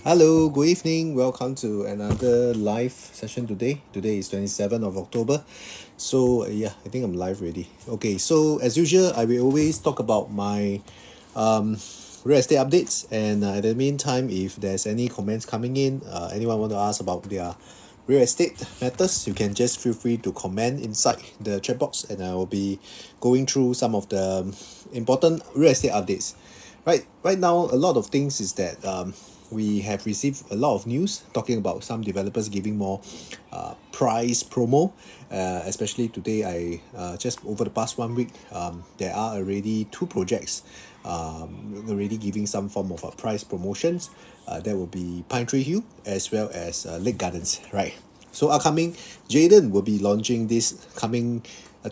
Hello, good evening. Welcome to another live session today. Today is 27th of October. So, I think I'm live already. Okay, so as usual, I will always talk about my real estate updates. And at the meantime, if there's any comments coming in, anyone want to ask about their real estate matters, you can just feel free to comment inside the chat box, and I will be going through some of the important real estate updates. Right now, a lot of things is that we have received a lot of news talking about some developers giving more price promo. Especially today, I just over the past 1 week, there are already two projects already giving some form of price promotions. That will be Pine Tree Hill as well as Lake Gardens, right? So upcoming, Jaden will be launching this coming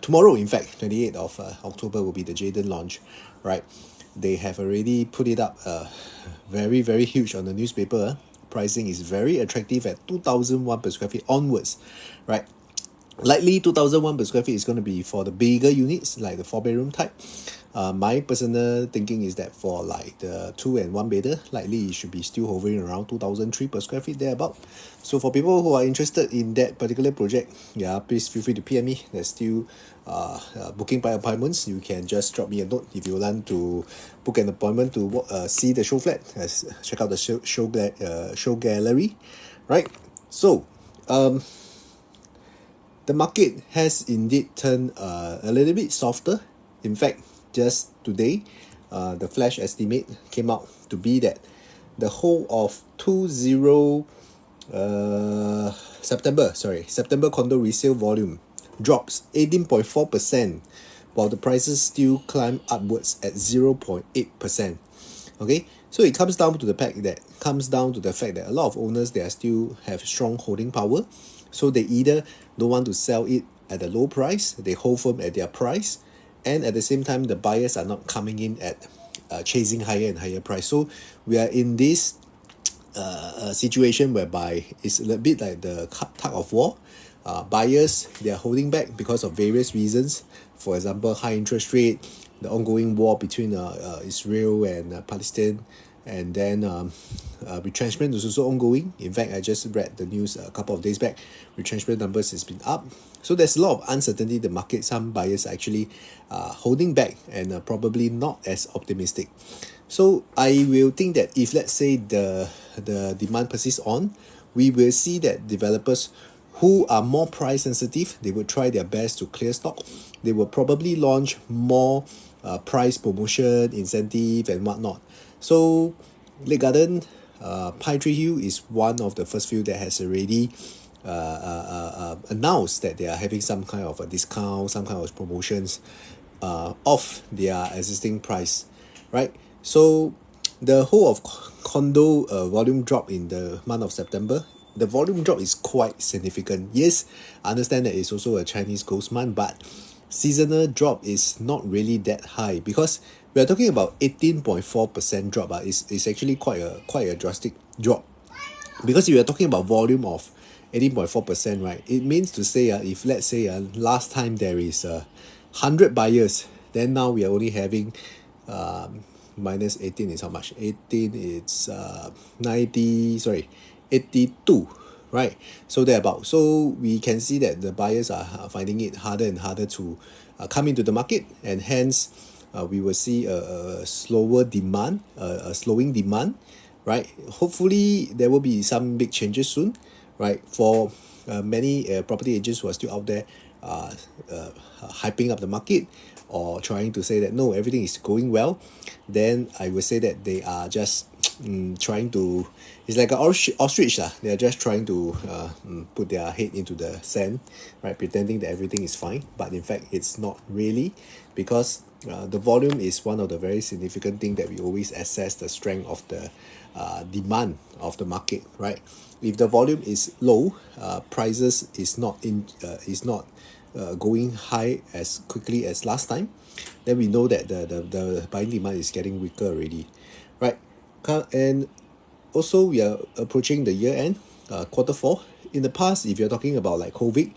tomorrow. In fact, 28th of October will be the Jaden launch, right? They have already put it up very, very huge on the newspaper. Pricing is very attractive at 2001 per square feet onwards, right? Likely 2001 per square feet is going to be for the bigger units like the 4 bedroom type. My personal thinking is that for like the 2 and 1 bedder, likely it should be still hovering around 2003 per square feet thereabout. So for people who are interested in that particular project, yeah, please feel free to PM me. There's still booking by appointments. You can just drop me a note if you want to book an appointment to see the show flat. Check out the show gallery, right? So the market has indeed turned a little bit softer. In fact, just today, the flash estimate came out to be that the whole of 20 September condo resale volume drops 18.4%, while the prices still climb upwards at 0.8%. Okay, so it comes down to the fact that a lot of owners, they are still have strong holding power, so they either don't want to sell it at a low price, they hold firm at their price, and at the same time the buyers are not coming in at chasing higher and higher price. So we are in this a situation whereby it's a bit like the tug of war. Buyers, they are holding back because of various reasons. For example, high interest rate, the ongoing war between Israel and Palestine, and then retrenchment is also ongoing. In fact, I just read the news a couple of days back. Retrenchment numbers has been up. So there's a lot of uncertainty in the market. Some buyers are actually holding back and probably not as optimistic. So I will think that if let's say the demand persists on, we will see that developers who are more price sensitive, they will try their best to clear stock. They will probably launch more price promotion, incentive and whatnot. So Lake Garden, Pine Tree Hill is one of the first few that has already announced that they are having some kind of a discount, some kind of promotions off their existing price, right? So the whole of condo volume drop in the month of September. The volume drop is quite significant. Yes, I understand that it's also a Chinese ghost month, but seasonal drop is not really that high because we are talking about 18.4% drop. It's actually quite a drastic drop, because if you're talking about volume of 18.4%, right, it means to say if let's say last time there is 100 buyers, then now we are only having minus 18 is how much? 18 it's 82, right? So they're about. So we can see that the buyers are finding it harder and harder to come into the market, and hence we will see a slower demand, a slowing demand, right? Hopefully there will be some big changes soon, right? For many property agents who are still out there hyping up the market or trying to say that no, everything is going well, then I would say that they are just trying to, it's like an ostrich lah. They are just trying to put their head into the sand, right, pretending that everything is fine, but in fact it's not really, because the volume is one of the very significant thing that we always assess the strength of the demand of the market, right? If the volume is low, prices is not going high as quickly as last time, then we know that the buying demand is getting weaker already, right? And also we are approaching the year end, quarter four. In the past, if you're talking about like COVID,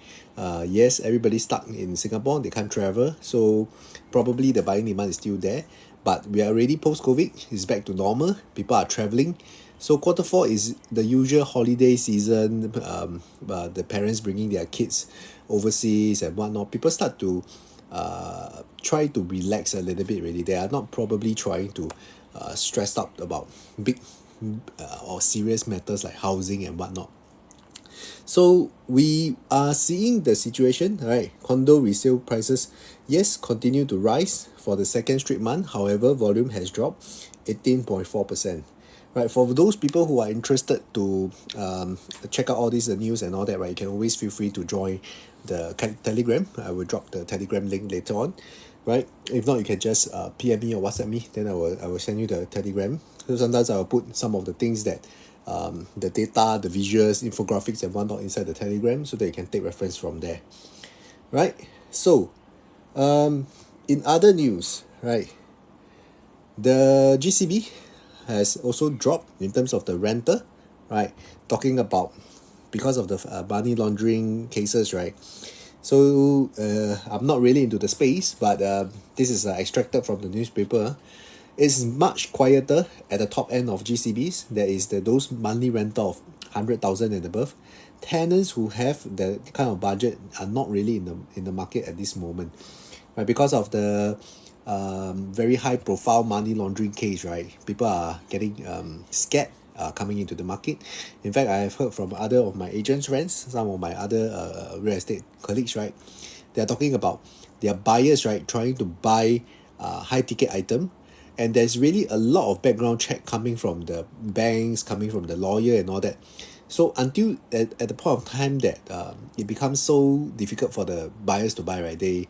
yes, everybody's stuck in Singapore, they can't travel, so probably the buying demand is still there. But we are already post-COVID, it's back to normal, people are traveling, So quarter four is the usual holiday season. The parents bringing their kids overseas and whatnot. People start to try to relax a little bit. Really, they are not probably trying to stress out about big or serious matters like housing and whatnot. So we are seeing the situation, right? Condo resale prices, yes, continue to rise for the second straight month. However, volume has dropped 18.4%. Right, for those people who are interested to check out all these news and all that, right, you can always feel free to join the Telegram. I will drop the Telegram link later on, right? If not, you can just PM me or WhatsApp me. Then I will send you the Telegram. So sometimes I will put some of the things that the data, the visuals, infographics, and whatnot inside the Telegram so that you can take reference from there, right? So, in other news, right, the GCB has also dropped in terms of the rental, right? Talking about because of the money laundering cases, right? So I'm not really into the space, but this is extracted from the newspaper. It's much quieter at the top end of GCBs. There is those monthly rental of 100,000 and above. Tenants who have the kind of budget are not really in the market at this moment, right? Because of the very high profile money laundering case, right? People are getting scared coming into the market. In fact, I have heard from other of my agents' friends, some of my other real estate colleagues, right? They are talking about their buyers, right, trying to buy high ticket item, and there's really a lot of background check coming from the banks, coming from the lawyer and all that. So until at the point of time that it becomes so difficult for the buyers to buy, right, they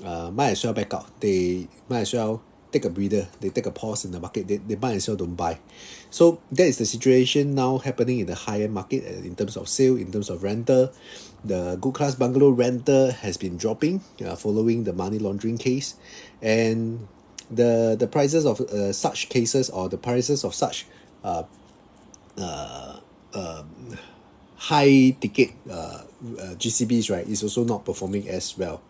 might as well back out. They might as well take a breather. They take a pause in the market. They might as well don't buy. So that is the situation now happening in the higher market in terms of sale, in terms of rental. The good class bungalow rental has been dropping following the money laundering case, and the prices of such cases, or the prices of such high ticket GCBs, right, is also not performing as well,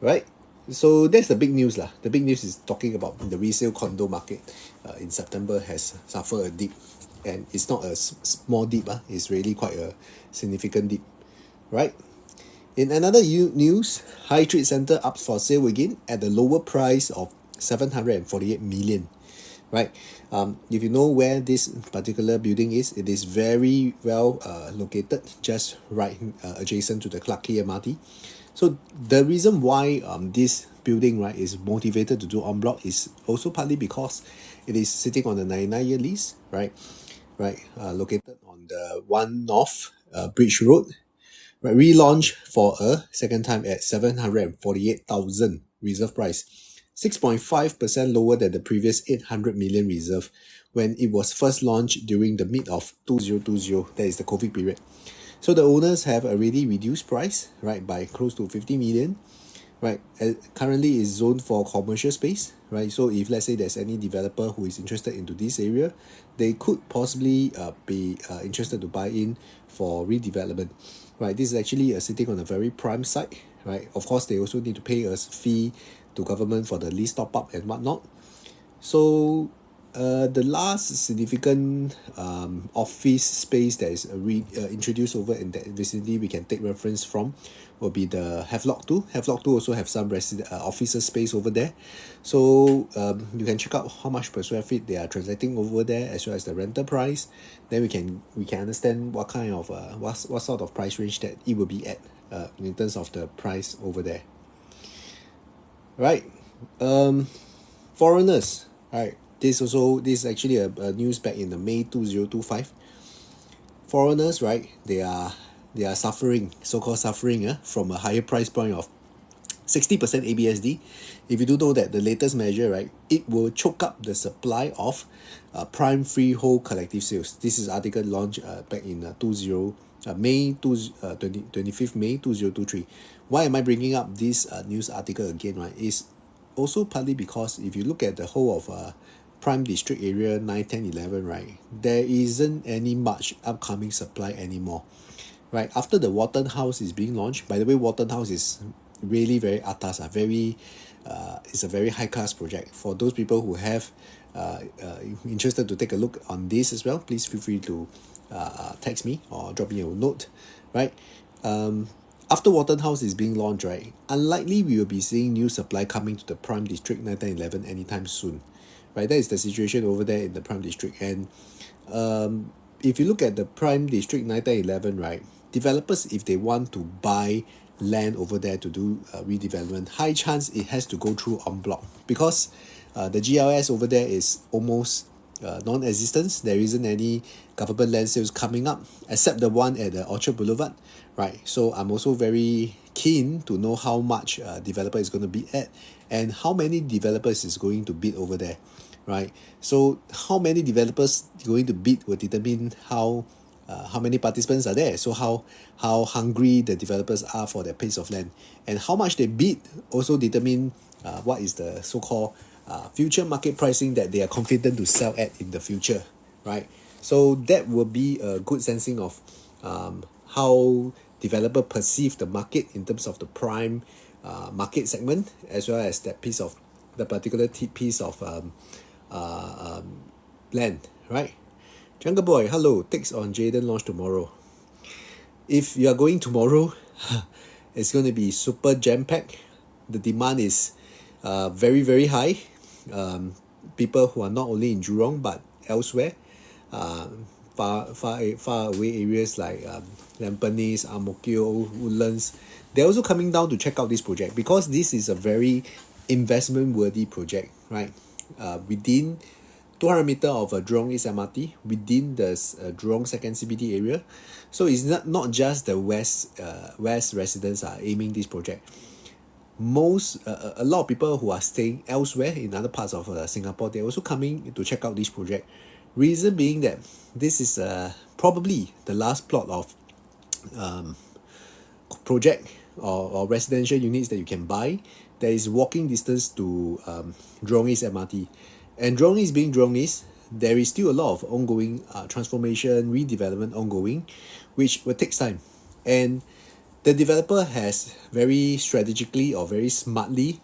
right? So that's the big news lah. The big news is talking about the resale condo market in September has suffered a dip, and it's not a small dip. It's really quite a significant dip, right? In another news, High Trade Center up for sale again at the lower price of 748 million, right? If you know where this particular building is, it is very well located, just right adjacent to the Clarke Quay MRT. So the reason why this building, right, is motivated to do en bloc is also partly because it is sitting on a 99-year lease, right? Located on the One North Bridge Road, right, relaunch for a second time at 748,000 reserve price, 6.5% lower than the previous 800 million reserve when it was first launched during the mid of 2020, that is the COVID period. So the owners have already reduced price, right, by close to 50 million, right? Currently is zoned for commercial space, right? So if let's say there's any developer who is interested into this area, they could possibly be interested to buy in for redevelopment, right? This is actually sitting on a very prime site, right? Of course, they also need to pay a fee to government for the lease top up and whatnot. So the last significant office space that is introduced over in that vicinity we can take reference from will be the Havelock 2. Havelock 2 also have some officer space over there. So you can check out how much per square feet they are transacting over there, as well as the rental price. Then we can understand what kind of what sort of price range that it will be at in terms of the price over there. Right. Foreigners, right? This is actually a news back in the May 2025. Foreigners, right? They are suffering, so-called suffering, from a higher price point of 60% ABSD. If you do know that the latest measure, right, it will choke up the supply of prime freehold collective sales. This is article launched back in May 25th May 2023. Why am I bringing up this news article again, right? Is also partly because if you look at the whole of prime district area 9, 10, 11, right, there isn't any much upcoming supply anymore, right? After the Watten House is being launched, by the way, Watten House is really very atas, very it's a very high class project. For those people who have interested to take a look on this as well, please feel free to text me or drop me a note, right? After Watten House is being launched, right, unlikely we will be seeing new supply coming to the Prime District 1911 anytime soon, right? That is the situation over there in the Prime District. And if you look at the Prime District 1911, right, developers, if they want to buy land over there to do redevelopment, high chance it has to go through en bloc, because the GLS over there is almost non-existent. There isn't any government land sales coming up except the one at the Orchard Boulevard, right? So I'm also very keen to know how much developer is going to bid at, and how many developers is going to bid over there, right? So how many developers going to bid will determine how many participants are there. So how hungry the developers are for their piece of land, and how much they bid also determine what is the so-called future market pricing that they are confident to sell at in the future, right? So that will be a good sensing of how developer perceive the market in terms of the prime market segment, as well as that piece of the particular piece of land, right? Jungle Boy, hello. Takes on Jaden launch tomorrow. If you are going tomorrow, it's going to be super jam-packed. The demand is very, very high. People who are not only in Jurong but elsewhere, far away areas like Tampines, Ang Mo Kio, Woodlands, they're also coming down to check out this project, because this is a very investment-worthy project, right? Within 200 meter of a Jurong East MRT, within the Jurong second CBD area. So it's not just the west residents are aiming this project. A lot of people who are staying elsewhere in other parts of Singapore, they're also coming to check out this project. Reason being that this is probably the last plot of project or residential units that you can buy that is walking distance to Jurong East MRT. And Jurong East being Jurong East, there is still a lot of ongoing transformation, redevelopment ongoing, which will take time. And the developer has very strategically or very smartly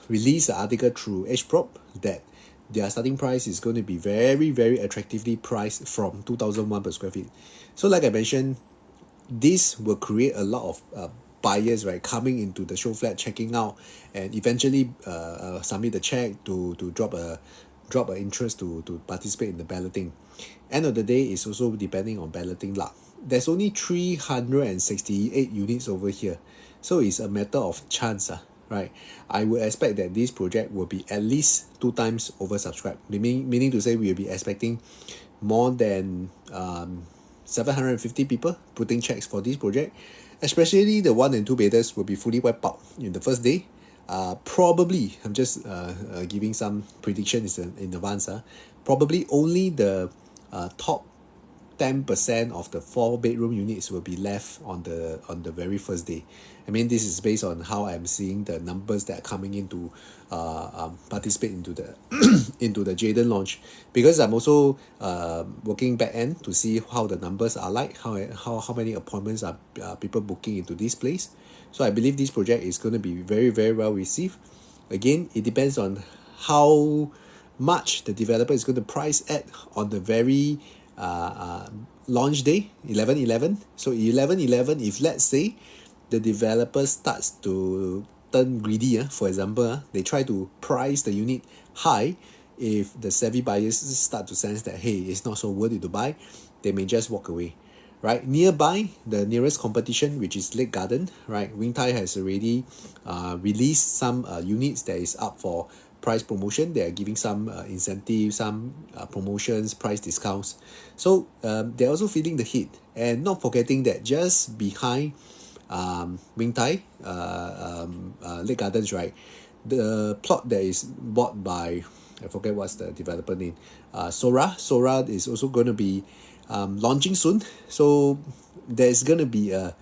released an article through HProp that their starting price is going to be very, very attractively priced from 2,001 per square feet. So like I mentioned, this will create a lot of buyers, right, coming into the show flat, checking out, and eventually submit the check to drop a interest to participate in the balloting. End of the day is also depending on balloting luck. There's only 368 units over here, so it's a matter of chance, right? I would expect that this project will be at least 2 times oversubscribed, meaning to say we will be expecting more than 750 people putting checks for this project. Especially the 1 and 2 bedders will be fully wiped out in the first day. Probably, I'm just giving some predictions in advance. Probably only the top 10% of the 4-bedroom units will be left on the very first day. I mean, this is based on how I'm seeing the numbers that are coming in to participate into the into the Jaden launch, because I'm also working back end to see how the numbers are like, how many appointments are people booking into this place. So I believe this project is going to be very, very well received. Again, it depends on how much the developer is going to price at on the very launch day, 11/11. So 11/11, if let's say the developer starts to turn greedy, for example, they try to price the unit high, if the savvy buyers start to sense that, hey, it's not so worthy to buy, they may just walk away, right? Nearby, the nearest competition, which is Lake Garden, right, Wing Tai has already released some units that is up for price promotion. They are giving some incentives, some promotions, price discounts. So they're also feeling the heat. And not forgetting that just behind Wing Tai, Lake Gardens, right, the plot that is bought by, I forget what's the developer name, Sora is also going to be launching soon. So there's going to be a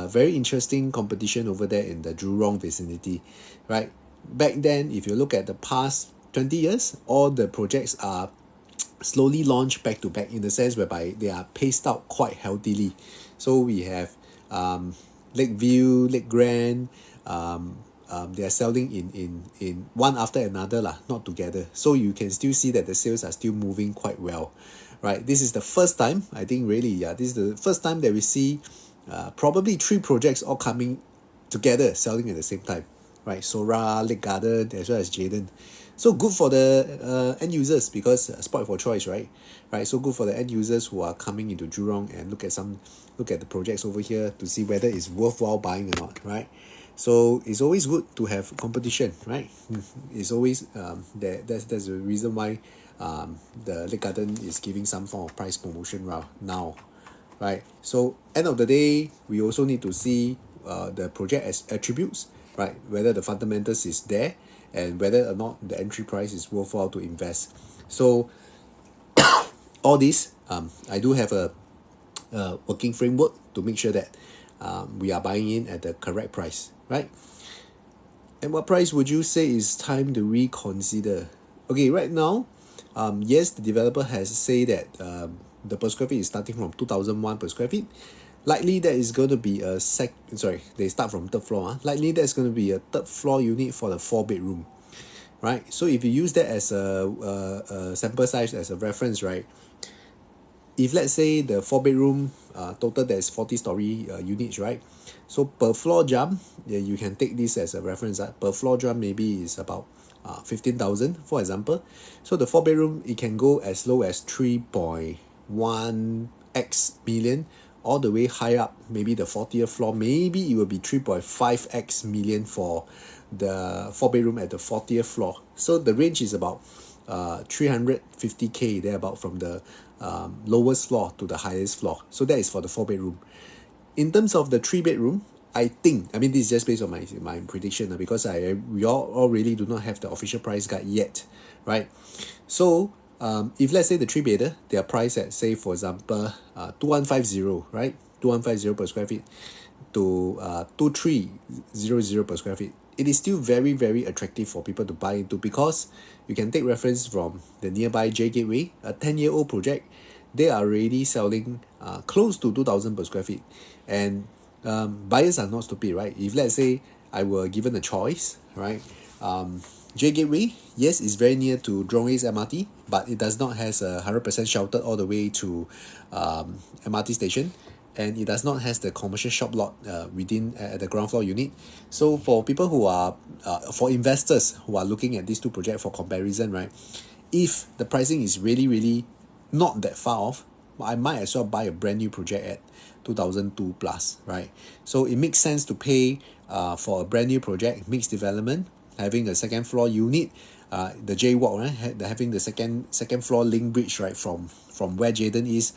very interesting competition over there in the Jurong vicinity, right? Back then, if you look at the past 20 years, all the projects are slowly launched back to back, in the sense whereby they are paced out quite healthily. So we have Lakeview, Lake Grand, they are selling in one after another lah, not together. So you can still see that the sales are still moving quite well, right? This is the first time, I think really, yeah, this is the first time that we see probably 3 projects all coming together, selling at the same time, right? Sora, Lake Garden, as well as Jaden. So good for the end users, because spoiled for choice, right? Right. So good for the end users who are coming into Jurong and look at the projects over here to see whether it's worthwhile buying or not, right? So it's always good to have competition, right? It's always that's the reason why the Lake Garden is giving some form of price promotion now, right? So end of the day, we also need to see the project as attributes, right? Whether the fundamentals is there and whether or not the entry price is worthwhile to invest. So all this, I do have a working framework to make sure that we are buying in at the correct price, right? And what price would you say is time to reconsider? Okay, right now, yes, the developer has said that the per square feet is starting from 2001 per square feet. Likely that is going to be a they start from third floor. Likely that's going to be a third floor unit for the 4-bedroom, right? So if you use that as a sample size as a reference, right? If let's say the 4-bedroom total there's 40-story units, right? So per floor jump, yeah, you can take this as a reference. Per floor jump maybe is about 15,000, for example. So the 4-bedroom, it can go as low as 3.1x million, all the way high up, maybe the 40th floor, maybe it will be 3.5x million for the 4-bedroom at the 40th floor. So the range is about 350k thereabout from the lowest floor to the highest floor. So that is for the 4-bedroom. In terms of the 3-bedroom, I mean this is just based on my prediction, because we all really do not have the official price guide yet, right? So if let's say the 3-bedder, they are priced at, say for example 2150, right? 2150 per square feet to 2300 per square feet. It is still very, very attractive for people to buy into, because you can take reference from the nearby J Gateway, a 10-year-old project. They are already selling close to 2,000 per square feet. And buyers are not stupid, right? If let's say I were given a choice, right? J Gateway, yes, it's very near to Jurong East MRT, but it does not has a 100% sheltered all the way to MRT station, and it does not has the commercial shop lot within at the ground floor unit. So for people who are for investors who are looking at these two projects for comparison, right? If the pricing is really, really not that far off, I might as well buy a brand new project at 2002 plus, right? So it makes sense to pay for a brand new project, mixed development, having a second floor unit, the J-Walk, right? Having the second floor link bridge, right, from where Jaden is,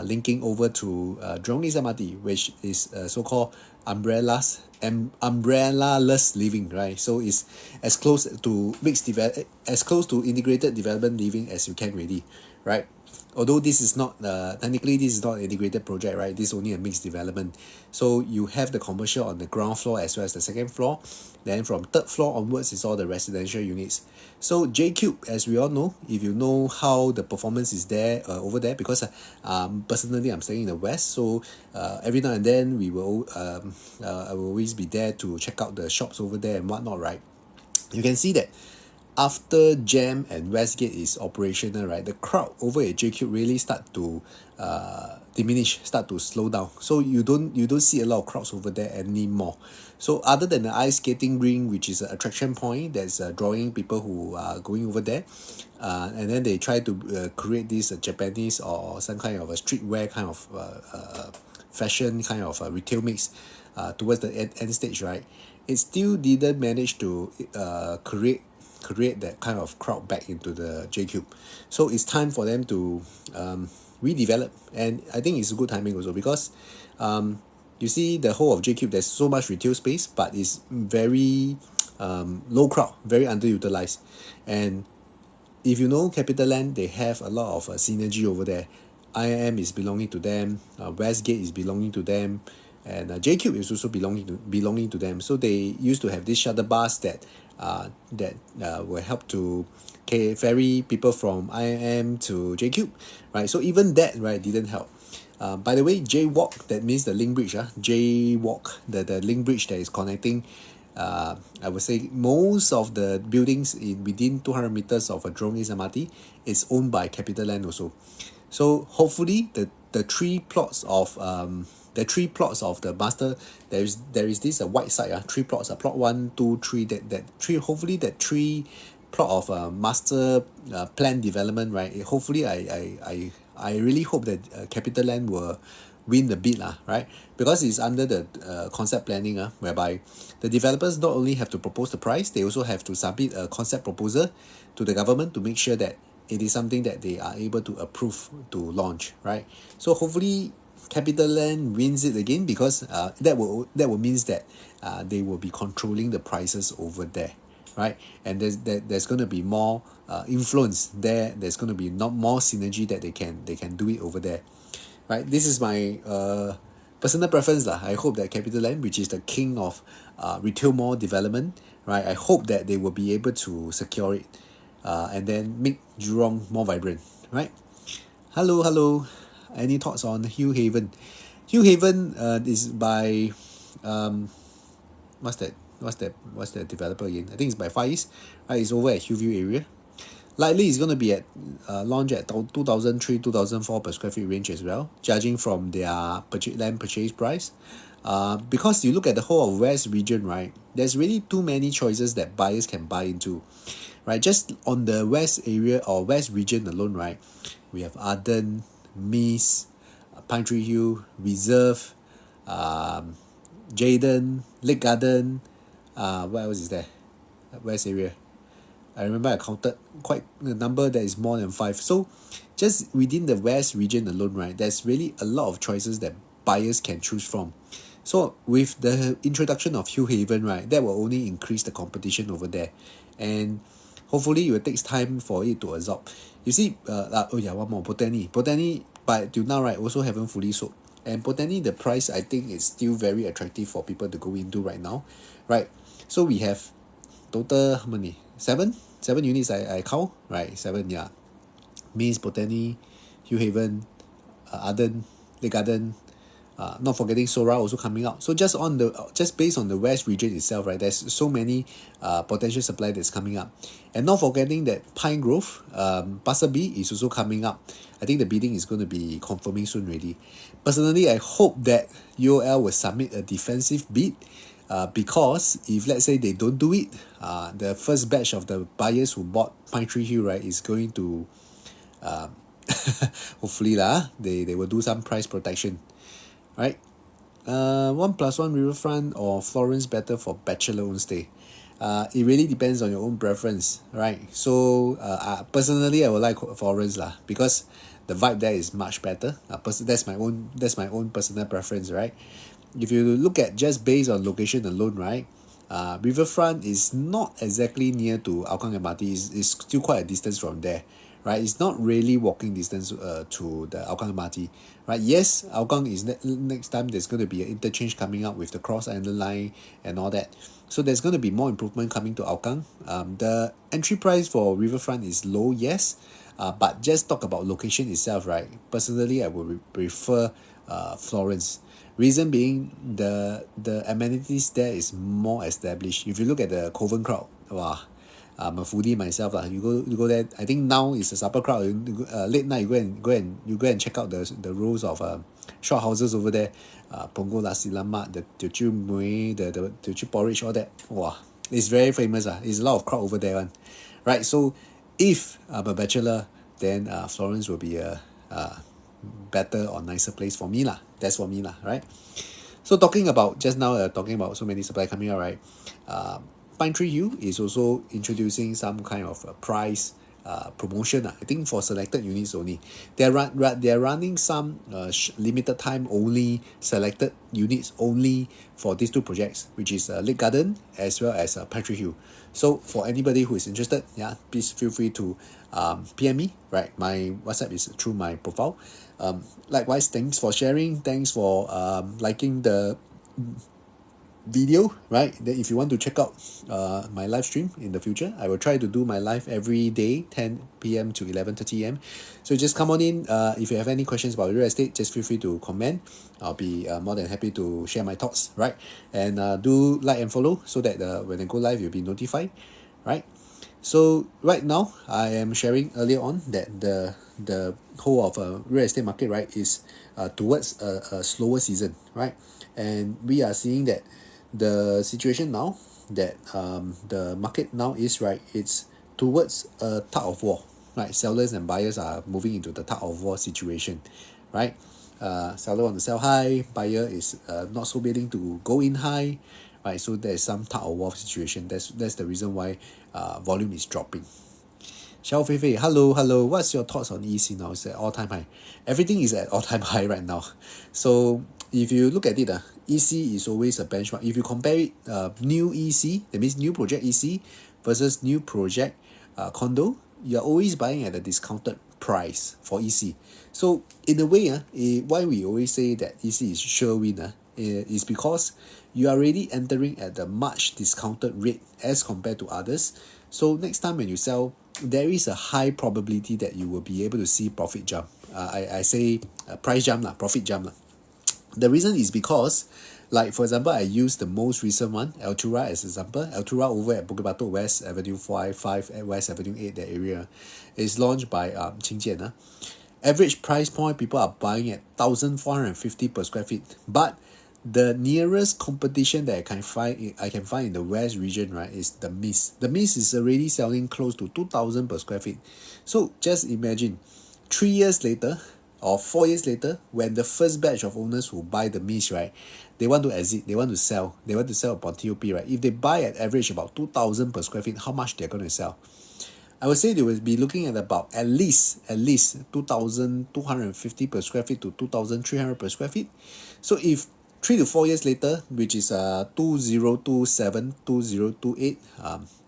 linking over to Jurong East MRT, which is so-called umbrella-less living, right? So it's as close to as close to integrated development living as you can really, right? Although this is not technically this is not an integrated project, right? This is only a mixed development. So you have the commercial on the ground floor as well as the second floor. Then from third floor onwards is all the residential units. So J-Cube, as we all know, if you know how the performance is there over there, because personally I'm staying in the west, so every now and then I will always be there to check out the shops over there and whatnot, right? You can see that after Jam and Westgate is operational, right, the crowd over at JCube really start to diminish, start to slow down. So you don't see a lot of crowds over there anymore. So other than the ice skating ring, which is an attraction point that's drawing people who are going over there, and then they try to create this Japanese or some kind of a streetwear kind of fashion kind of retail mix towards the end stage, right? It still didn't manage to create that kind of crowd back into the J-Cube. So it's time for them to redevelop, and I think it's a good timing also, because you see the whole of J-Cube, there's so much retail space, but it's very low crowd, very underutilized. And if you know CapitaLand, they have a lot of synergy over there. IM is belonging to them, Westgate is belonging to them, and J-Cube is also belonging to them. So they used to have this shuttle bus that will help to ferry people from IM to J-Cube, right? So even that, right, didn't help. By the way, J-Walk, that means the link bridge, J-Walk, the link bridge that is connecting I would say most of the buildings in within 200 meters of a Jurong East MRT is owned by CapitaLand also. So hopefully the three plots of the master, there is this white site, three plots, plot 1, 2, 3, that three, hopefully that three plot of master plan development, right? Hopefully I really hope that CapitaLand will win the bid lah, right? Because it's under the concept planning, whereby the developers not only have to propose the price, they also have to submit a concept proposal to the government to make sure that it is something that they are able to approve to launch, right? So hopefully CapitaLand wins it again, because that will means that they will be controlling the prices over there, right? And there's going to be more influence there. There's going to be not more synergy that they can do it over there, right? This is my personal preference lah. I hope that CapitaLand, which is the king of retail mall development, right? I hope that they will be able to secure it, and then make Jurong more vibrant, right? Hello. Any thoughts on Hill Haven? Hill Haven is by what's that developer again? I think it's by Far East, right? It's over at Hillview area. Likely it's going to be at launch at 2003 2004 per square feet range as well, judging from their land purchase price. Because you look at the whole of West region, right, there's really too many choices that buyers can buy into, right? Just on the West area or West region alone, right, we have Arden, Mies, Pine Tree Hill, Reserve, Jayden, Lake Garden. What else is there? West area. I remember I counted quite a number that is more than 5. So just within the West region alone, right, there's really a lot of choices that buyers can choose from. So with the introduction of Hill Haven, right, that will only increase the competition over there. And hopefully it will take time for it to absorb. You see, one more, Botany, but till now, right, also haven't fully sold. And Botany, the price, I think, is still very attractive for people to go into right now, right? So we have total how many? 7 units I count, right? 7, yeah. Mies, Botany, Hill Haven, Arden, Lake Garden, not forgetting Sora also coming out. So just based on the West region itself, right, there's so many potential supply that's coming up. And not forgetting that Pine Grove, Pasir B is also coming up. I think the bidding is going to be confirming soon already. Personally, I hope that UOL will submit a defensive bid, because if let's say they don't do it, the first batch of the buyers who bought Pine Tree Hill, right, is going to hopefully they will do some price protection, right? 1+1 Riverfront or Florence better for bachelor own stay? It really depends on your own preference, right? So personally I would like Florence because the vibe there is much better. That's my own personal preference, right? If you look at just based on location alone, right, Riverfront is not exactly near to Hougang MRT. Is still quite a distance from there, right? It's not really walking distance to the Hougang MRT, right? Yes, Hougang is next time there's going to be an interchange coming up with the Cross Island Line and all that. So there's going to be more improvement coming to Hougang. The entry price for Riverfront is low, yes, but just talk about location itself, right? Personally, I would prefer Florence. Reason being, the amenities there is more established. If you look at the Coven crowd, wow, I'm a foodie myself. You go there. I think now is a supper crowd. Late night you go and check out the rows of shop houses over there. Punggol nasi lemak, the Teochew muih, the Teochew porridge, all that. Wow, it's very famous. It's a lot of crowd over there one, right? So if I'm a bachelor, then Florence will be a better or nicer place for me lah. That's for me lah, right? So talking about just now, talking about so many supply coming out, right? Pine Tree Hill is also introducing some kind of price promotion. I think for selected units only. They're running some limited time only selected units only for these two projects, which is Lake Garden as well as Pine Tree Hill. So for anybody who is interested, yeah, please feel free to PM me, right? My WhatsApp is through my profile. Likewise, thanks for sharing. Thanks for liking the video, right? Then if you want to check out my live stream in the future, I will try to do my live every day, 10 p.m. to 11:30 a.m. So just come on in. If you have any questions about real estate, just feel free to comment. I'll be more than happy to share my thoughts, right? And do like and follow so that when I go live, you'll be notified, right? So right now, I am sharing earlier on that the whole of a real estate market, right, is towards a slower season, right? And we are seeing that the situation now that the market now is, right, it's towards a tug of war, right? Sellers and buyers are moving into the tug of war situation, right? Seller want to sell high, buyer is not so willing to go in high, right? So there's some tug of war situation. That's the reason why volume is dropping. Xiao Fei Fei, hello, hello. What's your thoughts on EC now? It's at all-time high. Everything is at all-time high right now. So if you look at it, EC is always a benchmark. If you compare it, new EC, that means new project EC versus new project condo, you're always buying at a discounted price for EC. So in a way, why we always say that EC is sure win is because you are already entering at a much discounted rate as compared to others. So next time when you sell, there is a high probability that you will be able to see profit jump. I say price jump lah, profit jump lah. The reason is because, like for example, I use the most recent one, Altura as example. Altura over at Bukit Batok West Avenue 5 at West Avenue 8, that area, is launched by Qing Jian. Average price point, people are buying at 1,450 per square feet. But the nearest competition that I can find in the West region, right, is the Mist. The Mist is already selling close to 2,000 per square feet. So just imagine, 3 years later or 4 years later, when the first batch of owners who buy the Mist, right, they want to exit, they want to sell upon TOP, right? If they buy at average about 2,000 per square feet, how much they're going to sell? I would say they will be looking at about at least 2,250 per square feet to 2,300 per square feet. So if 3 to 4 years later, which is 2027, 2028,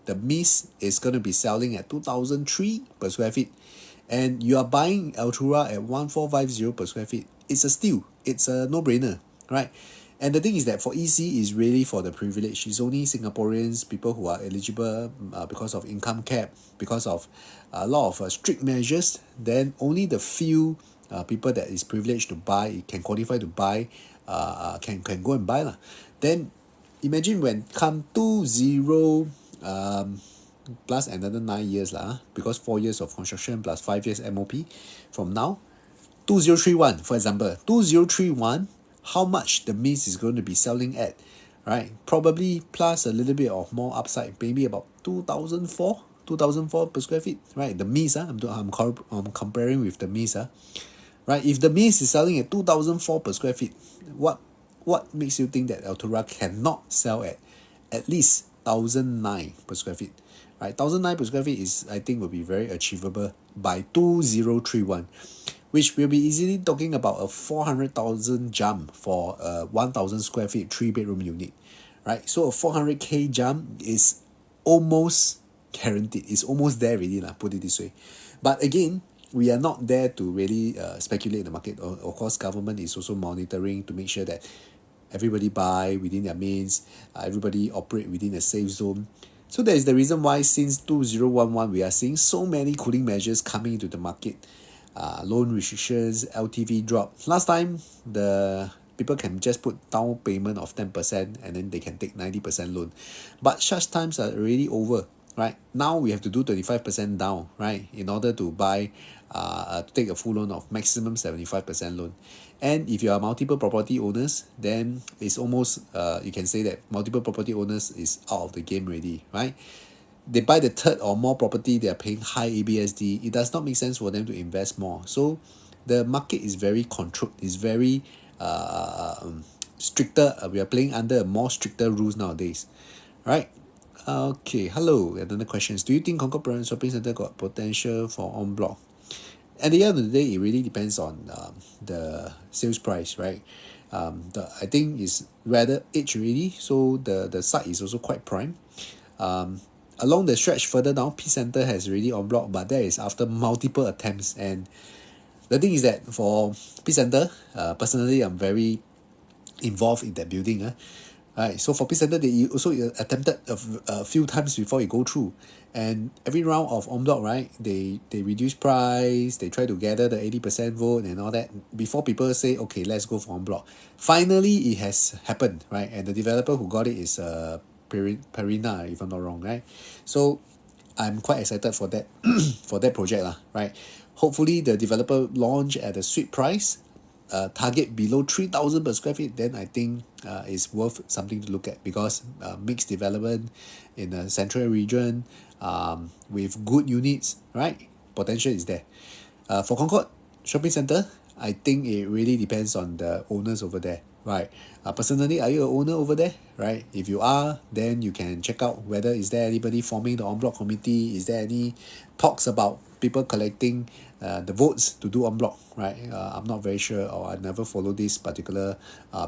the Mist is going to be selling at 2,003 per square feet, and you are buying Altura at 1,450 per square feet. It's a steal. It's a no-brainer, right? And the thing is that for EC is really for the privilege. It's only Singaporeans, people who are eligible because of income cap, because of a lot of strict measures. Then only the few people that is privileged to buy, can qualify to buy, can go and buy lah. Then imagine when come 20 plus another 9 years lah, because 4 years of construction plus 5 years MOP from now, 2031 for example, 2031, how much the Mist is going to be selling at, right? Probably plus a little bit of more upside, maybe about 2004 per square feet, right? The Mist, I'm comparing with the Mist, right? If the Mist is selling at 2004 per square feet, what makes you think that Altura cannot sell at least 1,009 per square feet, right? 1,009 per square feet is, I think, will be very achievable by 2031. Which will be easily talking about a 400,000 jump for a 1,000 square feet 3-bedroom unit, right? So a 400k jump is almost guaranteed. It's almost there already, put it this way. But again, we are not there to really speculate in the market. Of course, government is also monitoring to make sure that everybody buy within their means, everybody operate within a safe zone. So that is the reason why since 2011, we are seeing so many cooling measures coming into the market. Loan restrictions, LTV drop. Last time, the people can just put down payment of 10% and then they can take 90% loan. But such times are already over, right? Now we have to do 25% down, right? In order to buy, take a full loan of maximum 75% loan. And if you are multiple property owners, then it's almost, you can say that multiple property owners is out of the game already, right? They buy the third or more property, they are paying high ABSD. It does not make sense for them to invest more. So the market is very controlled, is very stricter. We are playing under more stricter rules nowadays, right? Okay, hello. Another question is, do you think Concord Shopping Centre got potential for en bloc? At the end of the day, it really depends on the sales price, right? I think is rather age already, so the site is also quite prime. Along the stretch further down, Peace Centre has already en bloc, but that is after multiple attempts. And the thing is that for Peace Centre, personally, I'm very involved in that building. Right, so for Peace Center, they also attempted a few times before it go through, and every round of en bloc, right? They reduce price, they try to gather the 80% vote and all that before people say, okay, let's go for en bloc. Finally, it has happened, right? And the developer who got it is Perina, if I'm not wrong, right? So I'm quite excited for that for that project lah, right? Hopefully the developer launch at a sweet price, target below 3,000 per square feet, then I think it's worth something to look at, because mixed development in the central region, with good units, right? Potential is there. For Concord Shopping Centre, I think it really depends on the owners over there, right? Personally, are you an owner over there, right? If you are, then you can check out whether is there anybody forming the en bloc committee, is there any talks about people collecting the votes to do en bloc, right? I'm not very sure, or I never follow this particular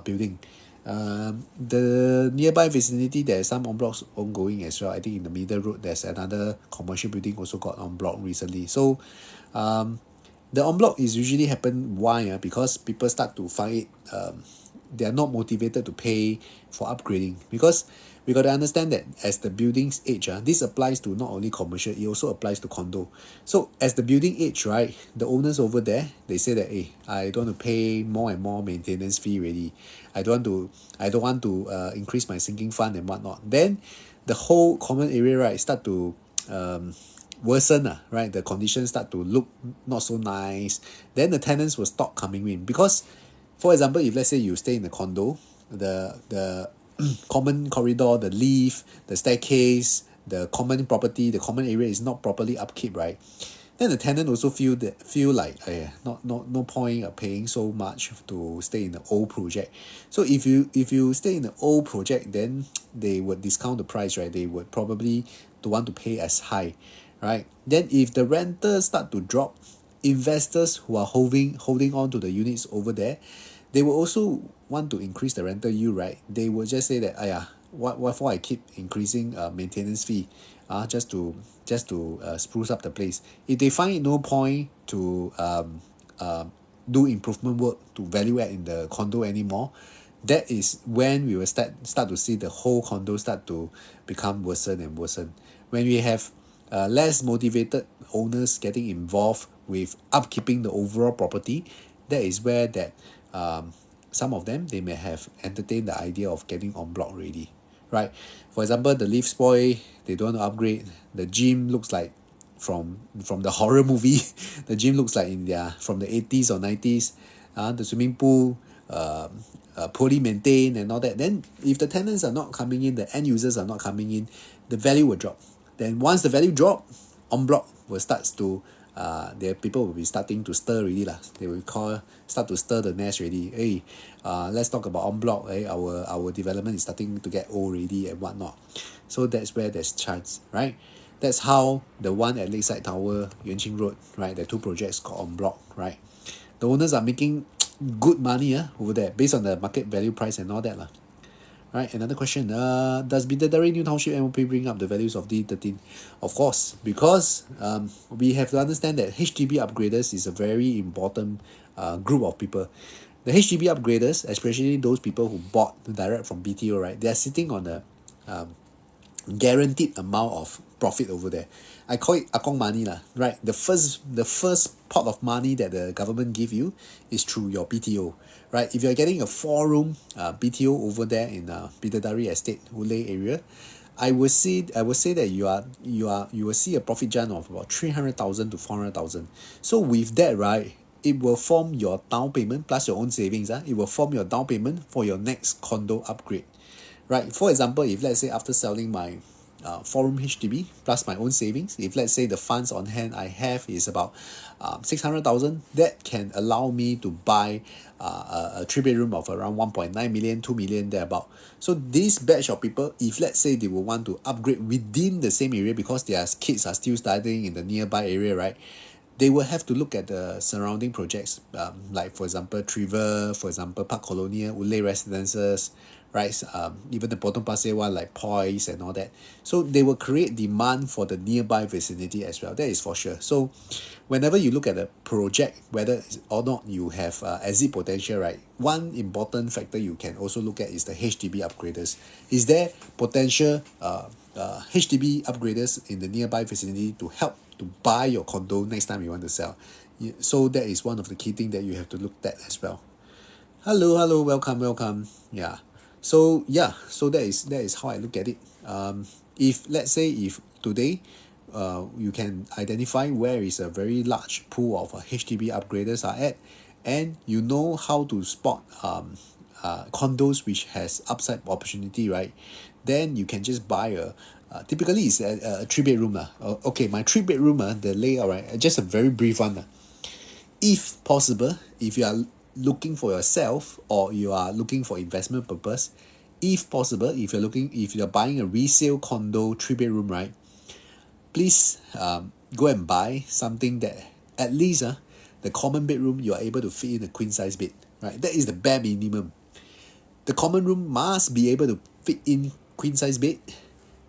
building. The nearby vicinity, there's some en blocs ongoing as well. I think in the middle road, there's another commercial building also got en bloc recently. So the en bloc is usually happen why? Because people start to find it, they are not motivated to pay for upgrading, because we got to understand that as the buildings age, this applies to not only commercial, it also applies to condo. So as the building age, right, the owners over there, they say that, hey, I don't want to pay more and more maintenance fee already. I don't want to increase my sinking fund and whatnot. Then the whole common area, right, start to worsen, right? The conditions start to look not so nice. Then the tenants will stop coming in, because, for example, if let's say you stay in a condo, the common corridor, the lift, the staircase, the common property, the common area is not properly upkeep, right? Then the tenant also feel like no point of paying so much to stay in the old project. So if you stay in the old project, then they would discount the price, right? They would probably don't want to pay as high, right? Then if the renters start to drop, investors who are holding on to the units over there, they will also want to increase the rental yield, right? They will just say that, what for I keep increasing maintenance fee, just to spruce up the place. If they find no point to do improvement work to value add in the condo anymore, that is when we will start to see the whole condo start to become worsen and worsen. When we have less motivated owners getting involved with upkeeping the overall property, that is where that some of them, they may have entertained the idea of getting en bloc already, right? For example, the lift spoil, they don't want to upgrade. The gym looks like from the horror movie. The gym looks like in their from the 80s or 90s. The swimming pool poorly maintained and all that. Then if the tenants are not coming in, the end users are not coming in, the value will drop. Then once the value drop, en bloc will starts to their people will be starting to stir already lah. They will start to stir the nest already. Hey, let's talk about en bloc. Hey, our development is starting to get old already and whatnot. So that's where there's chance, right? That's how the one at Lakeside Tower, Yuan Ching Road, right? The two projects got en bloc, right? The owners are making good money over there based on the market value price and all that lah. Right, another question. Does Bidadari New Township MOP bring up the values of D13? Of course, because we have to understand that HDB upgraders is a very important group of people. The HDB upgraders, especially those people who bought direct from BTO, right? They are sitting on a guaranteed amount of profit over there. I call it Akong money lah, right? The first pot of money that the government give you is through your BTO, right? If you're getting a 4-room BTO over there in Bidadari Estate, Woodleigh area, I will say that you will see a profit jump of about 300,000 to 400,000. So with that, right, it will form your down payment plus your own savings. It will form your down payment for your next condo upgrade. Right, for example, if let's say after selling my 4-room HDB plus my own savings, if let's say the funds on hand I have is about 600,000, that can allow me to buy a 3-bedroom of around 1.9 million, 2 million thereabout. So this batch of people, if let's say they will want to upgrade within the same area because their kids are still studying in the nearby area, right? They will have to look at the surrounding projects, like for example Trevor, for example Park Colonial, Woodleigh Residences, right? Even the Potong Pasir one like Poise and all that. So they will create demand for the nearby vicinity as well. That is for sure. So whenever you look at a project, whether or not you have exit potential, right? One important factor you can also look at is the HDB upgraders. Is there potential HDB upgraders in the nearby vicinity to help to buy your condo next time you want to sell? So that is one of the key things that you have to look at as well. Hello, welcome. Yeah. So that is how I look at it. If let's say if today you can identify where is a very large pool of HDB upgraders are at, and you know how to spot condos which has upside opportunity, right? Then you can just buy typically it's a 3 bedroom lah. Okay, my 3 bedroom the layout, right, just a very brief one. If possible, if you are looking for yourself or you are looking for investment purpose, if possible, if you're buying a resale condo 3 bedroom, right, please go and buy something that at least the common bedroom you are able to fit in a queen size bed, right? That is the bare minimum. The common room must be able to fit in queen size bed,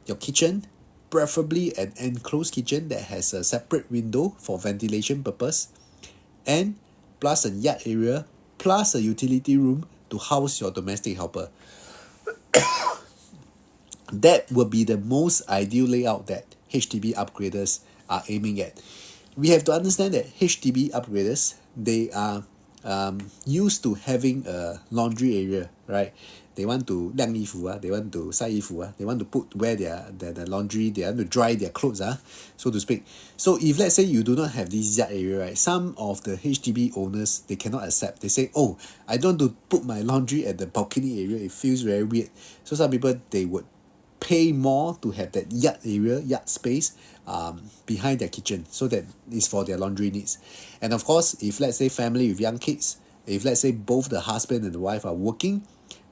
your kitchen, preferably an enclosed kitchen that has a separate window for ventilation purpose, and plus a yard area, plus a utility room to house your domestic helper. That will be the most ideal layout that HDB upgraders are aiming at. We have to understand that HDB upgraders, they are used to having a laundry area, right? They want to 晾衣服 they want to 晒衣服 they want to put where their laundry, they want to dry their clothes, so to speak. So if let's say you do not have this yard area, right, some of the HDB owners, they cannot accept. They say, oh, I don't want to put my laundry at the balcony area, it feels very weird. So some people, they would pay more to have that yard space behind their kitchen, so that is for their laundry needs. And of course, if let's say family with young kids, if let's say both the husband and the wife are working,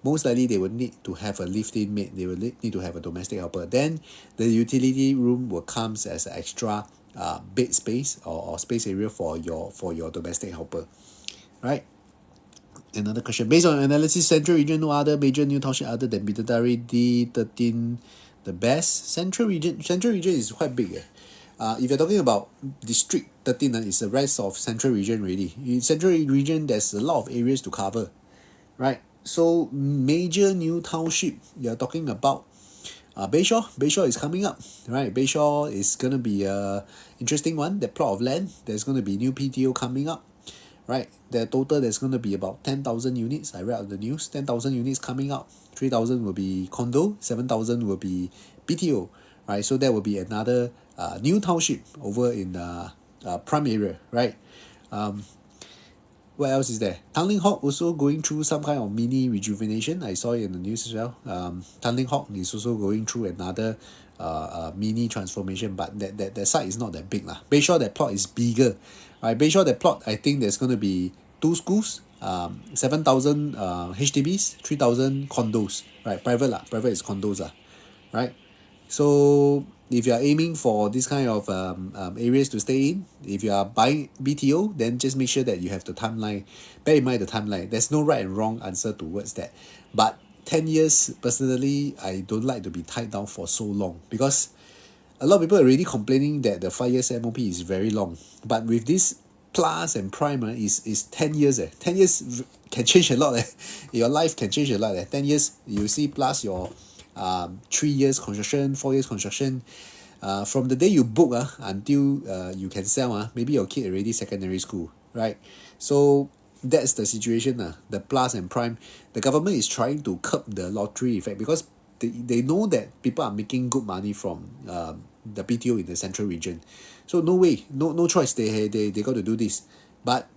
most likely they will need to have a live-in maid, they will need to have a domestic helper. Then the utility room will come as an extra bed space or space area for your domestic helper, right? Another question. Based on analysis, Central Region, no other major new township other than Bidadari D13 the best? Central Region is quite big. If you're talking about District 13, it's the rest of Central Region already. In Central Region, there's a lot of areas to cover, right? So major new township, you're talking about Bayshore is coming up, right? Bayshore is going to be a interesting one. The plot of land, there's going to be new PTO coming up, right? The total, there's going to be about 10,000 units. I read on the news, 10,000 units coming out. 3,000 will be condo, 7,000 will be BTO, right? So that will be another new township over in prime area, right? What else is there? Tanglin Hawk also going through some kind of mini rejuvenation. I saw it in the news as well. Tanglin Hawk is also going through another mini transformation, but that site is not that big lah. Bayshore, that plot is bigger. Right, Bayshore, that plot, I think there's going to be 2 schools, 7,000 HDBs, 3,000 condos. Right, private lah. Private is condos lah. Right. So if you are aiming for this kind of areas to stay in, if you are buying BTO, then just make sure that you have the timeline. Bear in mind the timeline. There's no right and wrong answer towards that. But 10 years, personally, I don't like to be tied down for so long, because a lot of people are already complaining that the 5 years MOP is very long. But with this plus and prime is 10 years. 10 years can change a lot. Your life can change a lot. 10 years, you see, plus your 3 years construction, 4 years construction. From the day you book until you can sell, maybe your kid already secondary school, right? So that's the situation. The plus and prime, the government is trying to curb the lottery effect, because they know that people are making good money from the BTO in the central region. So no way, no choice, they got to do this. But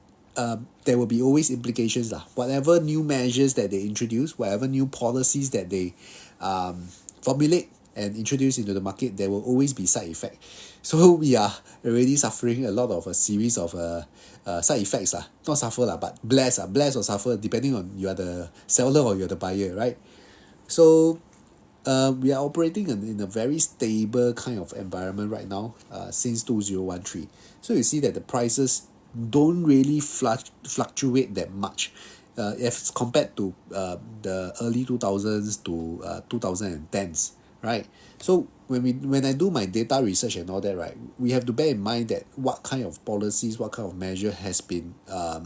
there will be always implications. Whatever new measures that they introduce, whatever new policies that they formulate and introduce into the market, there will always be side effect. So we are already suffering a lot of a series of side effects. Not suffer, but bless or suffer, depending on you are the seller or you're the buyer, right? So we are operating in a very stable kind of environment right now since 2013. So you see that the prices don't really fluctuate that much. if compared to the early 2000s to 2010s, right? So when I do my data research and all that, right, we have to bear in mind that what kind of policies, what kind of measure has been uh,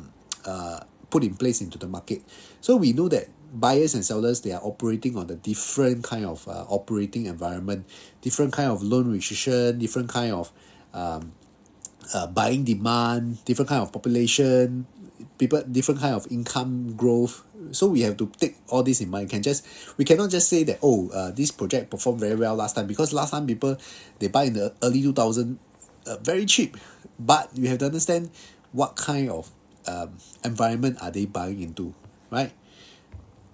put in place into the market. So we know that buyers and sellers, they are operating on a different kind of operating environment, different kind of loan restriction, different kind of buying demand, different kind of population, people, different kind of income growth. So we have to take all this in mind. We cannot just say that, oh, this project performed very well last time, because last time people, they buy in the early 2000, very cheap. But you have to understand what kind of environment are they buying into, right?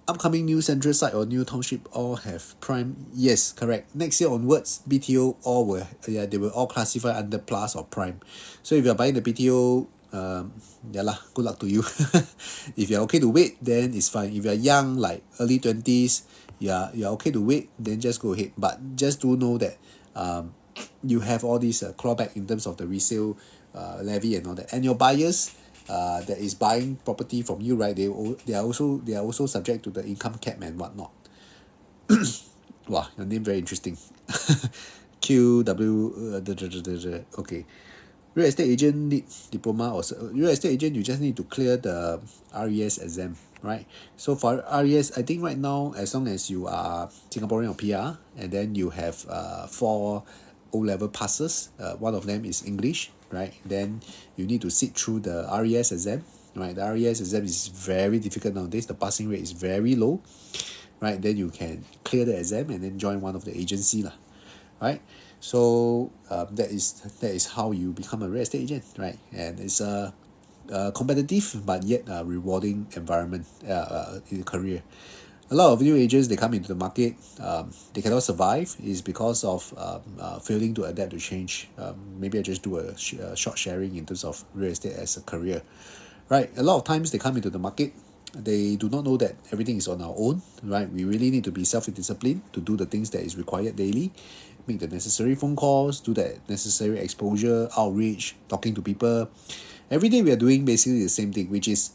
Upcoming new central site or new township all have prime. Yes, correct. Next year onwards, BTO all will, yeah, they will all classify under plus or prime. So if you're buying the BTO, yeah lah, good luck to you. If you're okay to wait, then it's fine. If you're young, like early 20s, yeah, you're okay to wait, then just go ahead. But just do know that you have all these clawback in terms of the resale levy and all that. And your buyers that is buying property from you, right? They are also subject to the income cap and whatnot. Wow, your name very interesting. QW. Okay. Real estate agent need diploma, or real estate agent, you just need to clear the RES exam, right? So for RES, I think right now, as long as you are Singaporean or PR, and then you have 4 O-level passes, one of them is English, right? Then you need to sit through the RES exam, right? The RES exam is very difficult nowadays. The passing rate is very low, right? Then you can clear the exam and then join one of the agency lah, right? So that is how you become a real estate agent, right? And it's a competitive but yet rewarding environment in a career. A lot of new agents, they come into the market, they cannot survive is because of failing to adapt to change. Maybe I just do a short sharing in terms of real estate as a career, right? A lot of times they come into the market, they do not know that everything is on our own, right? We really need to be self-disciplined to do the things that is required daily, make the necessary phone calls, do that necessary exposure, outreach, talking to people. Every day we are doing basically the same thing, which is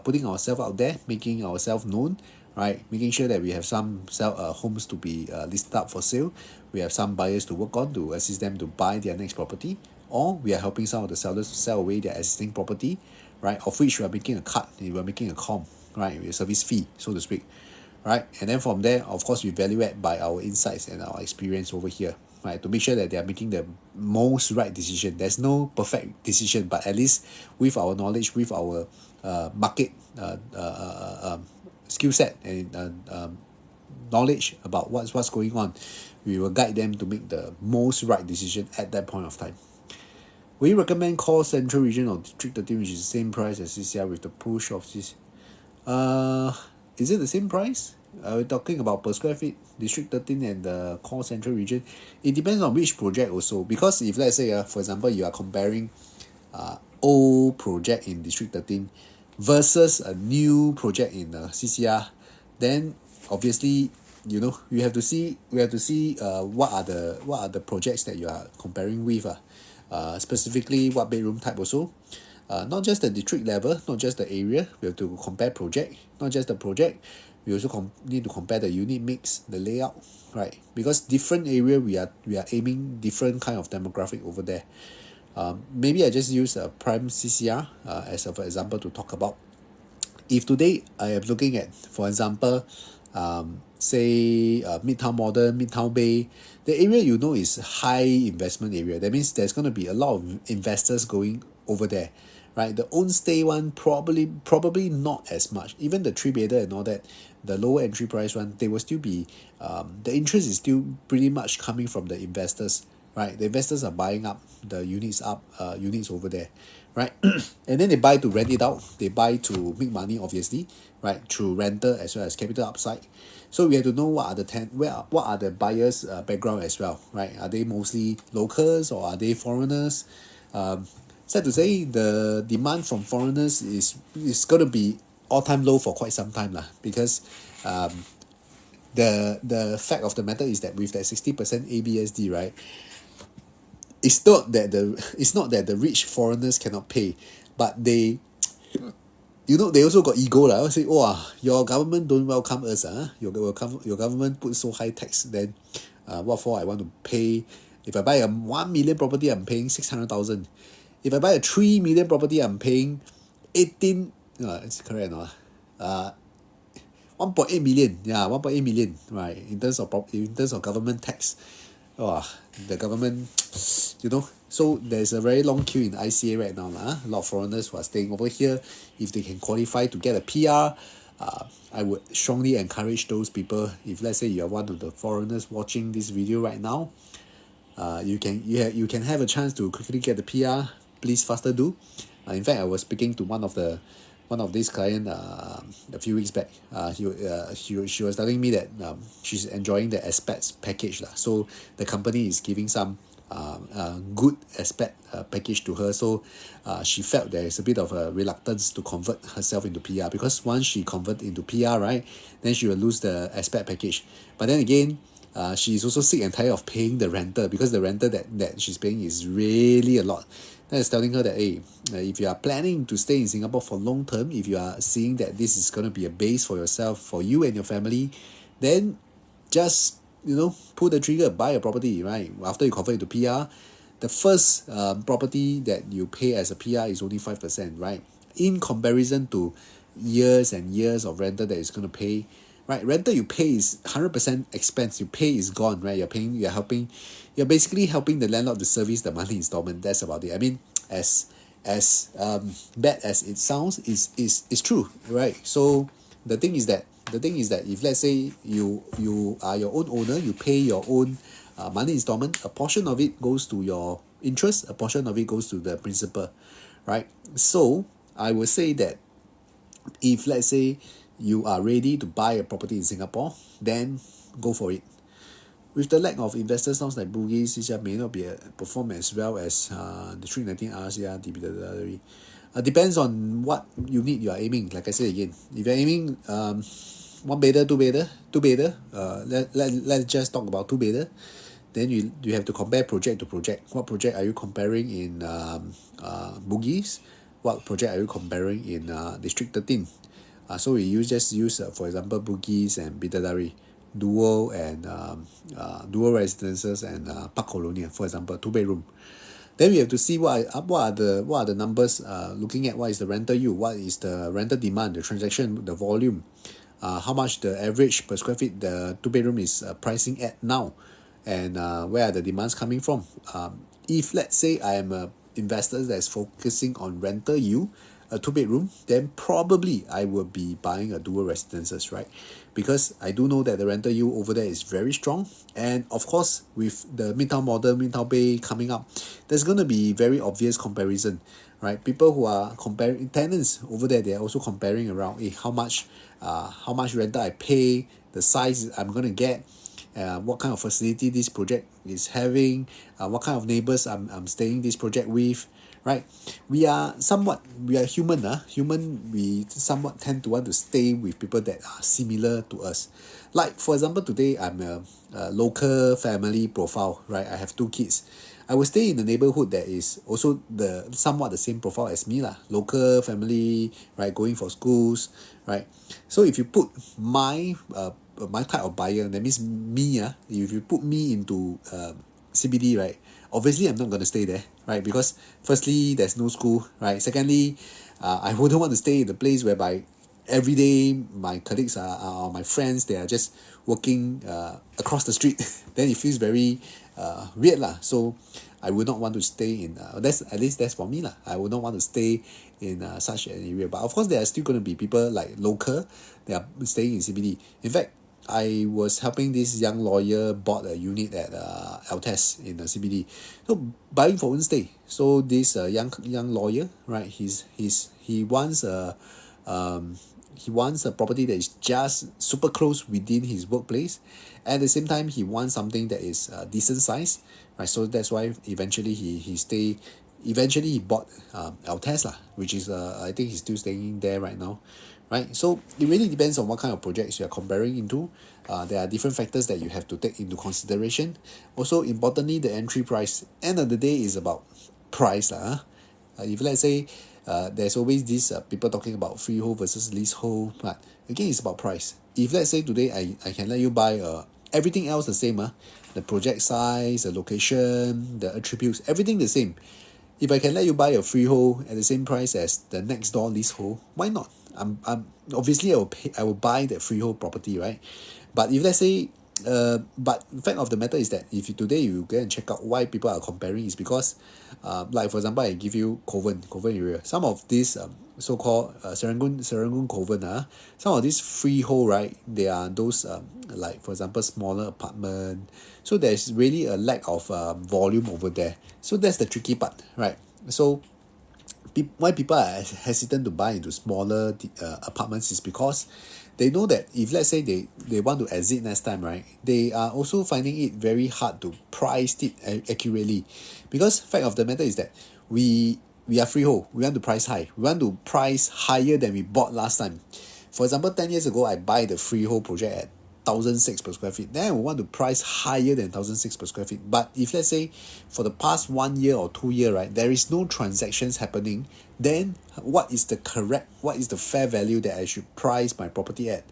putting ourselves out there, making ourselves known, right? Making sure that we have some homes to be listed up for sale. We have some buyers to work on to assist them to buy their next property, or we are helping some of the sellers to sell away their existing property, right? Of which we are making a cut, we are making a right? With a service fee, so to speak, right? And then from there, of course, we value add by our insights and our experience over here, right? To make sure that they are making the most right decision. There's no perfect decision, but at least with our knowledge, with our market skill set and knowledge about what's going on, we will guide them to make the most right decision at that point of time. We recommend call Central Region or District 13, which is the same price as CCR with the push of this. Is it the same price? We're talking about per square feet, District 13 and the core Central Region. It depends on which project also. Because if let's say, for example, you are comparing old project in District 13 versus a new project in CCR, then obviously, you know, we have to see what are the projects that you are comparing with. Specifically what bedroom type also. Not just the district level, not just the area, we have to compare project, not just the project, we also need to compare the unit mix, the layout, right? Because different area we are aiming different kind of demographic over there. Maybe I just use a prime CCR as an example to talk about. If today I am looking at, for example, say Midtown Modern, Midtown Bay, the area you know is high investment area. That means there's going to be a lot of investors going over there, right? The own stay one probably not as much. Even the 3-bedder and all that, the lower entry price one, they will still be the interest is still pretty much coming from the investors, right? The investors are buying up the units over there, right? And then they buy to rent it out, they buy to make money, obviously, right, through rental as well as capital upside. So we have to know what are the buyers background as well, right? Are they mostly locals or are they foreigners? Sad to say, the demand from foreigners is going to be all-time low for quite some time lah, because the fact of the matter is that with that 60% ABSD, right, it's not that the rich foreigners cannot pay, but they you know, they also got ego lah. I say, oh, your government don't welcome us. Your government put so high tax. Then, what for? I want to pay. If I buy a 1 million property, I'm paying 600,000. If I buy a 3 million property, I'm paying 18. It's correct or not? 1.8 million. Yeah, 1.8 million. Right. In terms of government tax. Oh, the government, you know, so there's a very long queue in ICA right now. A lot of foreigners who are staying over here. If they can qualify to get a PR, I would strongly encourage those people. If let's say you are one of the foreigners watching this video right now, you can have a chance to quickly get the PR. Please faster do. In fact, I was speaking to one of these client a few weeks back. She was telling me that she's enjoying the expats package lah. So the company is giving some good expat package to her. So she felt there is a bit of a reluctance to convert herself into PR, because once she convert into PR, right, then she will lose the expat package. But then again, she's also sick and tired of paying the rental, because the rental that she's paying is really a lot. That is telling her that, hey, if you are planning to stay in Singapore for long term, if you are seeing that this is going to be a base for yourself, for you and your family, then just, pull the trigger, buy a property, right? After you convert into PR, the first property that you pay as a PR is only 5%, right? In comparison to years and years of rental that is going to pay, right? Rental you pay is 100% expense. You pay is gone, right? You're basically helping the landlord to service the monthly installment. That's about it. I mean, as bad as it sounds, is true, right? So the thing is that if let's say you are your own owner, you pay your own monthly installment, a portion of it goes to your interest, a portion of it goes to the principal, right? So I would say that if let's say you are ready to buy a property in Singapore, then go for it. With the lack of investors, sounds like Bugis may not perform as well as the 319 RCR, the bidadari. Depends on what unit you are aiming. Like I said again, if you're aiming one bedder, two bedder, let's just talk about two bedder. Then you have to compare project to project. What project are you comparing in Bugis? What project are you comparing in District 13? So we just use for example, Bugis and Bidadari, dual and dual residences and Park Colonial, for example, 2-bedroom. Then we have to see what are the numbers, looking at what is the rental yield, what is the rental demand, the transaction, the volume, how much the average per square feet the 2-bedroom is pricing at now, and where are the demands coming from. If let's say I am a investor that's focusing on rental yield, a 2-bedroom, then probably I will be buying a dual residences, right? Because I do know that the rental yield over there is very strong, and of course with the Midtown Model, Midtown Bay coming up, there's going to be very obvious comparison, right? People who are comparing, tenants over there, they are also comparing around, how much rental I pay, the size I'm going to get, what kind of facility this project is having, what kind of neighbors I'm staying this project with, right? We are human. We somewhat tend to want to stay with people that are similar to us. Like for example, today I'm a local family profile, right? I have 2 kids. I will stay in the neighborhood that is also somewhat the same profile as me lah. Local family, right? Going for schools, right? So if you put my type of buyer, that means me, if you put me into CBD, right? Obviously, I'm not going to stay there, right? Because firstly, there's no school, right? Secondly, I wouldn't want to stay in the place whereby every day my colleagues or my friends, they are just working across the street. Then it feels very weird lah. So I would not want to stay in, at least that's for me lah. I would not want to stay in such an area. But of course, there are still going to be people like local, they are staying in CBD. In fact, I was helping this young lawyer bought a unit at Altes in the CBD. So buying for own stay. So this young lawyer, right? He wants a property that is just super close within his workplace. At the same time, he wants something that is decent size, right? So that's why eventually he bought Altes lah, which is I think he's still staying there right now. Right, so it really depends on what kind of projects you are comparing into. There are different factors that you have to take into consideration. Also, importantly, the entry price. End of the day is about price lah. If let's say there's always this people talking about freehold versus leasehold, but again, it's about price. If let's say today I can let you buy everything else the same, the project size, the location, the attributes, everything the same. If I can let you buy a freehold at the same price as the next door leasehold, why not? I'm obviously I will buy the freehold property, right? But if let's say but the fact of the matter is that if you today you go and check out why people are comparing is because like for example I give you Kovan area, some of these so-called Serangoon Kovan, some of these freehold, right, they are those like for example smaller apartment, so there's really a lack of volume over there. So that's the tricky part, right? So why people are hesitant to buy into smaller apartments is because they know that if let's say they want to exit next time, right, they are also finding it very hard to price it accurately, because fact of the matter is that we are freehold, we want to price high, we want to price higher than we bought last time. For example, 10 years ago I buy the freehold project at 1,006 per square feet, then I want to price higher than 1,006 per square feet. But if let's say for the past 1 year or 2 year, right, there is no transactions happening, then what is the fair value that I should price my property at?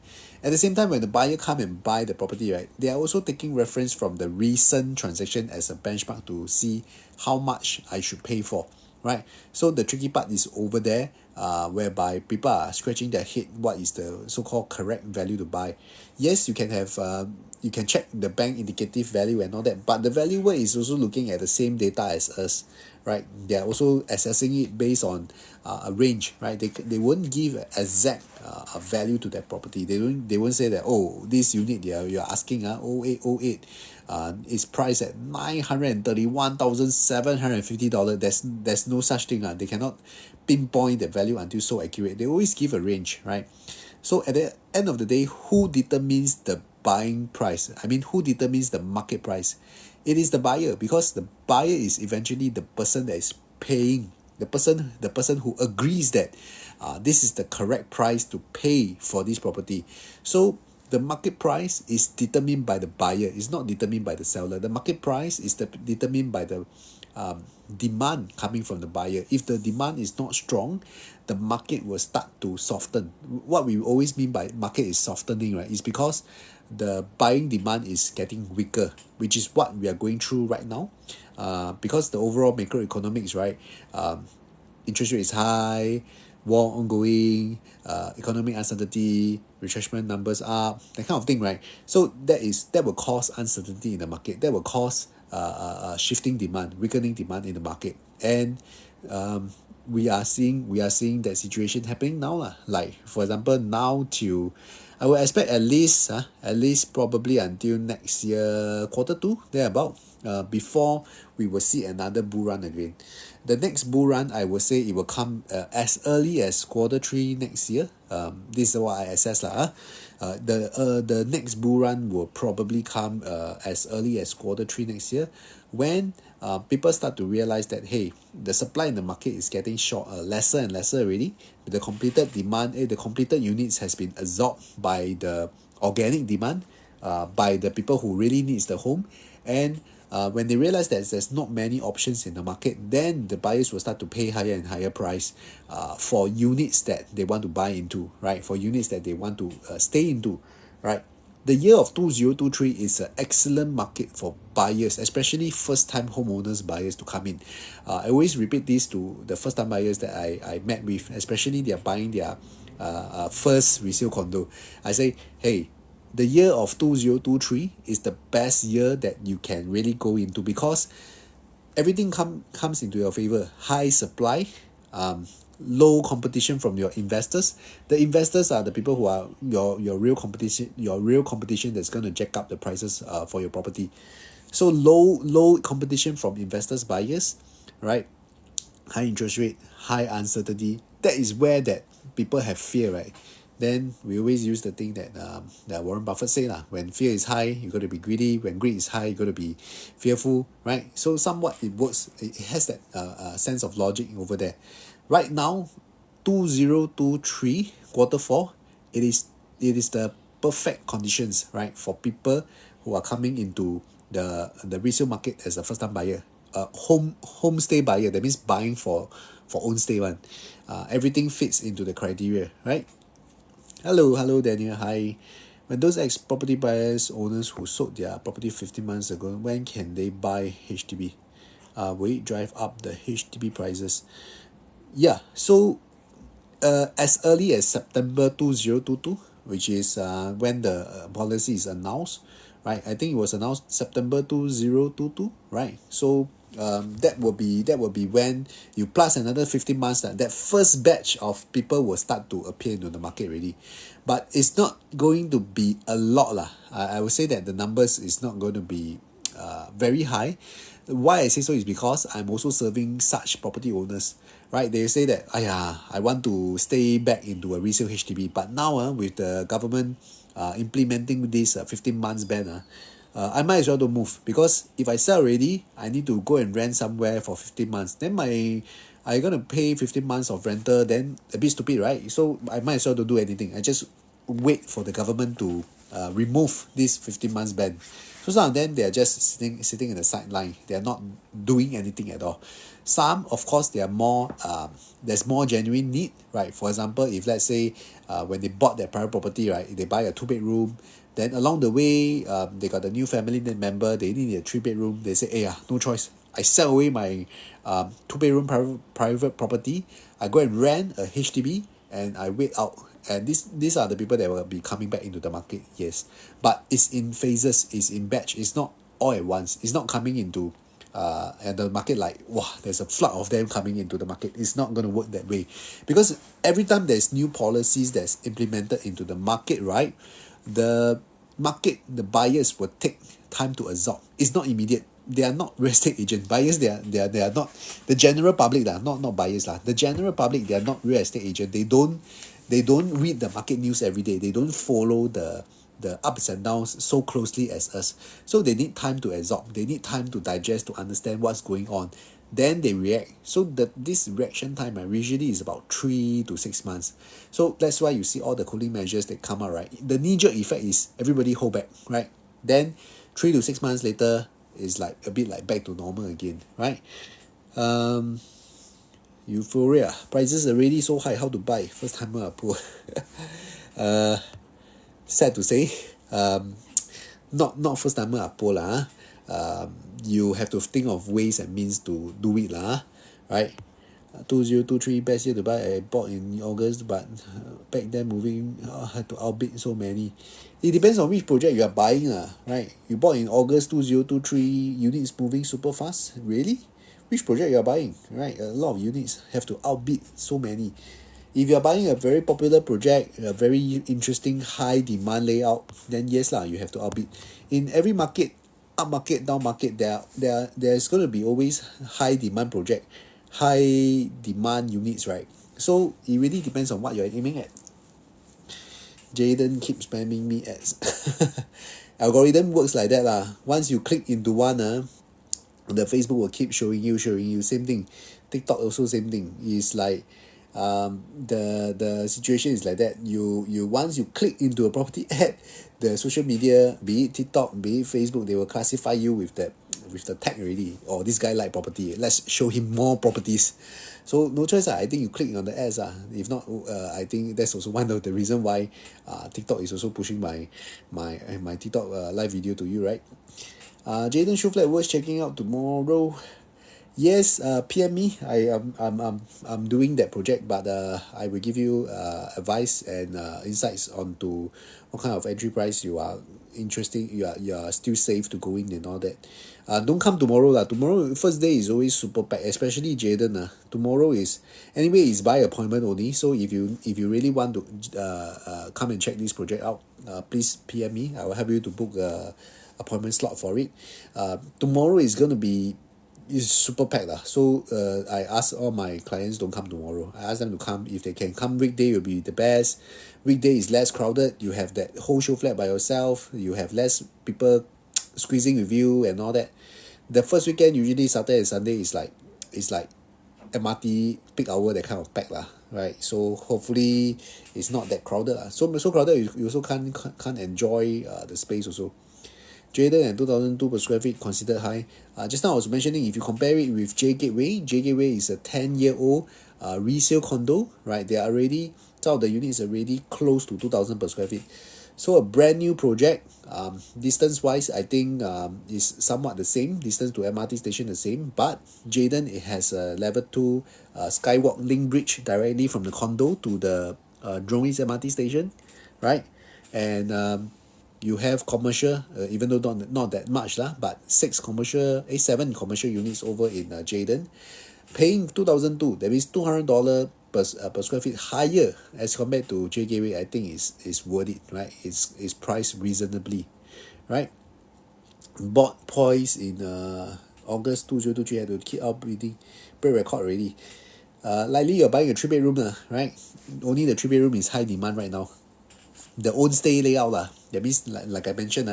At the same time, when the buyer come and buy the property, right, they are also taking reference from the recent transaction as a benchmark to see how much I should pay for, right? So the tricky part is over there, whereby people are scratching their head what is the so-called correct value to buy. Yes, you can have you can check the bank indicative value and all that, but the valuer is also looking at the same data as us, right? They are also assessing it based on a range, right? They won't give exact a value to that property. They won't say that, oh, this unit you're asking 0808 is priced at $931,750. There's no such thing. They cannot pinpoint the value until so accurate. They always give a range, right? So at the end of the day, who determines the buying price? I mean, who determines the market price? It is the buyer, because the buyer is eventually the person that is paying, the person who agrees that this is the correct price to pay for this property. So the market price is determined by the buyer. It's not determined by the seller. The market price is determined by the demand coming from the buyer. If the demand is not strong, the market will start to soften. What we always mean by market is softening, right, is because the buying demand is getting weaker, which is what we are going through right now. Because the overall macroeconomics, right, interest rate is high, war ongoing, economic uncertainty, retrenchment numbers up, that kind of thing, right? So that will cause uncertainty in the market. That will cause shifting demand, weakening demand in the market, and we are seeing that situation happening now lah. Like for example, now till I would expect at least probably until next year Q2 thereabout, before we will see another bull run again. The next bull run, I would say it will come as early as Q3 next year. This is what I assess lah. The next bull run will probably come as early as Q3 next year, when people start to realize that, hey, the supply in the market is getting short, lesser and lesser already. The completed demand, the completed units has been absorbed by the organic demand, by the people who really needs the home. And when they realize that there's not many options in the market, then the buyers will start to pay higher and higher price for units that they want to buy into, right? For units that they want to stay into, right? The year of 2023 is an excellent market for buyers, especially first-time homeowners buyers to come in. I always repeat this to the first-time buyers that I met with, especially they are buying their first resale condo. I say, hey, the year of 2023 is the best year that you can really go into, because everything comes into your favor. High supply, low competition from your investors. The investors are the people who are your real competition that's going to jack up the prices for your property. So low competition from investors, buyers, right? High interest rate, high uncertainty. That is where that people have fear, right? Then we always use the thing that Warren Buffett say lah. When fear is high, you got to be greedy. When greed is high, you got to be fearful, right? So somewhat it works. It has that sense of logic over there. Right now, 2023 Q4, it is the perfect conditions, right, for people who are coming into the resale market as a first time buyer, homestay buyer. That means buying for for own stay one. Everything fits into the criteria, right? Hello Daniel, hi. When those ex-property buyers, owners who sold their property 15 months ago, when can they buy HDB? Will it drive up the HDB prices? Yeah, so as early as September 2022, which is when the policy is announced, right? I think it was announced September 2022, right? So that will be when you plus another 15 months, that first batch of people will start to appear into the market already. But it's not going to be a lot lah. I would say that the numbers is not going to be very high. Why I say so is because I'm also serving such property owners, right? They say that, I want to stay back into a resale HDB, but now with the government implementing this 15 months ban, I might as well don't move, because if I sell already, I need to go and rent somewhere for 15 months. Then I gonna pay 15 months of rental, then a bit stupid, right? So I might as well don't do anything. I just wait for the government to remove this 15 months ban. So some of them, they are just sitting in the sideline. They are not doing anything at all. Some, of course, they are more there's more genuine need, right? For example, if let's say when they bought their private property, right, they buy a 2-bedroom, then along the way they got a new family member, they need a 3-bedroom. They say, no choice, I sell away my 2-bedroom private property, I go and rent a HDB, and I wait out. And these are the people that will be coming back into the market, yes. But it's in phases, it's in batch, it's not all at once. It's not coming into and the market like, wow, there's a flood of them coming into the market. It's not going to work that way. Because every time there's new policies that's implemented into the market, right, the buyers will take time to absorb. It's not immediate. They are not real estate agent buyers. They are not the general public. They are not buyers lah. The general public, they are not real estate agent. They don't read the market news every day. They don't follow the ups and downs so closely as us. So they need time to absorb. They need time to digest, to understand what's going on. Then they react. So this reaction time usually is about 3 to 6 months. So that's why you see all the cooling measures that come out, right? The knee-jerk effect is everybody hold back, right? Then 3 to 6 months later is like a bit like back to normal again, right? Euphoria. Prices already so high, how to buy? First timer are poor. Sad to say, not first timer are poor lah. You have to think of ways and means to do it lah, right? 2023 best year to buy. I bought in August, but back then moving had to outbid so many. It depends on which project you are buying right? You bought in August 2023, units moving super fast. Really? Which project you are buying, right? A lot of units have to outbid so many. If you are buying a very popular project, a very interesting high demand layout, then yes lah, you have to outbid. In every market, up market, down market, there's going to be always high demand project, high demand units, right? So it really depends on what you're aiming at. Jaden keeps spamming me ads. Algorithm works like that lah. Once you click into one, the Facebook will keep showing you. Same thing. TikTok also same thing. It's like the situation is like that. You once you click into a property ad, the social media, be it TikTok, be it Facebook, they will classify you with the tag already. Or this guy like property, let's show him more properties. So no choice. I think you click on the ads. If not, I think that's also one of the reason why TikTok is also pushing my TikTok live video to you, right? Jaden shoe flat worth checking out tomorrow. Yes, PM me. I'm doing that project, but I will give you advice and insights onto what kind of entry price you are interesting. You are still safe to go in and all that. Don't come tomorrow lah. Tomorrow first day is always super packed, especially Jaden. Tomorrow is by appointment only. So if you really want to come and check this project out, please PM me. I will help you to book a appointment slot for it. Tomorrow is gonna be super packed lah. So I ask all my clients don't come tomorrow. I ask them to come. If they can come weekday, will be the best. Weekday is less crowded. You have that whole show flat by yourself. You have less people squeezing with you and all that. The first weekend, usually Saturday and Sunday, is like MRT peak hour, that kind of pack lah, right? So hopefully it's not that crowded lah. So crowded, you also can't enjoy the space also. Jayden at 2002 per square feet considered high. Just now I was mentioning, if you compare it with J Gateway is a 10-year-old resale condo, right? They are already, some of the units are already close to 2,000 per square feet. So a brand new project, distance wise, I think is somewhat the same. Distance to MRT station the same, but Jayden, it has a level 2 skywalk link bridge directly from the condo to the Jurong East MRT station, right? And you have commercial, even though not that much lah, but 7 commercial units over in Jayden, paying 2,002. That means $200 per square feet higher as compared to J Gateway. I think is worth it, right? It's priced reasonably, right? Bought poised in August 2023. I had to keep updating, break record already. Likely you're buying a 3-bedroom, right? Only the 3-bedroom is high demand right now. The own stay layout lah. That means like I mentioned,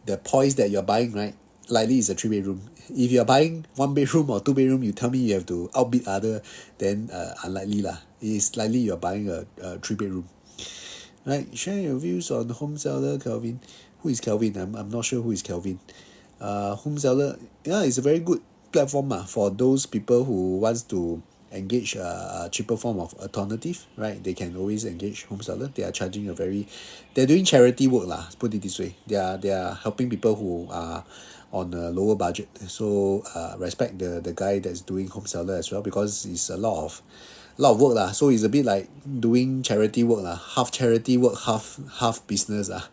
the points that you're buying, right, likely is a 3-bedroom. If you're buying 1-bedroom or 2-bedroom, you tell me you have to outbid other, then unlikely lah. It is likely you're buying a 3-bedroom. Right, share your views on home seller Kelvin. Who is Kelvin? I'm not sure who is Kelvin. Home seller, yeah, it's a very good platform for those people who wants to engage a cheaper form of alternative, right? They can always engage home seller. They are charging they're doing charity work lah, put it this way. They are helping people who are on a lower budget. So respect the guy that's doing home seller as well, because it's a lot of work lah. So it's a bit like doing charity work lah, half charity work, half business lah.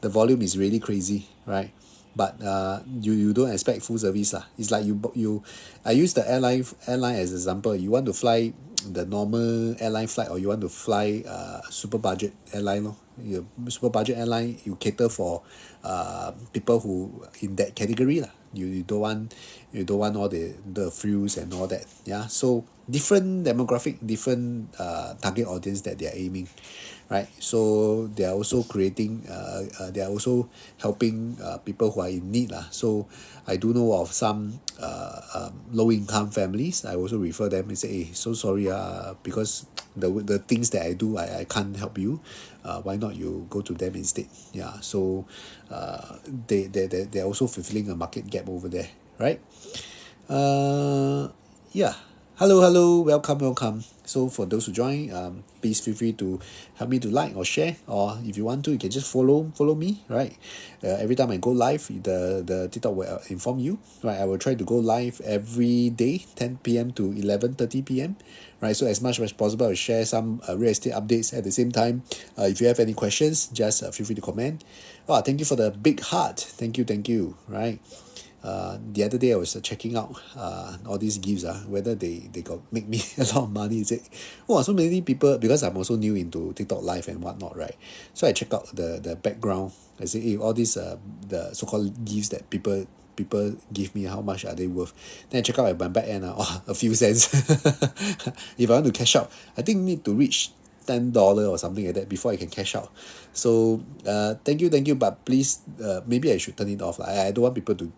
The volume is really crazy, right? But you don't expect full service lah. It's like I use the airline as an example. You want to fly the normal airline flight, or you want to fly super budget airline lor. Super budget airline, you cater for people who in that category lah. You don't want all the frills and all that. Yeah, so different demographic, different target audience that they are aiming, right? So they are also they are also helping people who are in need lah. So I do know of some low income families. I also refer them and say, hey, so sorry because the things that I do, I can't help you. Why not you go to them instead? Yeah, so they're also fulfilling a market gap over there, right? Yeah. Hello, welcome. So for those who join, please feel free to help me to like or share, or if you want to, you can just follow me, right? Every time I go live, the TikTok will inform you, right? I will try to go live every day, 10 p.m. to 11:30 p.m., right? So as much as possible, I'll share some real estate updates at the same time. If you have any questions, just feel free to comment. Thank you for the big heart. Thank you, right? The other day I was checking out all these gifts, whether they got make me a lot of money. Is it? So many people, because I'm also new into TikTok live and whatnot, right? So I check out the background. I say, hey, all these the so-called gifts that people give me, how much are they worth? Then I check out at my back end, a few cents. If I want to cash out, I think need to reach $10 or something like that before I can cash out. So thank you, but please, maybe I should turn it off. I don't want people to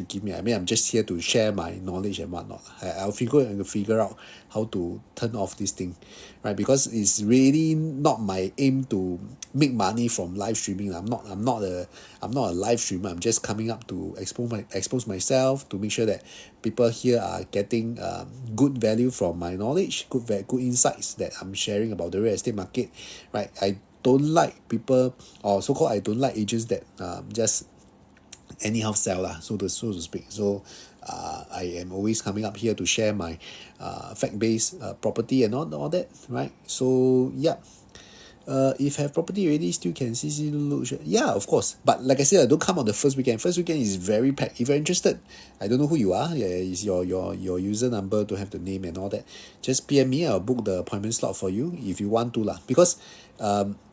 give me. I mean, I'm just here to share my knowledge and whatnot. I'll figure out how to turn off this thing, right? Because it's really not my aim to make money from live streaming. I'm not a live streamer. I'm just coming up to expose myself, to make sure that people here are getting good value from my knowledge, good insights that I'm sharing about the real estate market, right? I don't like people, or so-called I don't like agents that just anyhow sell lah, so to speak. So I am always coming up here to share my fact-based property and all that, right? So yeah. If have property already, still can see look. Yeah, of course. But like I said, don't come on the first weekend. First weekend is very packed. If you're interested, I don't know who you are. Yeah, is your user number to have the name and all that. Just PM me. I'll book the appointment slot for you if you want to lah. Because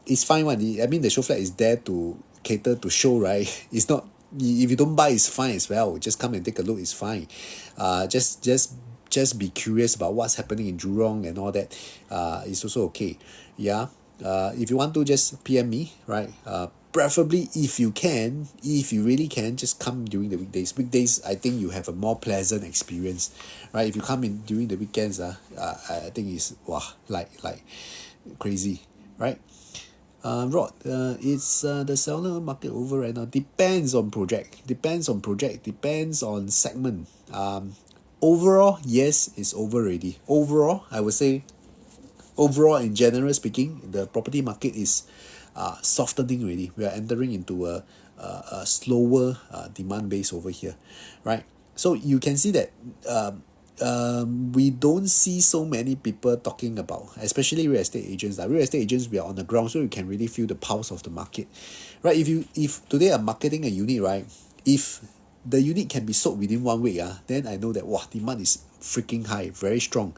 it's fine one. I mean, the show flat is there to cater to show, right? It's not. If you don't buy, it's fine as well. Just come and take a look. It's fine. Just be curious about what's happening in Jurong and all that. It's also okay. Yeah. If you want to, just PM me, right? Preferably if you really can, just come during the weekdays. Weekdays, I think you have a more pleasant experience, right? If you come in during the weekends, I think it's like crazy, right? Rod, it's the seller market over right now. Depends on project. Depends on segment. Overall, yes, it's over already. Overall, I would say, overall, in general speaking, the property market is softening already. We are entering into a slower demand base over here, right? So you can see that we don't see so many people talking about, especially real estate agents. Like real estate agents, we are on the ground, so you can really feel the pulse of the market, right? If today I'm marketing a unit, right? If the unit can be sold within 1 week, then I know that wow, demand is freaking high, very strong,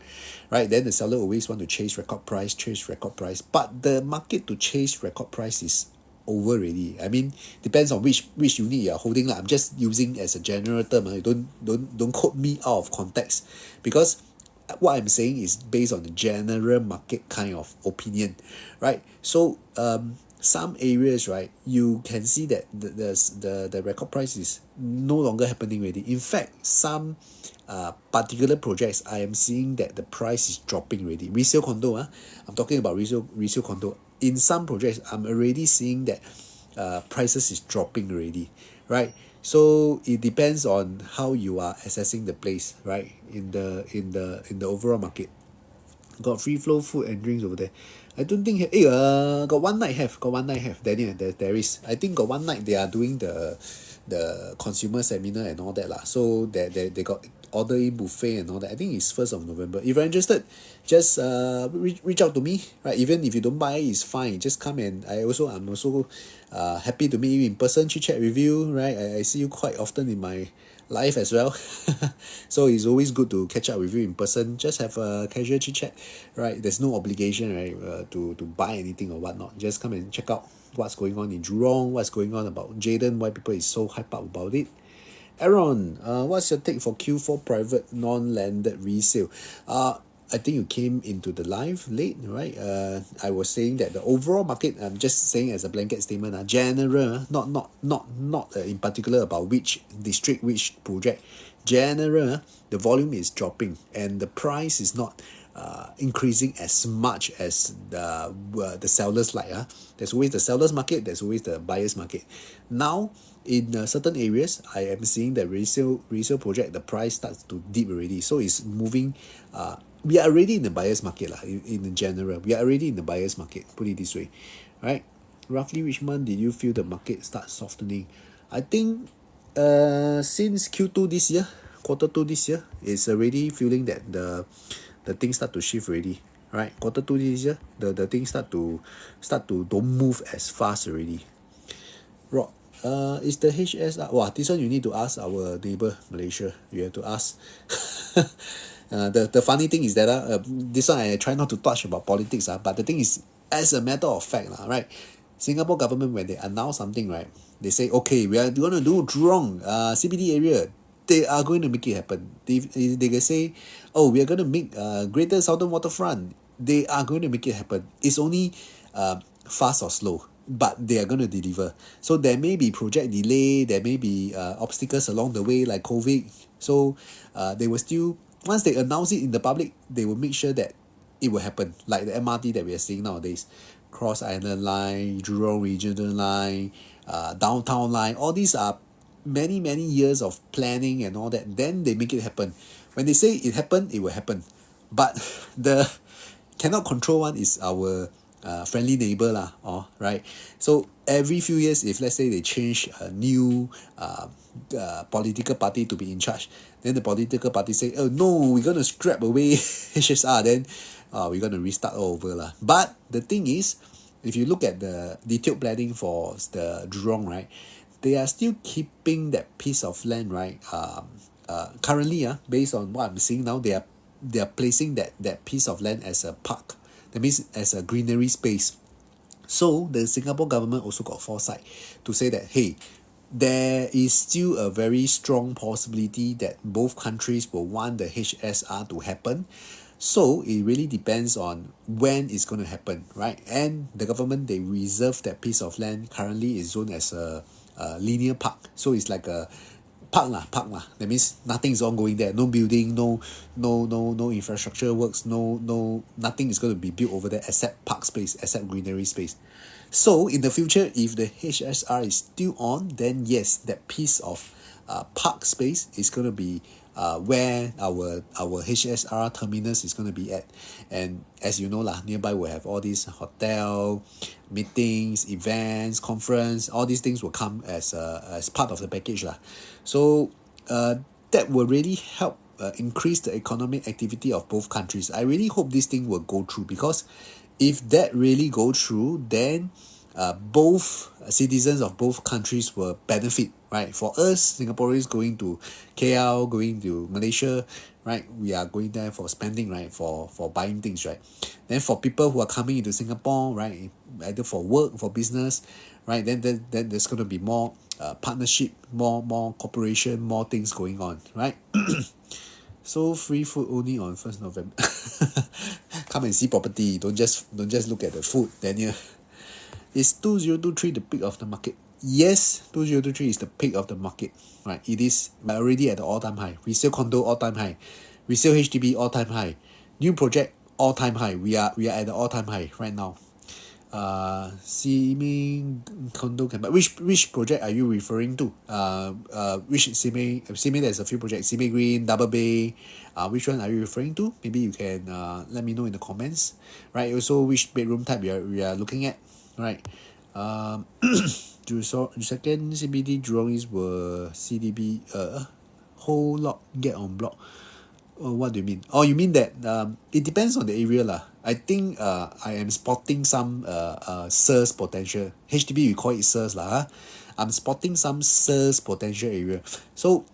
right? Then the seller always want to chase record price, chase record price. But the market to chase record price is over already. I mean, depends on which unit you're holding. I'm just using as a general term. Don't quote me out of context, because what I'm saying is based on the general market kind of opinion, right? So some areas, right, you can see that the record price is no longer happening already. In fact, some particular projects, I am seeing that the price is dropping already. Resale condo, I'm talking about resale condo. In some projects, I'm already seeing that prices is dropping already, right? So it depends on how you are assessing the place, right? In the overall market. Got free flow food and drinks over there. I don't think got one night have Daniel, there is. I think got one night they are doing the consumer seminar and all that lah. So they got order in buffet and all that. I think it's 1st of November. If you're interested, just reach out to me, right? Even if you don't buy, it's fine. Just come, and I'm also happy to meet you in person, chit chat with you, right? I see you quite often in my live as well. So it's always good to catch up with you in person. Just have a casual chit chat, right? There's no obligation, right, to buy anything or whatnot. Just come and check out what's going on in Jurong, what's going on about Jaden, why people is so hyped up about it. Aaron, what's your take for Q4 private non-landed resale? I think you came into the live late, right? I was saying that the overall market, I'm just saying as a blanket statement, general, not in particular about which district, which project. General, the volume is dropping and the price is not increasing as much as the sellers like. There's always the sellers market, there's always the buyers market. Now, in certain areas, I am seeing that resale project, the price starts to dip already. So it's moving. We are already in the buyer's market lah. In general, we are already in the buyer's market. Put it this way, right? Roughly which month did you feel the market start softening? I think since Q2 this year, quarter 2 this year, is already feeling that the things start to shift already, right? Quarter 2 this year, the things start to don't move as fast already. Rob, is the HSR? Wow, this one you need to ask our neighbor Malaysia. You have to ask. The funny thing is that this one I try not to touch about politics, but the thing is, as a matter of fact, right? Singapore government, when they announce something, right, they say, okay, we are going to do Jurong CBD area. They are going to make it happen. They can say, oh, we are going to make Greater Southern Waterfront. They are going to make it happen. It's only fast or slow, but they are going to deliver. So there may be project delay, there may be obstacles along the way like COVID. So they will still, once they announce it in the public, they will make sure that it will happen. Like the MRT that we are seeing nowadays, Cross Island Line, Jurong Regional Line, Downtown Line, all these are many years of planning and all that. Then they make it happen. When they say it happened, it will happen. But the cannot control one is our friendly neighbor lah, right? So every few years, if let's say they change a new political party to be in charge, then the political party say, oh no, we're going to scrap away HSR, then we're going to restart all over lah. But the thing is, if you look at the detailed planning for the Jurong, right, they are still keeping that piece of land, right? Currently, based on what I'm seeing now, they are placing that piece of land as a park. That means as a greenery space. So the Singapore government also got foresight to say that, hey, there is still a very strong possibility that both countries will want the HSR to happen. So it really depends on when it's going to happen, right? And the government, they reserve that piece of land, currently is zoned as a linear park. So it's like a park lah. That means nothing is ongoing there. No building, no infrastructure works, nothing is going to be built over there except park space, except greenery space. So in the future, if the HSR is still on, then yes, that piece of park space is going to be where our HSR terminus is going to be at. And as you know lah, nearby we'll have all these hotel, meetings, events, conference, all these things will come as part of the package lah. So that will really help increase the economic activity of both countries. I really hope this thing will go through, because if that really go through, then both citizens of both countries will benefit, right? For us Singaporeans going to KL, going to Malaysia, right, we are going there for spending, right, for buying things, right? Then for people who are coming into Singapore, right, either for work, for business, right, then there's going to be more partnership, more cooperation, more things going on, right? So free food only on 1st November. Come and see property, don't just look at the food, Daniel. Is 2023 the peak of the market? Yes, 2023 is the peak of the market, right? It is already at the all-time high. Resale condo all-time high, resale HDB all-time high, new project all-time high. We are at the all-time high right now. Simei condo can buy. Which project are you referring to? Which Simei there's a few projects. Simei Green, Double Bay. Which one are you referring to? Maybe you can let me know in the comments. Right. Also, which bedroom type we are looking at. Right. Second CBD Jurong is were CDB whole lot get on block. What do you mean? Oh, you mean that it depends on the area lah. I think I am spotting some SIRS potential. HDB we call it SIRS lah. Huh? I'm spotting some SIRS potential area. So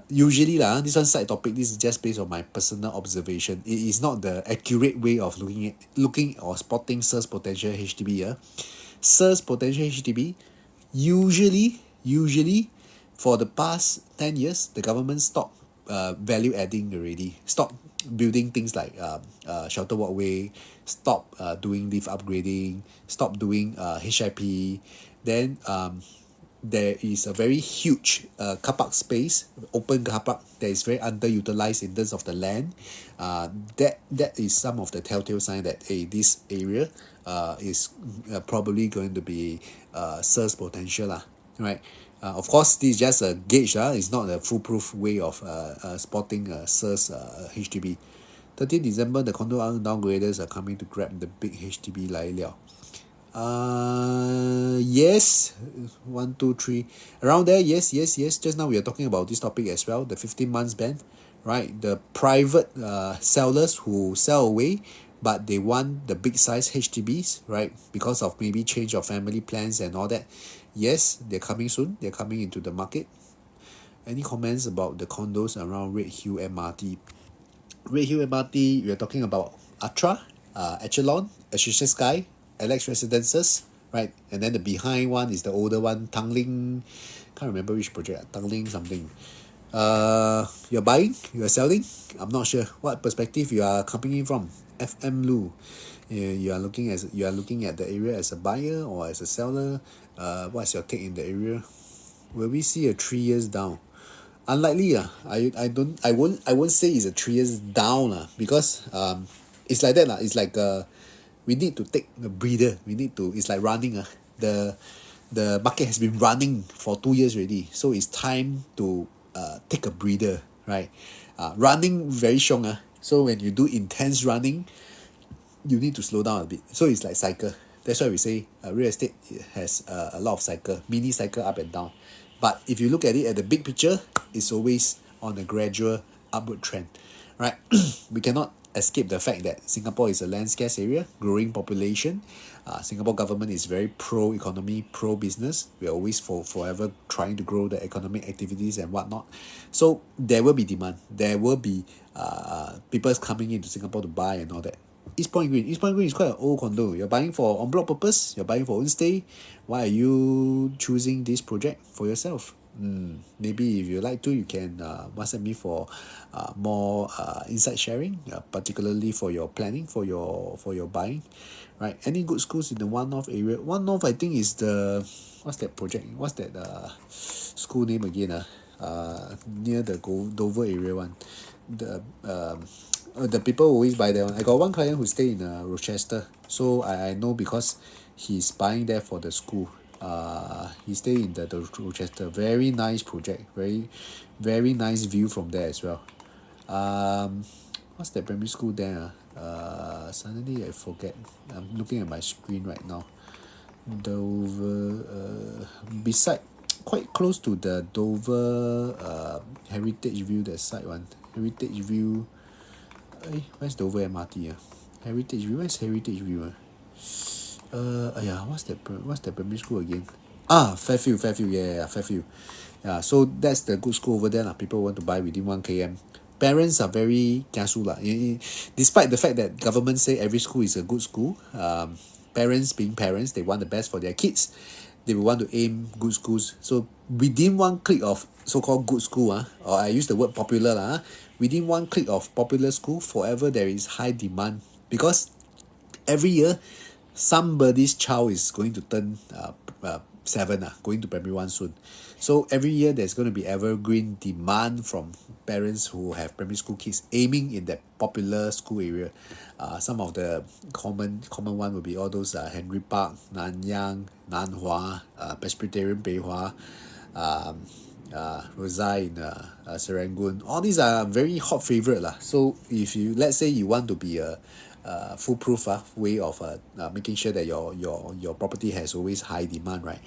usually lah, this one side topic. This is just based on my personal observation. It is not the accurate way of looking or spotting SIRS potential HDB. SIRS potential HDB usually for the past 10 years the government stopped value adding already. Stop building things like shelter walkway, stop doing lift upgrading, stop doing HIP. Then there is a very huge car park space, open car park that is very underutilized in terms of the land. That is some of the telltale sign that this area is probably going to be SIRS potential lah, right? Of course, this is just a gauge. It's not a foolproof way of spotting SIRS HDB. 13 December, the condo downgraders are coming to grab the big HDB 来了. Yes, 1, 2, 3 around there. Yes. Just now we are talking about this topic as well. The 15 months ban, right? The private sellers who sell away, but they want the big size HDBs, right? Because of maybe change of family plans and all that. Yes, they're coming soon. They're coming into the market. Any comments about the condos around Redhill MRT? Redhill MRT, we're talking about Atra, Echelon, Associate Sky, Alex Residences, right? And then the behind one is the older one, Tanglin. Can't remember which project. Tanglin something. You're buying? You're selling? I'm not sure. What perspective you are coming in from? FM Lu. You are looking at the area as a buyer or as a seller. What's your take in the area? Will we see a 3 years down? Unlikely. I won't say it's a 3 years down because it's like that. It's like we need to take a breather. It's like running. The market has been running for 2 years already. So it's time to take a breather, right? Running very strong. So when you do intense running, you need to slow down a bit. So it's like cycle. That's why we say real estate has a lot of cycle, mini cycle up and down. But if you look at it at the big picture, it's always on a gradual upward trend, right? We cannot escape the fact that Singapore is a land scarce area, growing population. Singapore government is very pro-economy, pro-business. We're always forever trying to grow the economic activities and whatnot. So there will be demand. There will be people coming into Singapore to buy and all that. East Point Green is quite an old condo. You're buying for en bloc purpose. You're buying for own stay. Why are you choosing this project for yourself? Maybe if you like to, you can WhatsApp me for more insight sharing, particularly for your planning, for your buying, right? Any good schools in the One North area? One North, I think, is the what's that project? What's that school name again? near the Dover area one. The people always buy there one. I got one client who stay in Rochester, so I know because he's buying there for the school. He stay in the Rochester. Very nice project. Very nice view from there as well. Um, what's that primary school there? Suddenly I forget. I'm looking at my screen right now. Dover, beside, quite close to the Dover Heritage View, that side one. Heritage View. Where's Dover MRT? Heritage View. Where's Heritage View? What's that primary school again? Fairfield, yeah, Fairfield. Yeah, so that's the good school over there lah. People want to buy within 1 km. Parents are very kiasu lah. Despite the fact that government say every school is a good school, parents being parents, they want the best for their kids. They will want to aim good schools. So within one click of so-called good school, or I use the word popular lah, within one click of popular school, forever there is high demand because every year somebody's child is going to turn 7, going to primary 1 soon. So every year there's going to be evergreen demand from parents who have primary school kids aiming in that popular school area. Some of the common one will be all those Henry Park, Nanyang, Nanhua, Presbyterian Beihua, reside in Serangoon. All these are very hot favorite lah. So if you, let's say you want to be a foolproof way of making sure that your property has always high demand, right?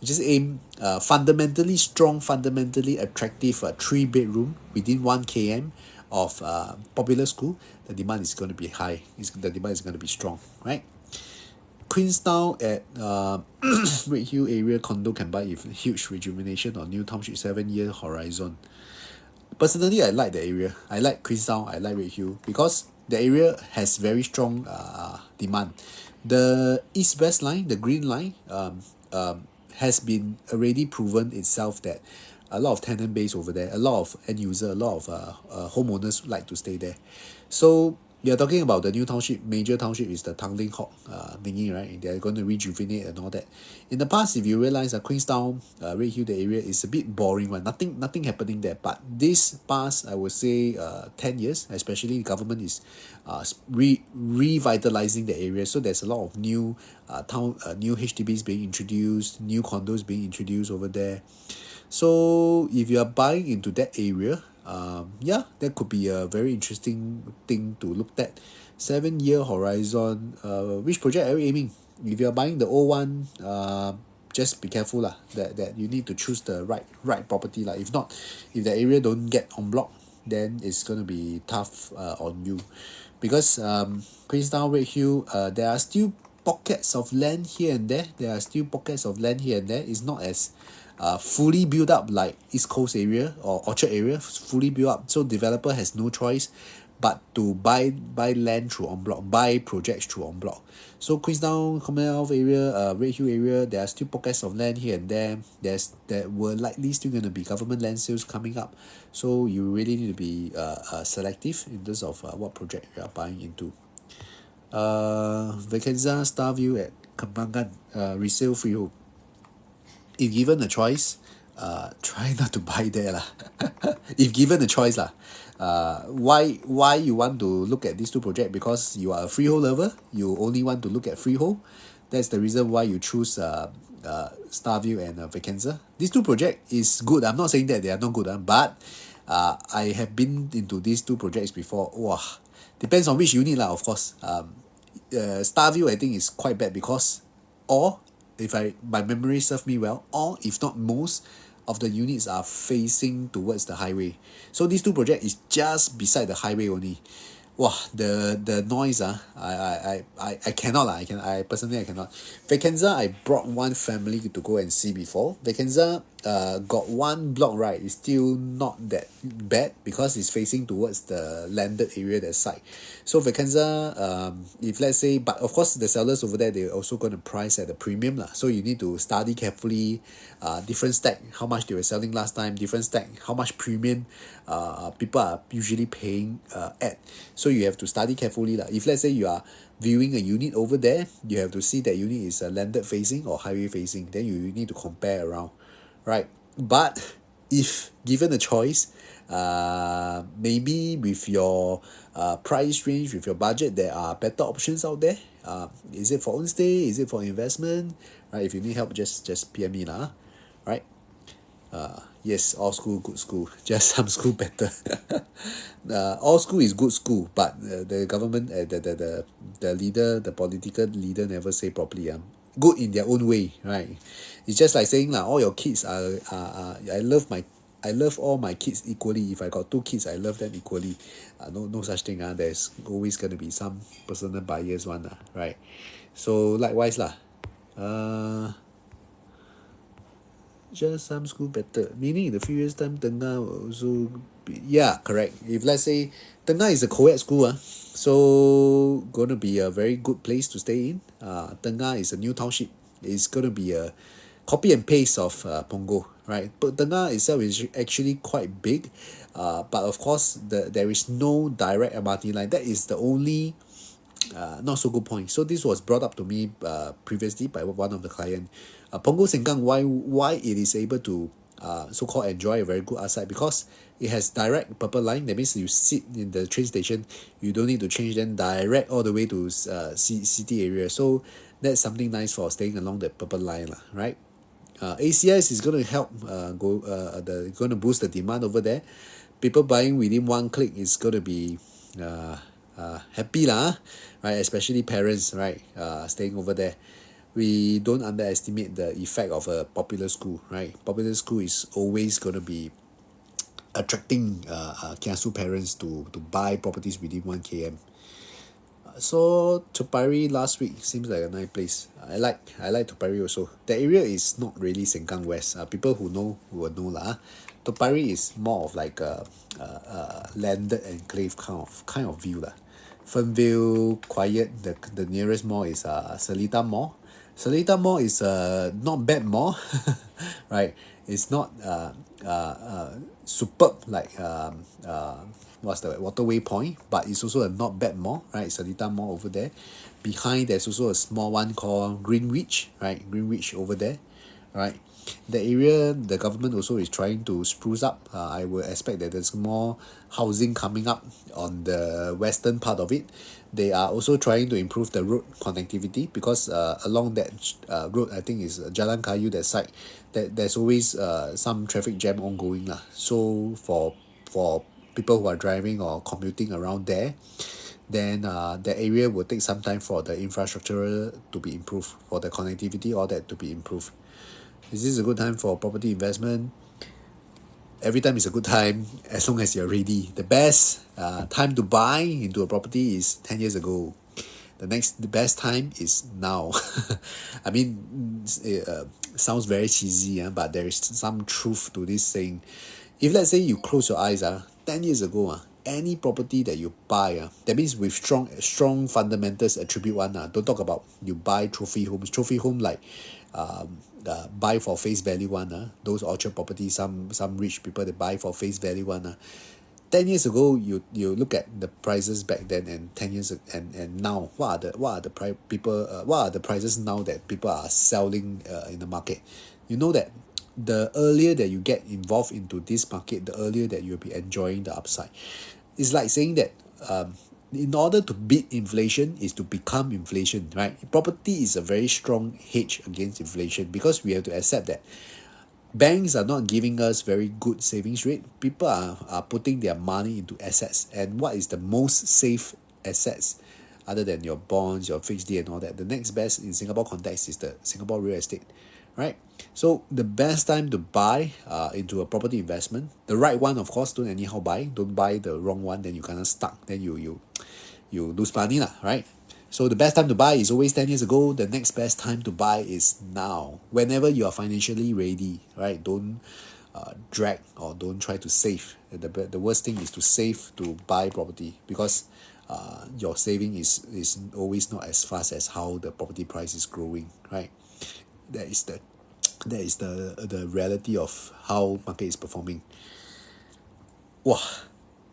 You just aim fundamentally strong, fundamentally attractive 3-bedroom within 1 km of popular school. The demand is going to be high. The demand is going to be strong, right? Queenstown at Redhill area condo can buy if huge rejuvenation or new township 7-year horizon. Personally, I like the area. I like Queenstown, I like Redhill because the area has very strong demand. The east-west line, the green line, has been already proven itself that a lot of tenant base over there, a lot of end user, a lot of homeowners like to stay there. So you're talking about the new township, major township is the Tanglin Hawk thingy, right? They're going to rejuvenate and all that. In the past, if you realize Queenstown, Redhill, the area is a bit boring one. Nothing happening there. But this past, I would say, 10 years, especially the government is revitalizing the area. So there's a lot of new new HDBs being introduced, new condos being introduced over there. So if you are buying into that area, that could be a very interesting thing to look at. 7-year horizon. Which project are you aiming? If you are buying the old one, just be careful lah. That you need to choose the right property lah. If not, if the area don't get en bloc, then it's gonna be tough on you, because Queenstown, Redhill, there are still pockets of land here and there. It's not as fully built up like East Coast area or Orchard area, fully built up. So developer has no choice but to buy land through en bloc, buy projects through en bloc. So Queenstown, Commonwealth area, Redhill area, there are still pockets of land here and there. There were likely still going to be government land sales coming up. So you really need to be selective in terms of what project you are buying into. Vacanza Starview at Kembangan, resale freehold. If given a choice, try not to buy there lah. If given a choice lah. Why you want to look at these two projects? Because you are a freehold lover. You only want to look at freehold. That's the reason why you choose Starview and Vacanza. These two projects is good. I'm not saying that they are not good, but I have been into these two projects before. Wow, depends on which unit lah, of course. Starview I think is quite bad because if my memory serves me well, all if not most of the units are facing towards the highway. So these two projects is just beside the highway only. Wow, the noise I cannot lah. I personally cannot. Vacanza, I brought one family to go and see before. Vacanza got one block right. It's still not that bad because it's facing towards the landed area, that side. So Vacanza, if let's say, but of course the sellers over there, they're also going to price at a premium lah. So you need to study carefully. Different stack, how much they were selling last time. Different stack, how much premium people are usually paying at. So you have to study carefully lah. If let's say you are viewing a unit over there, you have to see that unit is landed facing or highway facing. Then you need to compare around, right? But if given a choice, maybe with your price range, with your budget, there are better options out there. Is it for own stay? Is it for investment? Right? If you need help, just PM me lah. Right? Yes, all school good school. Just some school better. All school is good school, but the government, the leader, the political leader never say properly. Good in their own way, right? It's just like saying lah, all your kids are I love all my kids equally. If I got two kids, I love them equally. No such thing. There's always gonna be some personal bias one right? So likewise lah. Just some school better. Meaning in a few years time, Tengah will also be, yeah, correct. If let's say Tengah is a co-ed school, so gonna be a very good place to stay in. Tengah is a new township. It's gonna be a copy and paste of Punggol, right? But Tengah itself is actually quite big. But of course, there is no direct MRT line. That is the only not so good point. So this was brought up to me previously by one of the client. Punggol Sengkang, why it is able to so-called enjoy a very good outside, because it has direct purple line. That means you sit in the train station, you don't need to change, then direct all the way to city area. So that's something nice for staying along the purple line, right? ACS is going to help going to boost the demand over there. People buying within one click is going to be happy lah, right? Especially parents, right? Staying over there. We don't underestimate the effect of a popular school, right? Popular school is always going to be attracting kiasu parents to buy properties within 1 km. So Tupari last week seems like a nice place. I like Tupari also. The area is not really Sengkang West. People who know will know lah. Tupari is more of like a landed enclave kind of view lah. Fernvale, quiet. The nearest mall is Seletar Mall. Seletar Mall is not bad mall, right? It's not superb like what's the Waterway Point, but it's also a not bad mall, right? Seletar Mall over there. Behind there's also a small one called Greenwich, right? Greenwich over there, right? The area the government also is trying to spruce up. I will expect that there's more housing coming up on the western part of it. They are also trying to improve the road connectivity, because along that road, I think is Jalan Kayu, that side, that there's always some traffic jam ongoing lah. So for people who are driving or commuting around there, then the area will take some time for the infrastructure to be improved, for the connectivity, all that to be improved. Is this a good time for property investment? Every time is a good time as long as you're ready. The best time to buy into a property is 10 years ago. The best time is now. I mean, it sounds very cheesy, but there is some truth to this saying. If let's say you close your eyes, 10 years ago, any property that you buy, that means with strong fundamentals attribute one. Don't talk about you buy trophy homes. Trophy home like buy for face value one. Those orchard properties, some rich people they buy for face value one. 10 years ago, you look at the prices back then, and 10 years and now, what are the prices now that people are selling in the market? You know that the earlier that you get involved into this market, the earlier that you'll be enjoying the upside. It's like saying that in order to beat inflation is to become inflation, right? Property is a very strong hedge against inflation, because we have to accept that banks are not giving us very good savings rate. People are putting their money into assets. And what is the most safe assets other than your bonds, your fixed D and all that? The next best in Singapore context is the Singapore real estate, right? So the best time to buy into a property investment, the right one, of course, don't anyhow buy. Don't buy the wrong one, then you kind of stuck. Then you lose money lah, right? So the best time to buy is always 10 years ago. The next best time to buy is now. Whenever you are financially ready, right? Don't drag or don't try to save. The worst thing is to save to buy property, because your saving is always not as fast as how the property price is growing, right? That is the reality of how market is performing. Wow,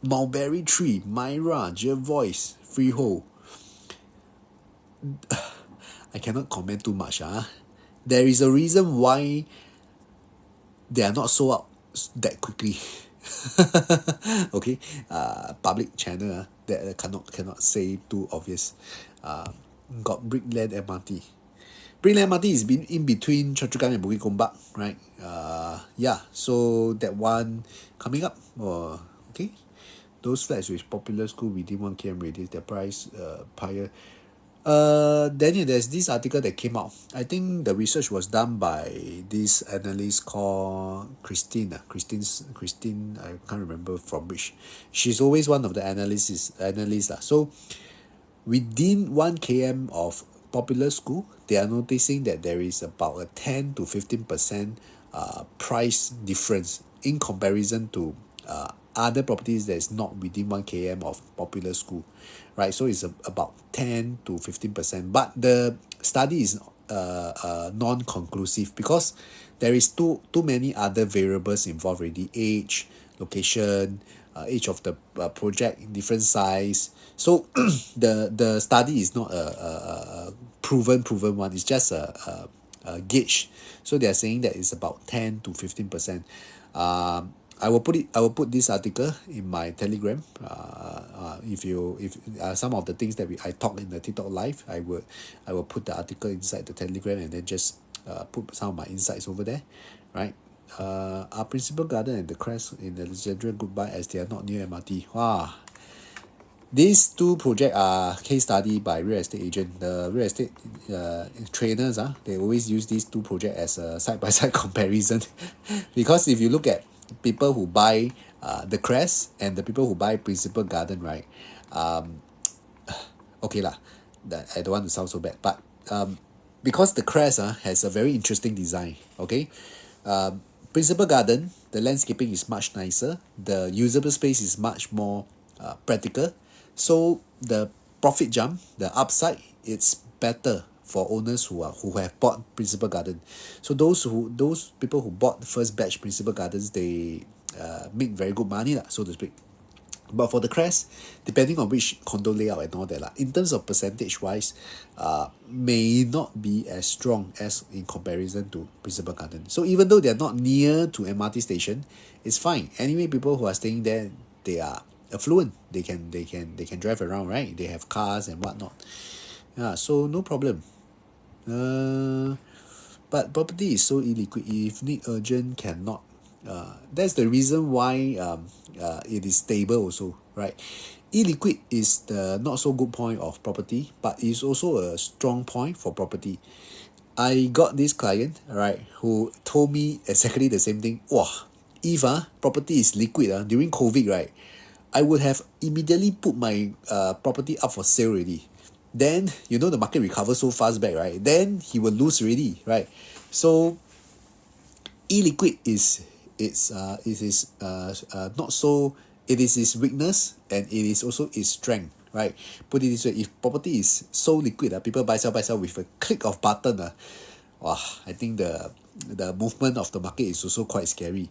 Mulberry Tree, Myra, Jervois, Freehold. I cannot comment too much. There is a reason why they are not sold out that quickly. Okay, public channel that cannot say too obvious. Got Brickland MRT. Brickland MRT is in between Choa Chu Kang and Bukit Gombak, right? Yeah, so that one coming up. Okay, those flats with popular school within 1 km radius, their price higher. Daniel, there's this article that came out. I think the research was done by this analyst called Christine. Christine, I can't remember from which. She's always one of the analysts. So within 1 km of popular school, they are noticing that there is about a 10 to 15% price difference in comparison to other properties that is not within 1 km of popular school, right? So it's about 10 to 15%. But the study is non-conclusive because there is too many other variables involved already: age, location, age of the project, different size. So the study is not a proven one. It's just a gauge. So they are saying that it's about 10 to 15%. I will put this article in my Telegram. If some of the things that I talk in the TikTok live, I will put the article inside the Telegram and then just put some of my insights over there, right? Our principal garden and the crest in Alexandria goodbye as they are not near MRT. Wow. These two projects are case study by real estate agent. The real estate trainers, they always use these two projects as a side-by-side comparison. Because if you look at people who buy the crest and the people who buy principal garden, right? Okay lah, that I don't want to sound so bad, but because the crest has a very interesting design. Okay, principal garden, the landscaping is much nicer, the usable space is much more practical, so the profit jump, the upside, it's better for owners who have bought principal garden. So those people who bought the first batch principal gardens, they make very good money lah, so to speak. But for the crest, depending on which condo layout and all that lah, in terms of percentage wise, may not be as strong as in comparison to principal garden. So even though they're not near to MRT station, it's fine. Anyway, people who are staying there, they are affluent. They can drive around, right? They have cars and whatnot. Yeah, so no problem. But property is so illiquid. If need urgent, cannot. That's the reason why it is stable also, right? Illiquid is the not so good point of property, but it's also a strong point for property. I got this client, right, who told me exactly the same thing. Wow, if property is liquid during COVID, right, I would have immediately put my property up for sale already. Then the market recovers so fast back, right? Then he will lose already, right? So illiquid is not so. It is its weakness and it is also its strength, right? Put it this way: if property is so liquid, people buy sell with a click of button, wow, I think the movement of the market is also quite scary.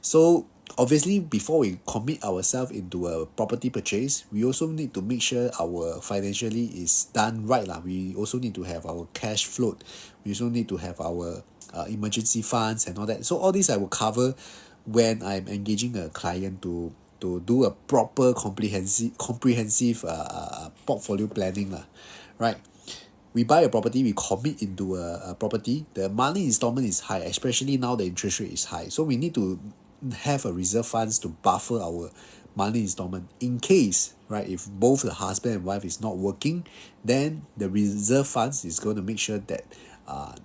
So obviously, before we commit ourselves into a property purchase, we also need to make sure our financially is done right lah. We also need to have our cash float. We also need to have our emergency funds and all that. So all this I will cover when I'm engaging a client to do a proper comprehensive portfolio planning lah, right? We buy a property, we commit into a property, the monthly installment is high, especially now the interest rate is high. So we need to have a reserve funds to buffer our monthly installment in case, right, if both the husband and wife is not working, then the reserve funds is going to make sure that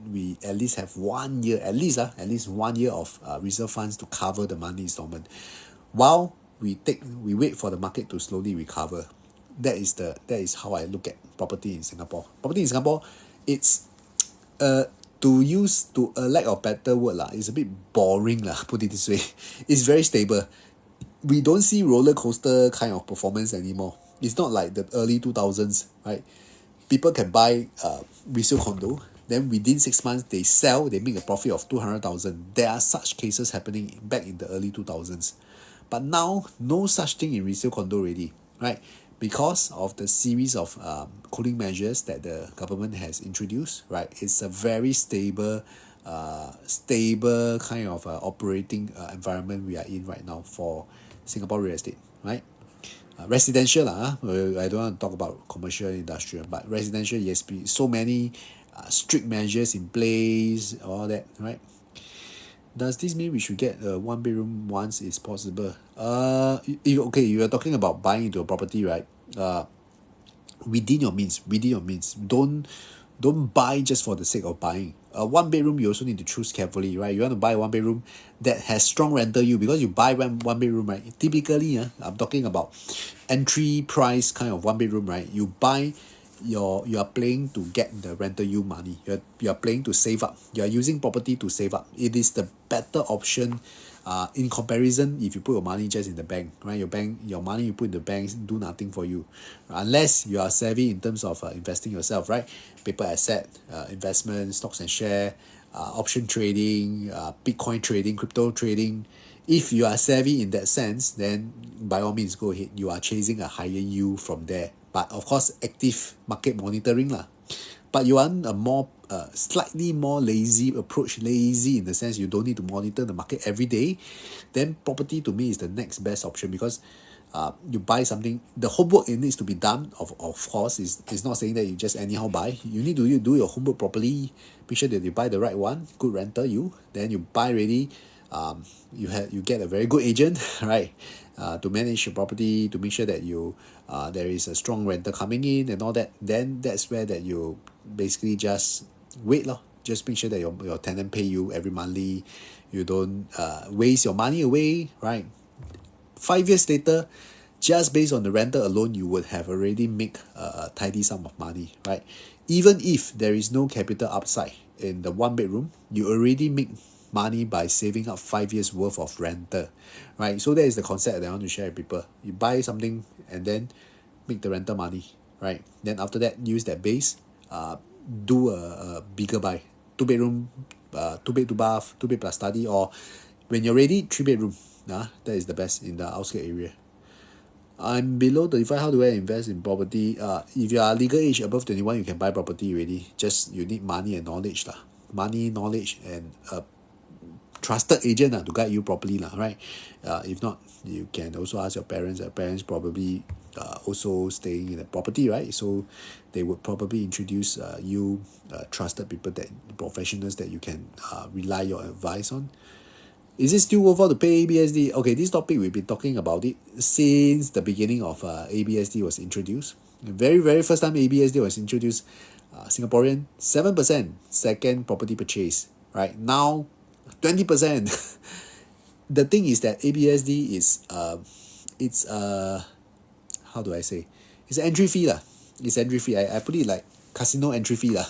we at least have 1 year, at least 1 year of reserve funds to cover the monthly installment while we wait for the market to slowly recover. That is how I look at property in Singapore. Property in Singapore, it's to a lack of better word lah, it's a bit boring lah, put it this way. It's very stable. We don't see roller coaster kind of performance anymore. It's not like the early 2000s, right? People can buy resale condo, then within 6 months they sell, they make a profit of 200,000. There are such cases happening back in the early 2000s. But now, no such thing in resale condo already, right? Because of the series of cooling measures that the government has introduced, right? It's a very stable stable kind of operating environment we are in right now for Singapore real estate, right? Residential lah, I don't want to talk about commercial industrial, but residential, yes, so many strict measures in place, all that, right? Does this mean we should get a one bedroom once it's possible? Okay, you are talking about buying into a property, right? Within your means, don't buy just for the sake of buying. One bedroom, you also need to choose carefully, right? You want to buy one bedroom that has strong rental yield, because you buy one bedroom, right? Typically, I'm talking about entry price kind of one bedroom, right? You buy, you are playing to get the rental yield money. You're playing to save up. You are using property to save up. It is the better option. In comparison, if you put your money just in the bank, right? Your money you put in the bank do nothing for you, unless you are savvy in terms of investing yourself, right? Paper asset, investment, stocks and share, option trading, Bitcoin trading, crypto trading. If you are savvy in that sense, then by all means go ahead. You are chasing a higher yield from there, but of course active market monitoring lah. But you want a more slightly more lazy approach, lazy in the sense you don't need to monitor the market every day, then property to me is the next best option, because you buy something, the homework it needs to be done, of course. Is not saying that you just anyhow buy. You need to do your homework properly, make sure that you buy the right one, good rental you, then you buy ready. You get a very good agent right, to manage your property, to make sure that you there is a strong rental coming in and all that. Then that's where that you basically just wait lor. Just make sure that your tenant pay you every monthly. You don't waste your money away, right? 5 years later, just based on the rental alone, you would have already make a tidy sum of money, right? Even if there is no capital upside in the one bedroom, you already make money by saving up 5 years worth of rental, right? So that is the concept that I want to share with people. You buy something and then make the rental money, right? Then after that, use that base, do a bigger buy, two bedroom, two bed, two bath, two bed plus study, or when you're ready, three bedroom. That is the best in the outskirt area. I'm below 35. How do I invest in property? If you are legal age above 21, you can buy property already. Just you need money and knowledge lah. Money, knowledge, and a trusted agent to guide you properly lah, right? If not, you can also ask your parents. Your parents probably also staying in the property, right? So they would probably introduce you trusted people, that professionals that you can rely your advice on. Is it still worthwhile to pay ABSD? Okay, this topic we've been talking about it since the beginning of ABSD was introduced. The very, very first time ABSD was introduced, Singaporean 7% second property purchase. Right now, 20%. The thing is that ABSD is it's how do I say? It's an entry fee lah. It's entry fee. I put it like casino entry fee lah.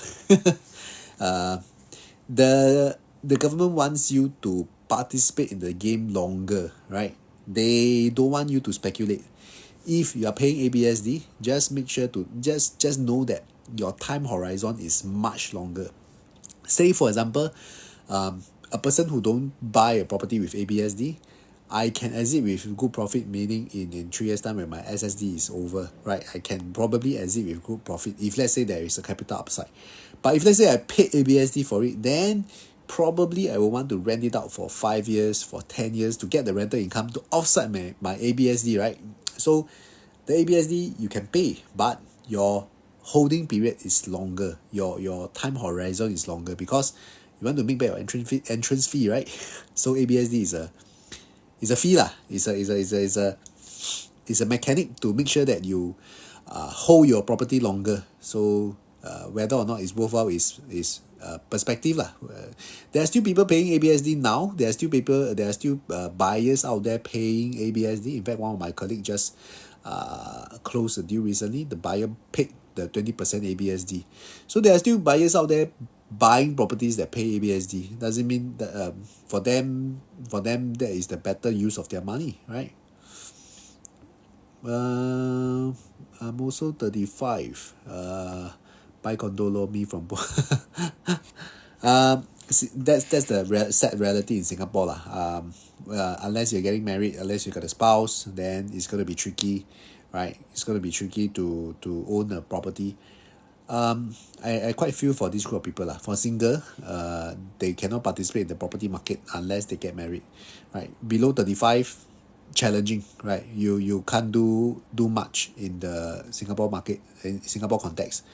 The government wants you to participate in the game longer, right? They don't want you to speculate. If you are paying ABSD, just make sure to just know that your time horizon is much longer. Say for example, a person who don't buy a property with ABSD, I can exit with good profit, meaning in 3 years time when my SSD is over, right? I can probably exit with good profit if let's say there is a capital upside. But if let's say I paid ABSD for it, then probably I will want to rent it out for 5 years, for 10 years to get the rental income to offset my ABSD, right? So the ABSD you can pay, but your holding period is longer. Your time horizon is longer because you want to make back your entrance fee, right? So ABSD is a fee lah. It's a mechanic to make sure that you hold your property longer. So whether or not it's worthwhile is perspective lah. There are still people paying ABSD now. There are still buyers out there paying ABSD. In fact, one of my colleagues just closed a deal recently. The buyer paid the 20% ABSD. So there are still buyers out there buying properties that pay ABSD. Doesn't mean that for them that is the better use of their money, right? I'm also 35. Buy condo loan me from that's the sad reality in Singapore lah. Unless you're getting married, unless you got a spouse, then it's gonna be tricky, right? It's gonna be tricky to own a property. I quite feel for this group of people lah. For single, they cannot participate in the property market unless they get married, right? Below 35, challenging, right? You can't do much in the Singapore market, in Singapore context.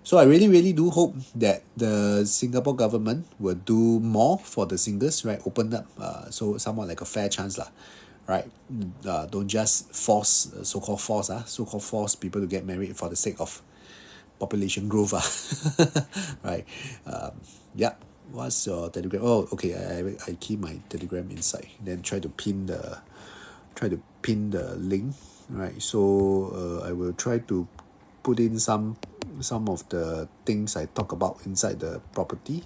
So I really do hope that the Singapore government will do more for the singles, right? Open up, so somewhat like a fair chance lah, right? Don't just force, so-called force people to get married for the sake of population growth, right? Yeah. What's your Telegram? Oh, okay. I keep my Telegram inside. Then try to pin the link, right? So I will try to put in some of the things I talk about inside the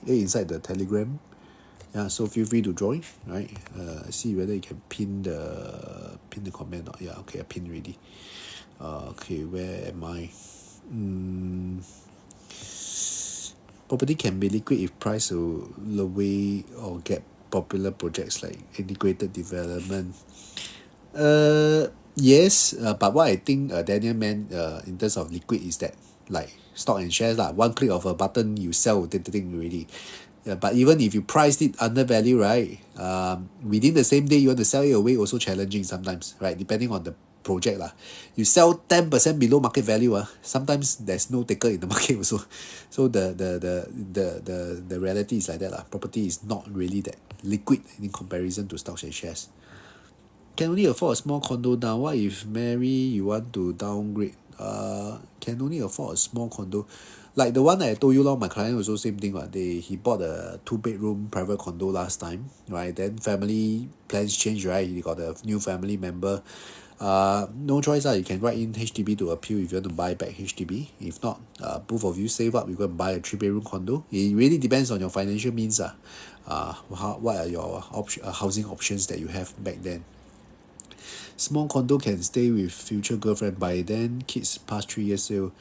inside the Telegram. Yeah, so feel free to join, right? See whether you can pin the comment. Or, yeah, okay, I pin already. Okay, where am I? Property can be liquid if priced away or get popular projects like integrated development. Yes, but what I think Daniel meant in terms of liquid is that like stock and shares lah. One click of a button, you sell the thing already. Yeah, but even if you priced it under value, right? Within the same day you want to sell it away, also challenging sometimes, right? Depending on the project lah. You sell 10% below market value, sometimes there's no taker in the market also. So the reality is like that lah. Property is not really that liquid in comparison to stocks and shares. Can only afford a small condo now. What if marry you want to downgrade? Can only afford a small condo. Like the one that I told you long, my client also same thing. He bought a 2-bedroom private condo last time, right? Then family plans change, right? He got a new family member. No choice, you can write in HDB to appeal if you want to buy back HDB. If not, both of you save up, you go and buy a 3-bedroom condo. It really depends on your financial means. What are your housing options that you have back then? Small condo can stay with future girlfriend. By then kids past 3 years old.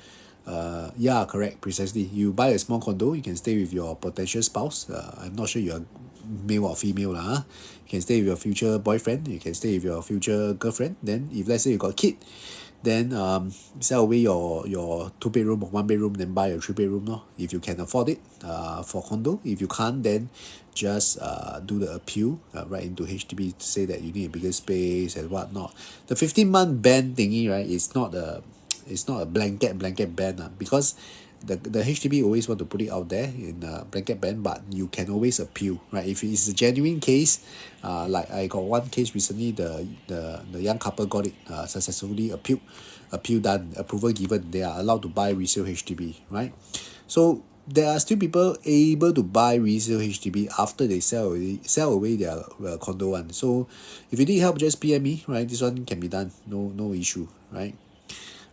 Yeah, correct, precisely. You buy a small condo, you can stay with your potential spouse. I'm not sure you are male or female lah. You can stay with your future boyfriend, you can stay with your future girlfriend. Then if let's say you got a kid, then sell away your 2-bedroom or 1-bedroom, then buy a 3-bedroom lor, if you can afford it, for condo. If you can't, then just do the appeal, right into HDB to say that you need a bigger space and whatnot. The 15-month ban thingy, right, is not a blanket ban, because the HDB always want to put it out there in a blanket ban, but you can always appeal, right? If it's a genuine case, like I got one case recently, the young couple got it successfully appeal done, approval given, they are allowed to buy resale HDB, right? So there are still people able to buy resale HDB after they sell away their condo one. So if you need help, just PM me, right? This one can be done, no issue, right?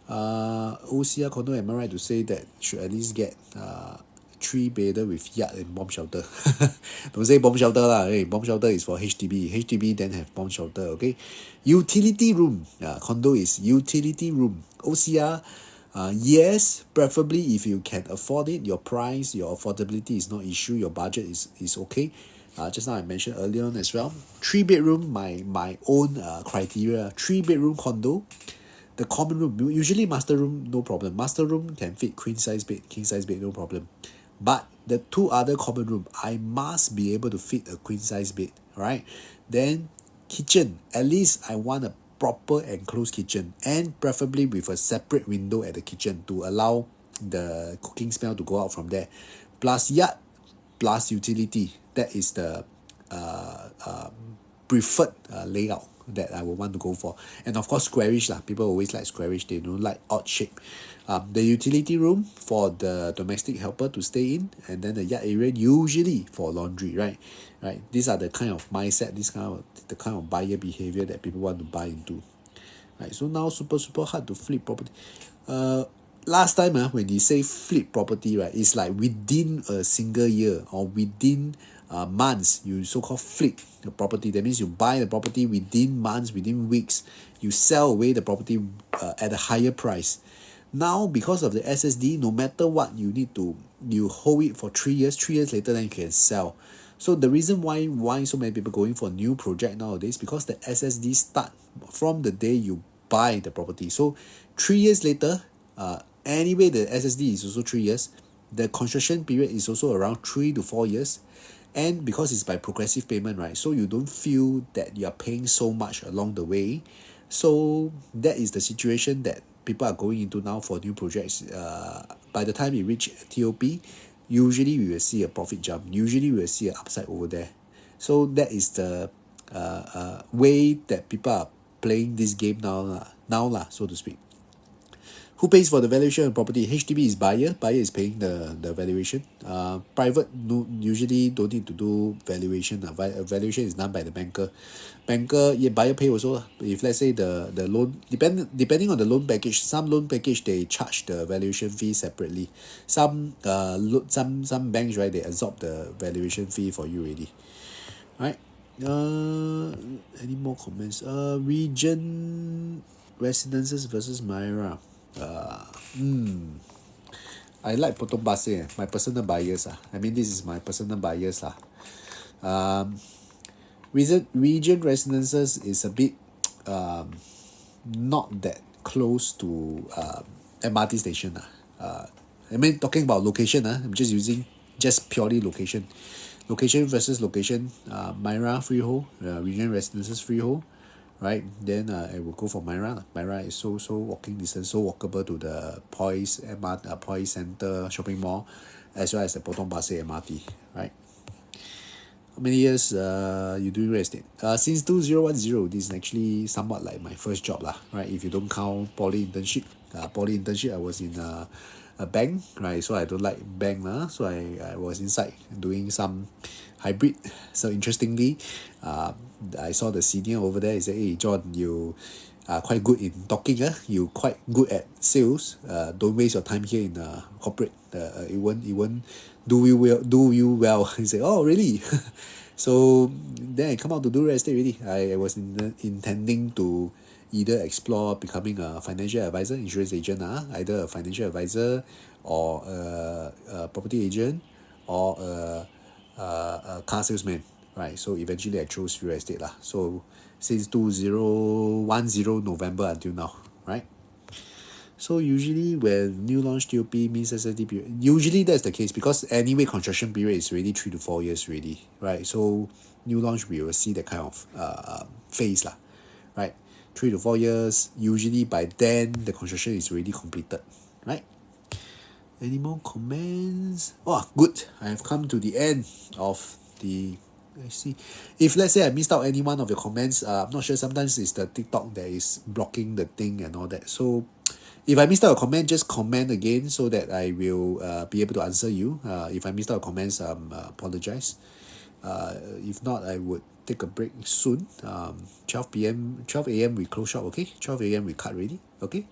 OCR condo, am I right to say that should at least get 3-bedder with yard and bomb shelter? Don't say bomb shelter lah. Hey, bomb shelter is for HDB then have bomb shelter, okay? Utility room, condo is utility room. OCR, yes, preferably if you can afford it, your price, your affordability is no issue, your budget is okay. Just now I mentioned earlier on as well, 3-bedroom, my own criteria, 3-bedroom condo. The common room, usually master room, no problem. Master room can fit queen size bed, king size bed, no problem. But the 2 other common room, I must be able to fit a queen size bed, right? Then kitchen, at least I want a proper enclosed kitchen, and preferably with a separate window at the kitchen to allow the cooking smell to go out from there. Plus yard, plus utility. That is the preferred layout that I would want to go for. And of course squarish lah. People always like squarish, they don't like odd shape. The utility room for the domestic helper to stay in, and then the yard area usually for laundry, right? These are the kind of mindset, the kind of buyer behavior that people want to buy into. Right, so now super hard to flip property. Last time when they say flip property, right, it's like within a single year or within months, you so-called flip the property. That means you buy the property within months, within weeks, you sell away the property at a higher price. Now, because of the SSD, no matter what, you hold it for 3 years. 3 years later, then you can sell. So the reason why so many people going for new project nowadays, because the SSD start from the day you buy the property. So 3 years later, Anyway, the SSD is also 3 years. The construction period is also around 3 to 4 years. And because it's by progressive payment, right? So you don't feel that you're paying so much along the way. So that is the situation that people are going into now for new projects. By the time you reach TOP, usually we will see a profit jump. Usually we will see an upside over there. So that is the way that people are playing this game now, so to speak. Who pays for the valuation of property? HDB is buyer. Buyer is paying the valuation. Private usually don't need to do valuation. Valuation is done by the banker. Buyer pay also. If let's say the loan depending on the loan package, some loan package they charge the valuation fee separately. Some some banks, right, they absorb the valuation fee for you already. Right. Any more comments? Region residences versus Myra. I like Potong Pasir, my personal bias. I mean, this is my personal bias. Region residences is a bit not that close to MRT station. I mean, talking about location, I'm just using just purely location. Location versus location, Myra freehold, region residences freehold, right? Then I will go for Myra. Myra is so walking distance, so walkable to the Poise Poise Center shopping mall, as well as the Potong Pasir MRT, right? How many years you doing real estate? Since 2010, this is actually somewhat like my first job lah, right? If you don't count poly internship. Poly internship, I was in a bank, right? So I don't like bank lah. So I was inside doing some hybrid. So interestingly, I saw the senior over there. He said, "Hey John, you are quite good in talking. You quite good at sales. Don't waste your time here in corporate. It won't do you well." He said, "Oh really?" So then I come out to do real estate already. I was intending to either explore becoming a financial advisor, insurance agent, either a financial advisor or a property agent or a car salesman, right? So eventually I chose real estate lah. So since 2010 November until now, right? So usually when new launch TOP means SSD period, usually that's the case because anyway construction period is already 3 to 4 years already, right? So new launch we will see that kind of phase lah, right? 3 to 4 years, usually by then the construction is already completed, right? Any more comments? Oh, good. I have come to the end of the... Let's see. If let's say I missed out any one of your comments, I'm not sure. Sometimes it's the TikTok that is blocking the thing and all that. So if I missed out a comment, just comment again so that I will be able to answer you. If I missed out comments, apologize. If not, I would take a break soon. 12 a.m. we close shop, okay? 12 a.m. we cut ready, okay?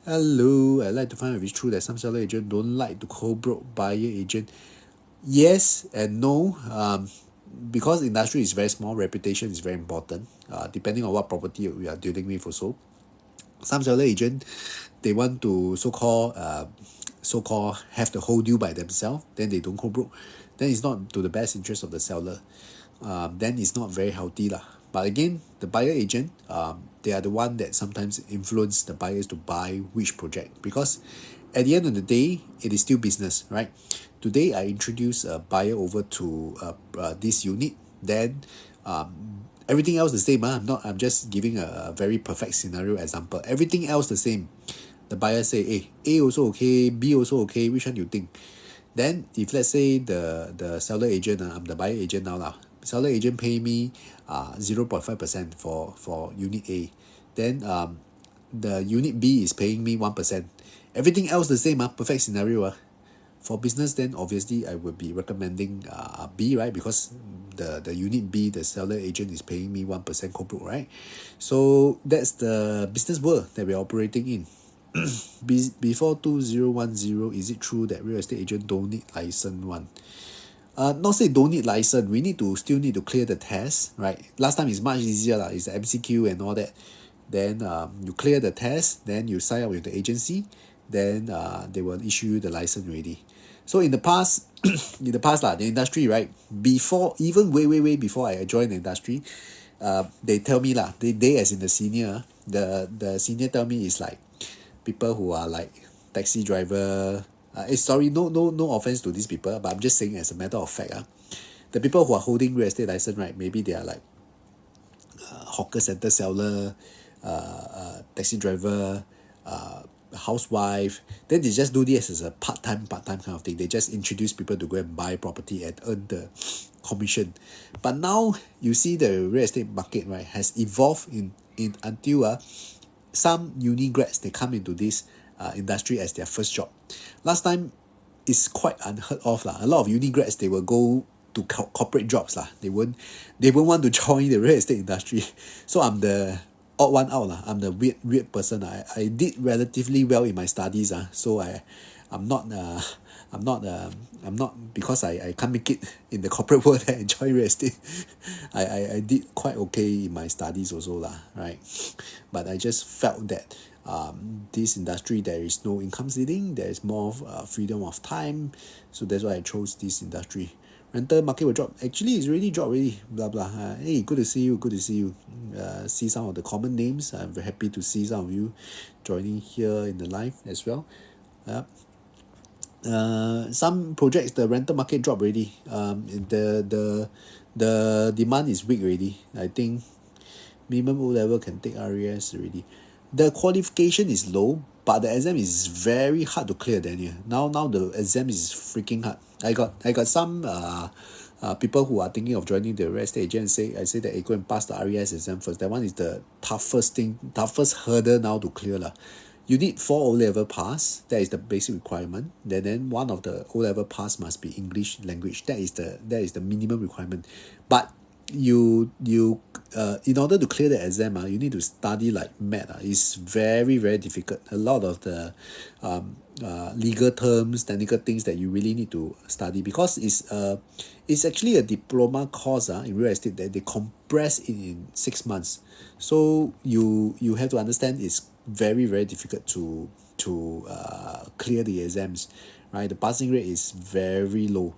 Hello, I'd like to find out if it's true that some seller agent don't like to co-broke buyer agent. Yes and no. Because industry is very small, reputation is very important. Depending on what property we are dealing with also. Some seller agent, they want to so-called have the whole deal by themselves, then they don't co-broke. Then it's not to the best interest of the seller. Then it's not very healthy lah. But again, the buyer agent, they are the one that sometimes influence the buyers to buy which project, because at the end of the day, it is still business, right? Today, I introduce a buyer over to this unit. Then everything else the same. I'm just giving a very perfect scenario example. Everything else the same. The buyer say, "Hey, A also okay, B also okay. Which one you think?" Then if let's say the seller agent, I'm the buyer agent now lah. Seller agent pay me 0.5% for unit A. Then the unit B is paying me 1%. Everything else the same. Perfect scenario. For business, then obviously I would be recommending B, right? Because the unit B, the seller agent is paying me 1% co-broke, right? So that's the business world that we're operating in. Before 2010, is it true that real estate agent don't need license one? Not say don't need license, we still need to clear the test, right? Last time is much easier lah. It's the MCQ and all that. Then you clear the test, then you sign up with the agency, then they will issue you the license already. So in the past, the industry, right? Before, even way before I joined the industry, they tell me lah. They as in the senior, the senior tell me is like people who are like taxi driver. Sorry, no offense to these people, but I'm just saying as a matter of fact. The people who are holding real estate license, right? Maybe they are like hawker center seller, taxi driver, housewife. Then they just do this as a part-time kind of thing. They just introduce people to go and buy property and earn the commission. But now you see the real estate market, right, has evolved in until some uni grads, they come into this industry as their first job. Last time it's quite unheard of lah. A lot of uni grads, they will go to corporate jobs lah. They won't want to join the real estate industry. So I'm the odd one out lah. I'm the weird person. I did relatively well in my studies so I'm not because I can't make it in the corporate world that I enjoy real estate. I did quite okay in my studies also lah, right? But I just felt that this industry, there is no income ceiling, there is more freedom of time, so that's why I chose this industry. Rental market will drop. Actually, it's already dropped already. Blah blah. Hey, good to see you. Good to see you. See some of the common names. I'm very happy to see some of you joining here in the live as well. Some projects, the rental market drop already. The demand is weak already. I think minimum O level can take RAS already. The qualification is low, but the exam is very hard to clear, Daniel. Now the exam is freaking hard. I got some people who are thinking of joining the real estate agent I say that go and pass the RES exam first. That one is the toughest hurdle now to clear lah. You need 4 O-level pass. That is the basic requirement. Then one of the O-level pass must be English language. That is the minimum requirement. But you in order to clear the exam, you need to study like mad. It's very, very difficult. A lot of the legal terms, technical things that you really need to study, because it's actually a diploma course in real estate that they compress it in 6 months. So you have to understand it's very, very difficult to clear the exams, right? The passing rate is very low.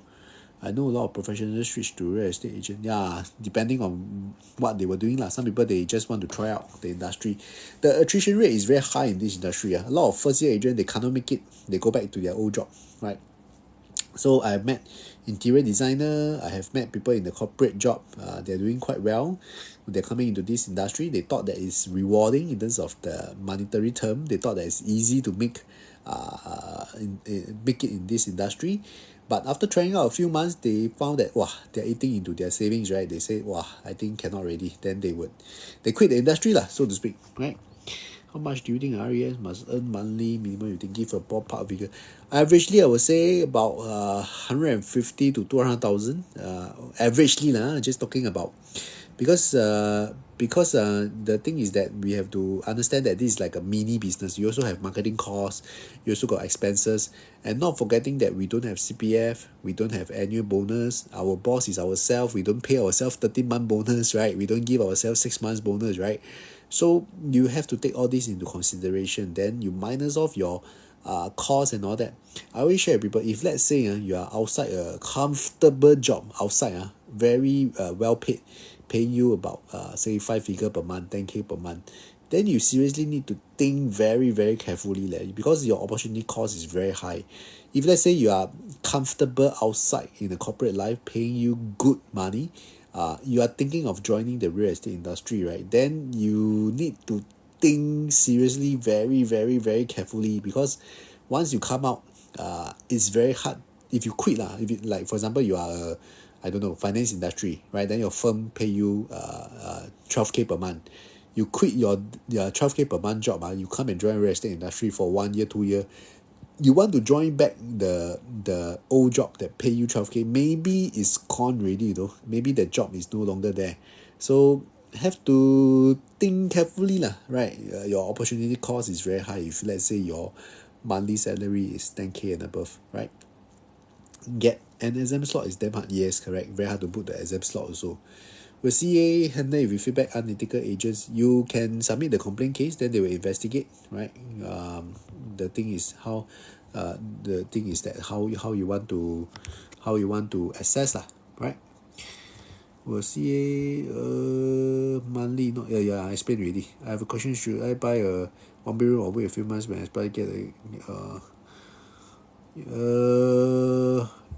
I know a lot of professionals switch to real estate agent. Yeah, depending on what they were doing lah. Some people, they just want to try out the industry. The attrition rate is very high in this industry. A lot of first year agents, they cannot make it. They go back to their old job, right? So I've met interior designer. I have met people in the corporate job. They're doing quite well. They're coming into this industry. They thought that it's rewarding in terms of the monetary term. They thought that it's easy to make it in this industry. But after trying out a few months, they found that they're eating into their savings, right? They say, I think cannot already. Then they quit the industry lah, so to speak, right? How much do you think RES must earn monthly minimum? You think, give a ballpark figure? Averagely, I would say about 150 to 200,000. Averagely lah, just talking about, because the thing is that we have to understand that this is like a mini business. You also have marketing costs, you also got expenses, and not forgetting that we don't have CPF, we don't have annual bonus. Our boss is ourselves. We don't pay ourselves 13-month bonus, right? We don't give ourselves 6 months bonus, right? So you have to take all this into consideration. Then you minus off your costs and all that. I always share with people, if let's say you are outside a comfortable job outside, very well paid, paying you about say 5 figure per month, 10K per month, then you seriously need to think very, very carefully, because your opportunity cost is very high. If let's say you are comfortable outside in the corporate life, paying you good money, you are thinking of joining the real estate industry, right? Then you need to think seriously, very, very, very carefully, because once you come out, it's very hard. If you quit if you, like for example, you are I don't know, finance industry, right? Then your firm pay you 12K per month. You quit your 12K per month job, you come and join real estate industry for 1 year, 2 year. You want to join back the old job that pay you 12K, maybe it's gone already, maybe the job is no longer there. So have to think carefully lah, right? Your opportunity cost is very high if let's say your monthly salary is 10K and above, right? Get an exam slot is damn hard. Yes, correct. Very hard to book the exam slot also. Will CA handle if you feedback unethical agents? You can submit the complaint case, then they will investigate, right? The thing is that how you want to assess lah, right? Well, CA monthly not yeah, I explained already. I have a question. Should I buy a one bedroom or wait a few months when I expire get a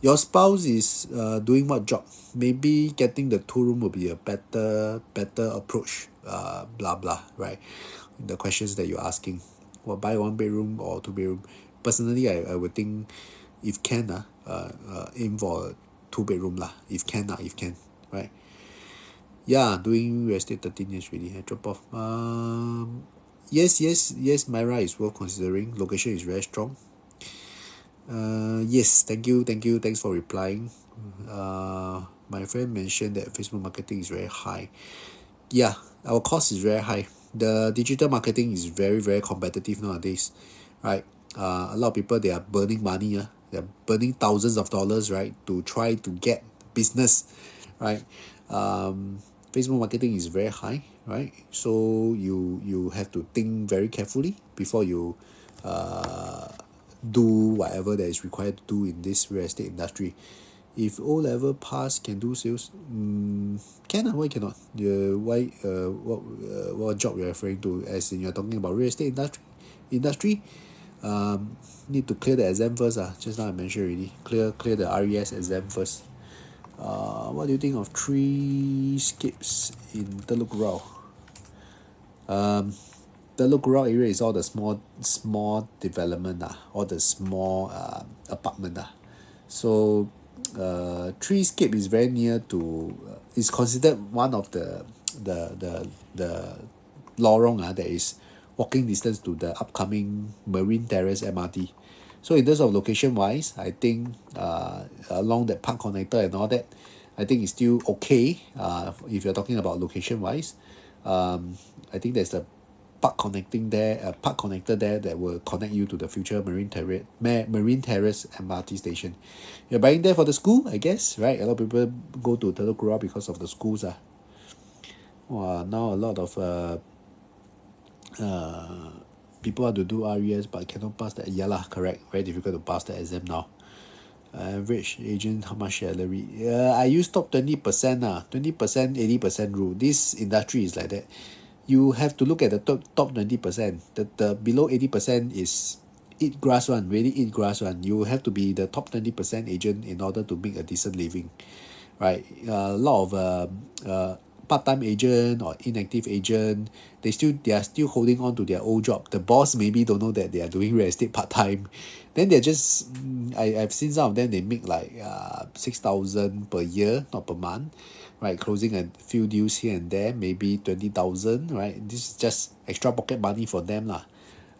your spouse is doing what job? Maybe getting the two room will be a better approach. Blah blah, right? The questions that you're asking. Well, buy one bedroom or two bedroom. Personally, I would think if can aim for a two bedroom lah. If can if can, right? Yeah, doing real estate 13 years really. I drop off. Yes, Myra is worth considering. Location is very strong. Yes, thanks for replying. My friend mentioned that Facebook marketing is very high. Yeah, our cost is very high. The digital marketing is very competitive nowadays, right? A lot of people, they are burning money. They're burning thousands of dollars, right, to try to get business, right? Facebook marketing is very high, right? So you have to think very carefully before you do whatever that is required to do in this real estate industry. If O level pass can do sales, can why cannot? Why what job you're referring to? As in you're talking about real estate industry. Need to clear the exam first. Just now I mentioned already. Clear the RES exam first. What do you think of three skips in Teluk Kurau? Telok Kurau area is all the small development all the small apartment So Treescape is very near to is considered one of the lorong that is walking distance to the upcoming Marine Terrace MRT. So in terms of location wise, I think along that park connector and all that, I think it's still okay. If you're talking about location wise, I think there's a park connector there that will connect you to the future Marine Terrace MRT station. You're buying there for the school, I guess, right? A lot of people go to Telok Kurau because of the schools. Now a lot of people want to do RES but cannot pass that. Yeah lah, correct. Very difficult to pass the exam now. Average agent, how much salary? I use top 20%, 20%, 80% rule. This industry is like that. You have to look at the top 20%. The below 80% is eat grass one, really eat grass one. You have to be the top 20% agent in order to make a decent living, right? A lot of part-time agent or inactive agent, they are still holding on to their old job. The boss maybe don't know that they are doing real estate part-time. Then they're just I've seen some of them, they make like 6,000 per year, not per month, right? Closing a few deals here and there, maybe 20,000, right? This is just extra pocket money for them lah.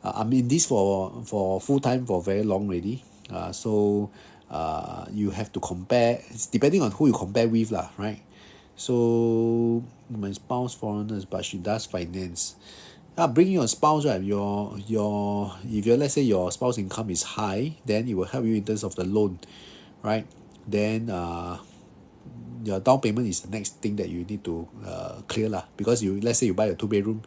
I'm in this for full time for very long already. So you have to compare. It's depending on who you compare with lah, right? So my spouse foreigners, but she does finance. Bring your spouse, right? If let's say your spouse income is high, then it will help you in terms of the loan, right? Then your down payment is the next thing that you need to clear lah. Because let's say you buy a two bedroom,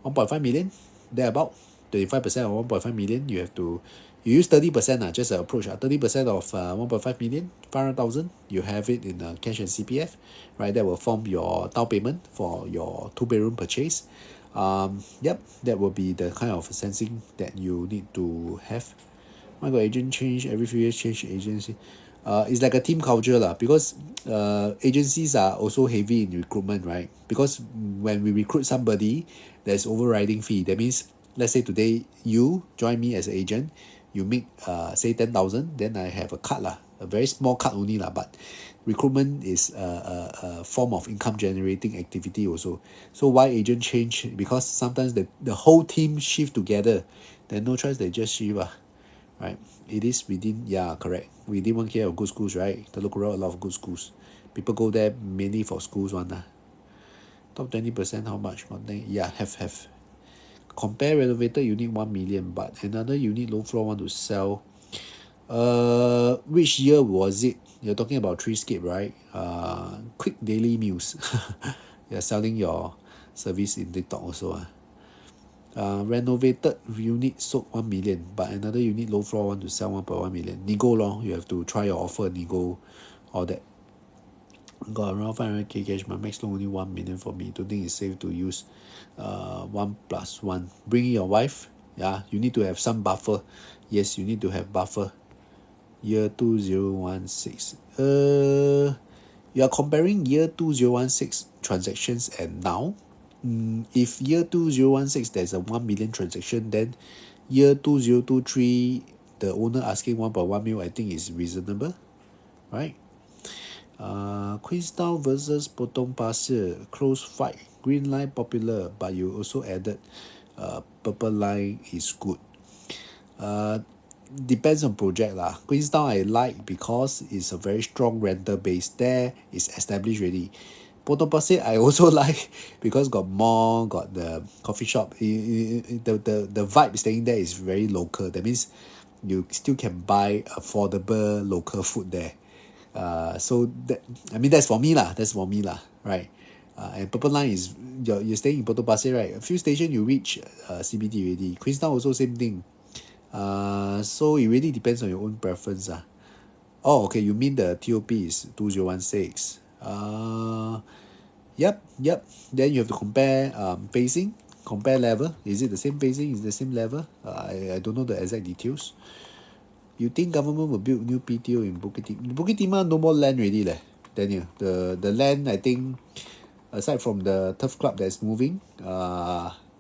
1.5 million, there about 25% of 1.5 million, you use 30% just an approach. 30% of 1.5 million, 500,000, you have it in cash and CPF, right? That will form your down payment for your two bedroom purchase. That will be the kind of sensing that you need to have. My God, agent change every few years, change agency. It's like a team culture lah, because agencies are also heavy in recruitment, right? Because when we recruit somebody, there's overriding fee. That means, let's say today you join me as an agent, you make say 10,000, then I have a cut lah, a very small cut only lah. But recruitment is a form of income generating activity also. So why agent change? Because sometimes the whole team shift together, then no choice, they just shift right? It is within, correct, within 1K of good schools, right? The local a lot of good schools. People go there mainly for schools one Top 20%, how much? Have. Compare renovated unit 1 million, but another unit low floor want to sell. Which year was it? You're talking about Treescape, right? Quick daily meals. You're selling your service in TikTok also. Renovated unit sold 1 million, but another unit low floor want to sell 1.1 million. Nego lor, you have to try your offer, nego, all that. got around 500k cash. My max loan only 1 million for me. Don't think it's safe to use 1+1. Bring in your wife. Yeah, you need to have some buffer. Yes, you need to have buffer. Year 2016. You are comparing year 2016 transactions and now. If year 2016 there's a 1 million transaction, then year 2023 the owner asking 1.1 mil, I think is reasonable, right? Queenstown versus Potong Pasir, close fight. Green line popular, but you also added purple line is good. Depends on project lah. Queenstown I like because it's a very strong rental base. There is established already. Potong Pasir I also like because got mall, got the coffee shop. The vibe staying there is very local. That means you still can buy affordable local food there. So that, I mean, that's for me lah. That's for me lah, right? And Purple Line is you're staying in Potong Pasir, right? A few stations you reach CBD already. Queenstown also same thing. So it really depends on your own preference. Oh, okay. You mean the TOP is 2016. Yep. Then you have to compare pacing, compare level. Is it the same pacing? Is it the same level? I don't know the exact details. You think government will build new PTO in Bukit Timah? Bukit Timah no more land already leh, Daniel. The land, I think, aside from the turf club that's moving,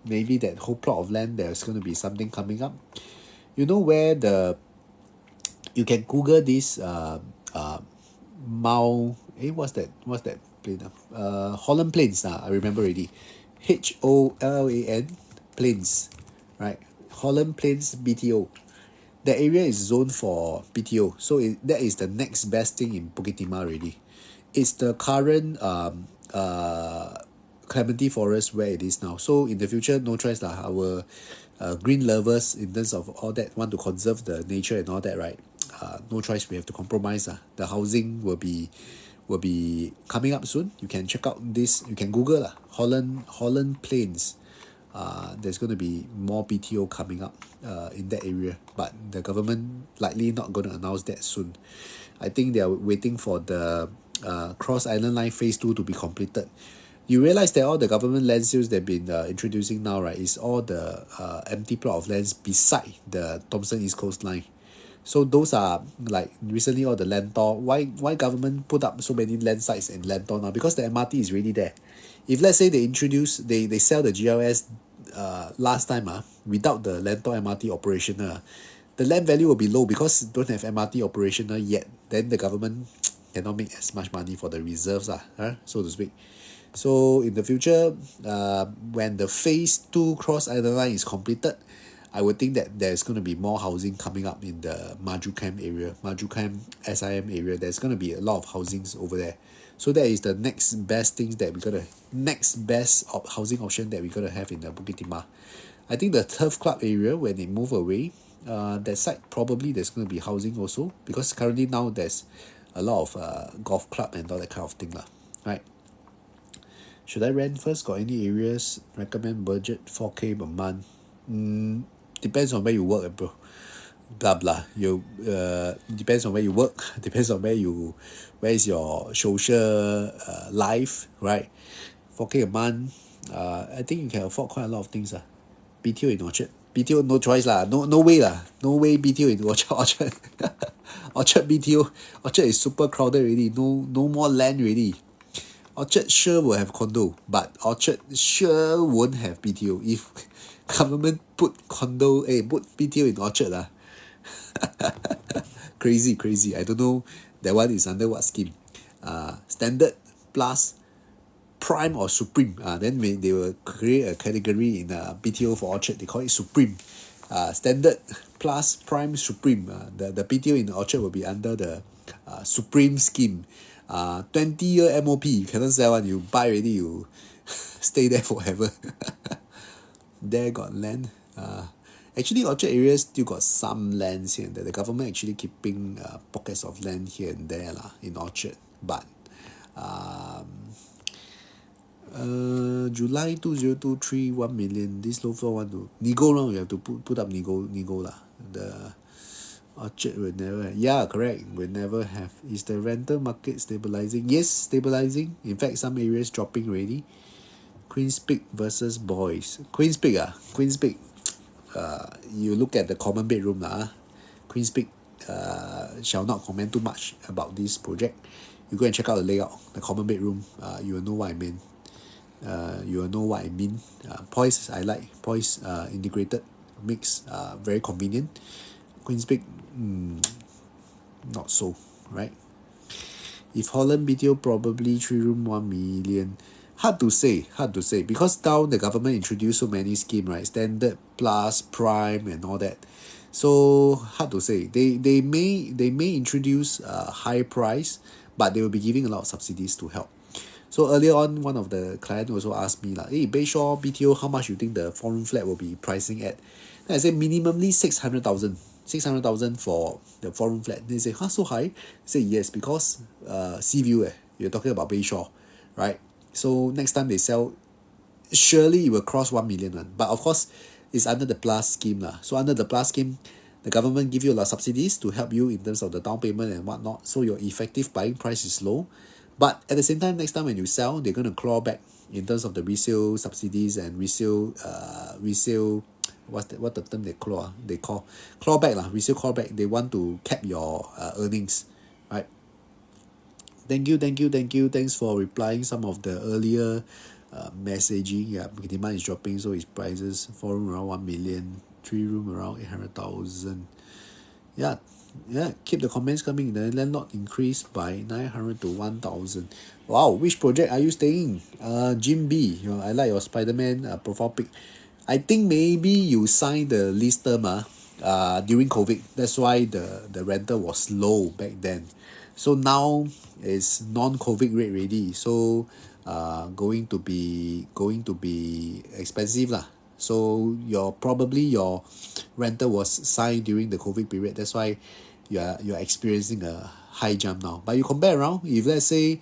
maybe that whole plot of land there's going to be something coming up. You know where you can Google this Mount, what's that plane? Holland Plains. I remember already. HOLAN Plains, right? Holland Plains BTO. The area is zoned for BTO, so that is the next best thing in Bukit Timah already. It's the current Clementi Forest where it is now. So in the future, no choice lah. Our green lovers, in terms of all that, want to conserve the nature and all that, right? No choice, we have to compromise. The housing will be coming up soon. You can check out this. You can Google lah. Holland Plains. There's going to be more BTO coming up in that area, but the government likely not going to announce that soon. I think they are waiting for the Cross Island Line Phase 2 to be completed. You realize that all the government land sales they've been introducing now, right, is all the empty plot of lands beside the Thomson East Coast Line. So those are like recently all the Lentor. Why government put up so many land sites in Lentor now? Because the MRT is really there. If let's say they sell the GLS last time without the Lentor MRT operational, the land value will be low because don't have MRT operational yet. Then the government cannot make as much money for the reserves so to speak. So in the future, when the phase 2 Cross Island Line is completed, I would think that there's going to be more housing coming up in the Maju Camp area, Maju Camp SIM area. There's going to be a lot of housings over there. So that is the next best things that next best housing option that we're going to have in the Bukit Timah. I think the Turf Club area, when they move away, that side probably there's going to be housing also, because currently now there's a lot of golf club and all that kind of thing right? Should I rent first? Got any areas recommend? Budget 4K per month? Depends on where you work, bro. Blah blah. Depends on where you work. Depends on where is your social life, right? 4K a month. I think you can afford quite a lot of things. BTO in Orchard. BTO no choice lah. No way lah. No way BTO in Orchard. Orchard BTO. Orchard is super crowded already. No more land already. Orchard sure will have condo, but Orchard sure won't have BTO. If government put BTO in Orchard crazy. I don't know that one is under what scheme. Standard plus prime or supreme. Then they will create a category in BTO for Orchard. They call it supreme. Standard plus prime supreme. The BTO in Orchard will be under the supreme scheme. 20-year MOP, you cannot sell one. You buy already, you stay there forever. There got land. Actually, Orchard area still got some lands here and there. The government actually keeping pockets of land here and there in Orchard. But July 2023, 1 million. This low floor want to nego round. You have to put up nego lah. Orchard will never have. Yeah, correct. Will never have. Is the rental market stabilizing? Yes, stabilizing. In fact, some areas dropping already. Queen's Peak versus Boys. Queen's Peak ah. Queen's Peak. You look at the common bedroom lah. Queen's Peak shall not comment too much about this project. You go and check out the layout, the common bedroom. You will know what I mean. You will know what I mean. Poise, I like. Poise integrated mix, very convenient. Queen's Peak, not so, right? If Holland BTO, probably 3 room 1 million. Hard to say because now the government introduced so many schemes, right? Standard plus prime and all that. So hard to say. They may introduce a high price, but they will be giving a lot of subsidies to help. So earlier on, one of the clients also asked me like, hey, Bayshore BTO, how much you think the 4 room flat will be pricing at? Then I said minimally 600,000. 600,000 for the 4 room flat. They say, huh, so high? I say yes, because sea view, you're talking about Bayshore, right? So next time they sell, surely it will cross 1 million one. But of course, it's under the plus scheme lah. So under the plus scheme, the government give you a lot of subsidies to help you in terms of the down payment and whatnot. So your effective buying price is low. But at the same time, next time when you sell, they're going to claw back in terms of the resale subsidies and resale what the term they claw they call clawback lah, resale clawback. They want to cap your earnings, right? Thank you. Thanks for replying some of the earlier messaging. Yeah, demand is dropping, so its prices 4 room around 1 million, 3 room around 800,000. Yeah, keep the comments coming. The landlord increased by 900 to 1,000. Wow, which project are you staying? Jim B, I like your Spider-Man profile pic. I think maybe you signed the lease term during COVID. That's why the rental was low back then. So now it's non-COVID rate already. So going to be expensive lah. So your rental was signed during the COVID period. That's why you're experiencing a high jump now. But you compare around, if let's say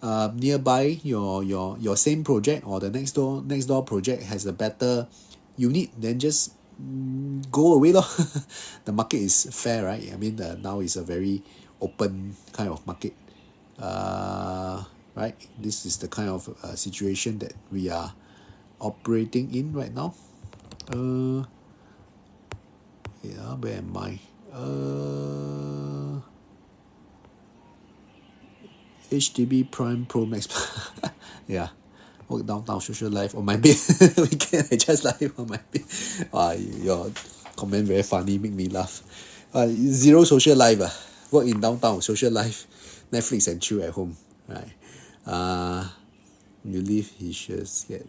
nearby your same project or the next door project has a better unit, then just go away lor. The market is fair, right? I mean now is a very open kind of market. Right? This is the kind of situation that we are operating in right now. Where am I? HDB Prime Pro Max. Yeah. Work downtown, social life on my bed. Weekend I just live on my bed. Your comment very funny, make me laugh. Zero social life. Work in downtown, social life, Netflix and chill at home. Right. You leave he just get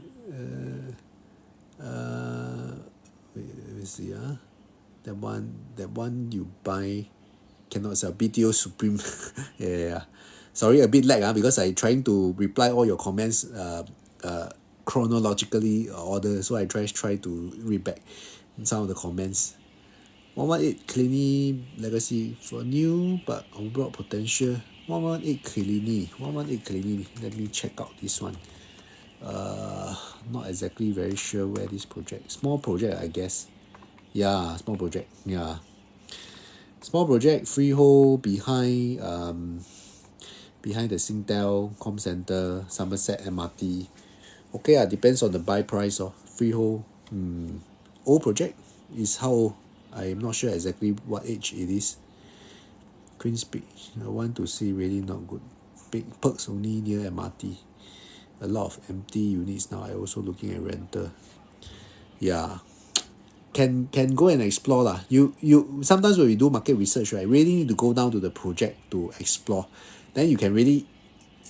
wait, let me see. That one you buy cannot sell. BTO Supreme. Yeah. Sorry, a bit lag because I trying to reply all your comments chronologically order, so I try to read back some of the comments. 118 Clini Legacy for new but overall potential. 118 Clini. Let me check out this one. Not exactly very sure where this project. Small project, I guess. Yeah, small project. Yeah. Small project, freehold behind the Singtel Com Center, Somerset MRT. Okay, depends on the buy price of freehold. Old project is how old? I'm not sure exactly what age it is. Queen's Peak, I want to see, really not good. Big perks only near MRT. A lot of empty units now. I also looking at rental. Yeah. Can go and explore lah. You sometimes when we do market research, right, really need to go down to the project to explore. Then you can really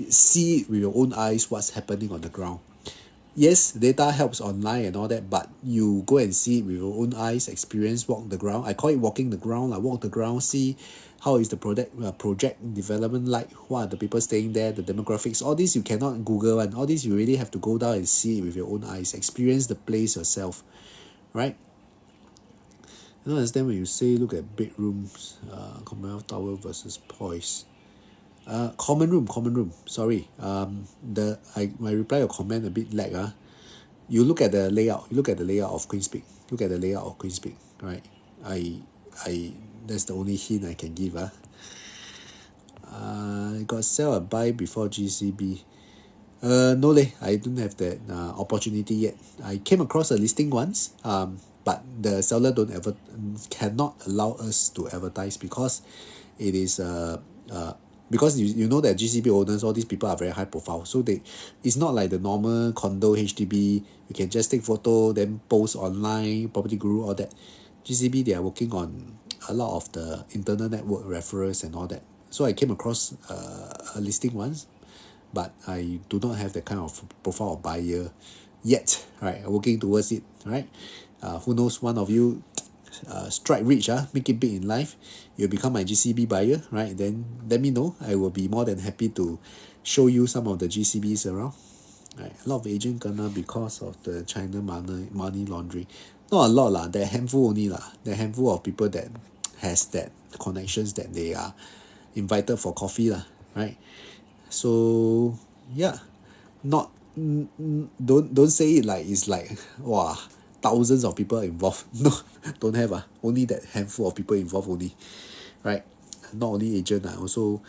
see with your own eyes what's happening on the ground. Yes, data helps online and all that, but you go and see it with your own eyes, experience, walk the ground. I call it walking the ground. Walk the ground, see how is the project development like, what are the people staying there, the demographics. All this you cannot Google, and all this you really have to go down and see it with your own eyes, experience the place yourself, right? I don't understand when you say look at bedrooms, Commonwealth Tower versus Poise. Common room. Sorry. My reply or comment a bit lag. You look at the layout. You look at the layout of Queen's Peak. Right. That's the only hint I can give. Got sell or buy before GCB. No leh, I don't have that opportunity yet. I came across a listing once, but the seller cannot allow us to advertise because it is because you know that GCB owners, all these people are very high profile, so it's not like the normal condo HDB. You can just take photo then post online, property guru, all that. GCB, they are working on a lot of the internal network referrals and all that. So I came across a listing once, but I do not have that kind of profile of buyer yet, right? I'm working towards it, right? Who knows, one of you strike rich, make it big in life, you'll become my GCB buyer, right? Then let me know. I will be more than happy to show you some of the GCBs around. Right? A lot of agent kena because of the China money laundering. Not a lot lah, there are handful only lah. There are handful of people that has that connections that they are invited for coffee lah, right? So yeah, not don't say it like it's like wow, thousands of people involved. No, don't have only that handful of people involved only, right? Not only agent also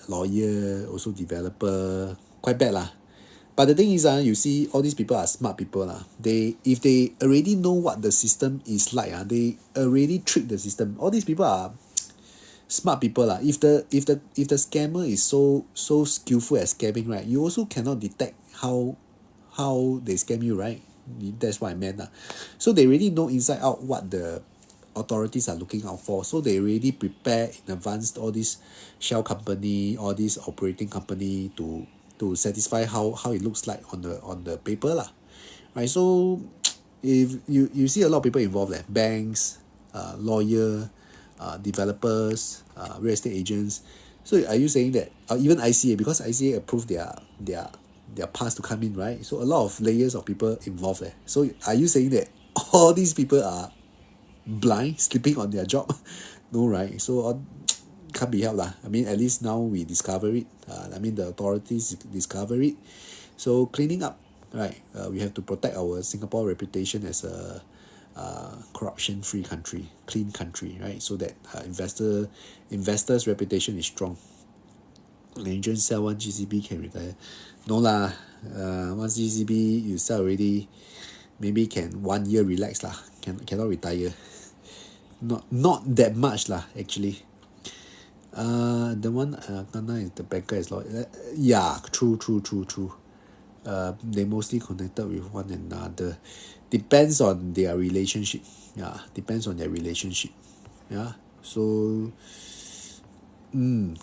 lawyer, also developer, quite bad lah. But the thing is you see all these people are smart people lah. If they already know what the system is like they already trick the system. All these people are smart people lah. If the scammer is so skillful at scamming, right, you also cannot detect how they scam you, right? That's what I meant lah. So they already know inside out what the authorities are looking out for. So they already prepare in advance all these shell company, all these operating company to satisfy how it looks like on the paper lah, right? So if you see a lot of people involved, like banks, lawyer, developers, real estate agents. So are you saying that even ICA, because ICA approved their pass to come in, right? So a lot of layers of people involved there. So are you saying that all these people are blind, sleeping on their job? No, right? So can't be helped lah. I mean, at least now we discover it. The authorities discover it. So cleaning up, right? We have to protect our Singapore reputation as a corruption-free country, clean country, right? So that investors' reputation is strong. The agent sell one GCB can retire. No lah. Once GCB you sell already, maybe can 1 year relax lah. Cannot retire. Not that much lah actually. The one Ghana is the banker is lawyer. Yeah, true. They mostly connected with one another. Depends on their relationship. Yeah, depends on their relationship. Yeah. So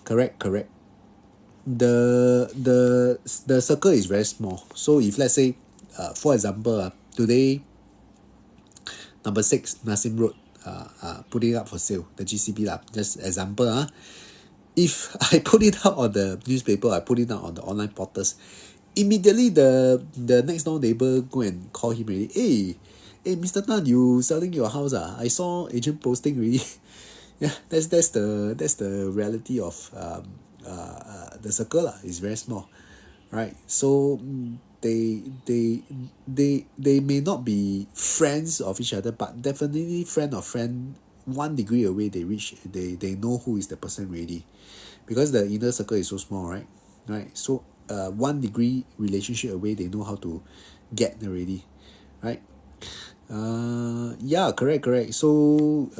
correct. The circle is very small. So if let's say for example today number 6 Nassim Road putting up for sale, the GCB lah, just example if I put it up on the newspaper, I put it out on the online portals, immediately the next door neighbor go and call him already. Hey Mr. Tan, you selling your house I saw agent posting already. Yeah, that's the reality of the circle lah. It's very small, right? So they may not be friends of each other, but definitely friend of friend, 1 degree away they know who is the person already, because the inner circle is so small, right? So 1 degree relationship away, they know how to get already, right? Yeah, correct. So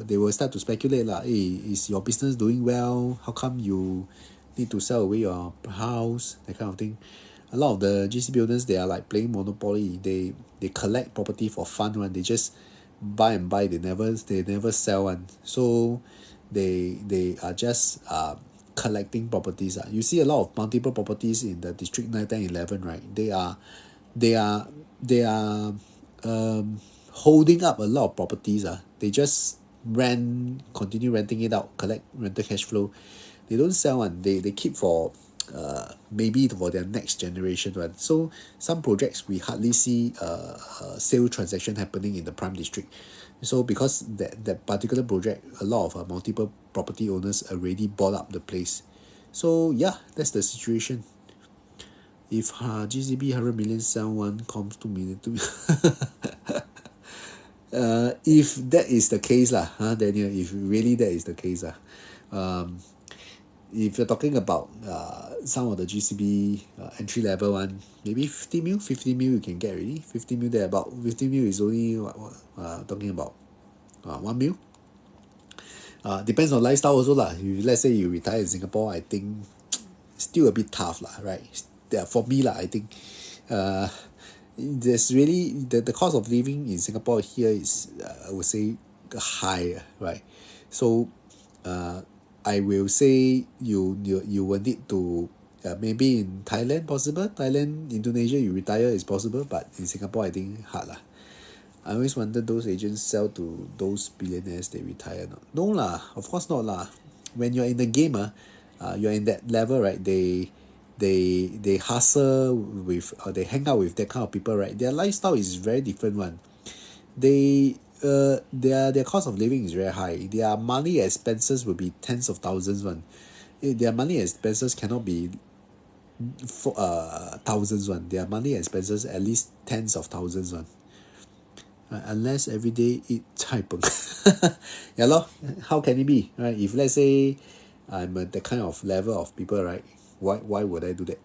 they will start to speculate lah. Hey, is your business doing well? How come you need to sell away your house? That kind of thing. A lot of the GC builders, they are like playing Monopoly. They collect property for fun one. They just buy and buy. They never sell one. So they are just collecting properties. You see a lot of multiple properties in the district 9, 10, 11, right? They are holding up a lot of properties. They just continue renting it out, collect rental cash flow. They don't sell one. They keep for maybe for their next generation one. So some projects we hardly see sale transaction happening in the prime district. So because that particular project, a lot of multiple property owners already bought up the place. So yeah, that's the situation. If GCB 100 million sell one, comms 2 million, If that is the case lah, Daniel, if really that is the case if you're talking about some of the GCB entry level one, maybe 50 mil you can get already. 50 mil there, about 50 mil is only talking about 1 mil. Depends on lifestyle also lah. If let's say you retire in Singapore, I think still a bit tough lah, right? Yeah, for me lah, I think there's really the cost of living in Singapore here is I would say high, right? So I will say you will need to maybe in Thailand possible, Thailand, Indonesia you retire is possible, but in Singapore I think hard lah. I always wonder those agents sell to those billionaires they retire not. No lah, of course not lah. When you're in the game you're in that level, right? They hustle with they hang out with that kind of people, right? Their lifestyle is very different one. Their cost of living is very high. Their monthly expenses will be tens of thousands one. Their monthly expenses cannot be for thousands one. Their monthly expenses at least tens of thousands one. Unless every day eat cai peng. Yeah lor, how can it be, right? If let's say I'm that kind of level of people, right? Why would I do that?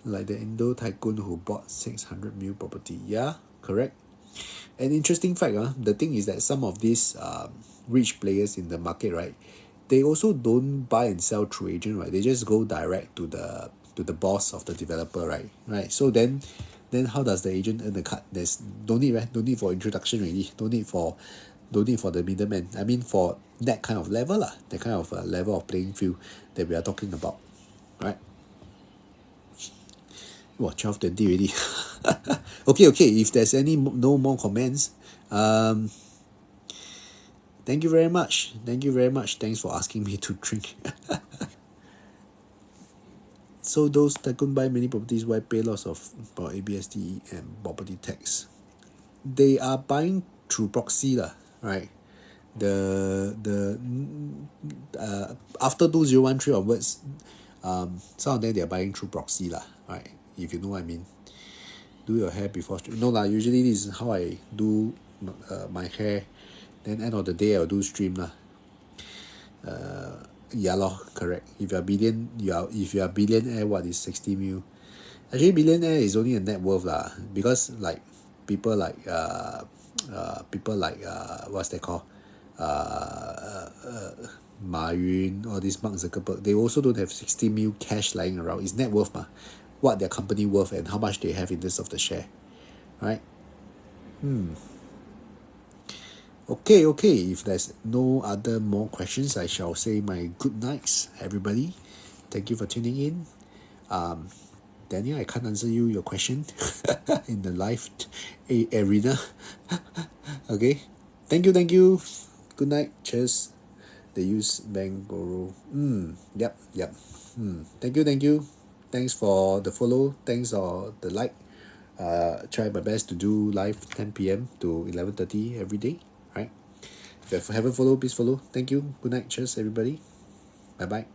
Like the Indo tycoon who bought 600 mil property. Yeah, correct. An interesting fact, the thing is that some of these rich players in the market, right? They also don't buy and sell through agent, right? They just go direct to the boss of the developer, right? Right. So then how does the agent earn the cut? There's no need, right? No need for introduction really. No need for the middleman. I mean for that kind of level lah, that kind of level of playing field that we are talking about, right? Wow, 12:20 already. Okay. If there's no more comments, thank you very much. Thanks for asking me to drink. So those tycoon buy many properties, why pay lots of ABSD and property tax? They are buying through proxy lah, right? The after 2013 onwards, some of them they are buying through proxy lah, right? If you know what I mean. Do your hair before stream. No lah, usually this is how I do my hair. Then end of the day I'll do stream lah. Yeah lor, correct. If you are billionaire, what is 60 mil? Actually billionaire is only a net worth lah, because like people like what's that called? Ma Yun, all these Mark Zuckerberg, they also don't have 60 mil cash lying around. It's net worth mah. What their company worth and how much they have in terms of the share, right? Okay. If there's no other more questions, I shall say my good nights, everybody. Thank you for tuning in. Daniel, I can't answer your question in the live arena. Okay. Thank you. Good night. Cheers. They use bank borrow. Yep. Thank you. Thanks for the follow. Thanks for the like. Try my best to do live 10 p.m. to 11:30 every day. Right? If you haven't followed, please follow. Thank you. Good night. Cheers, everybody. Bye.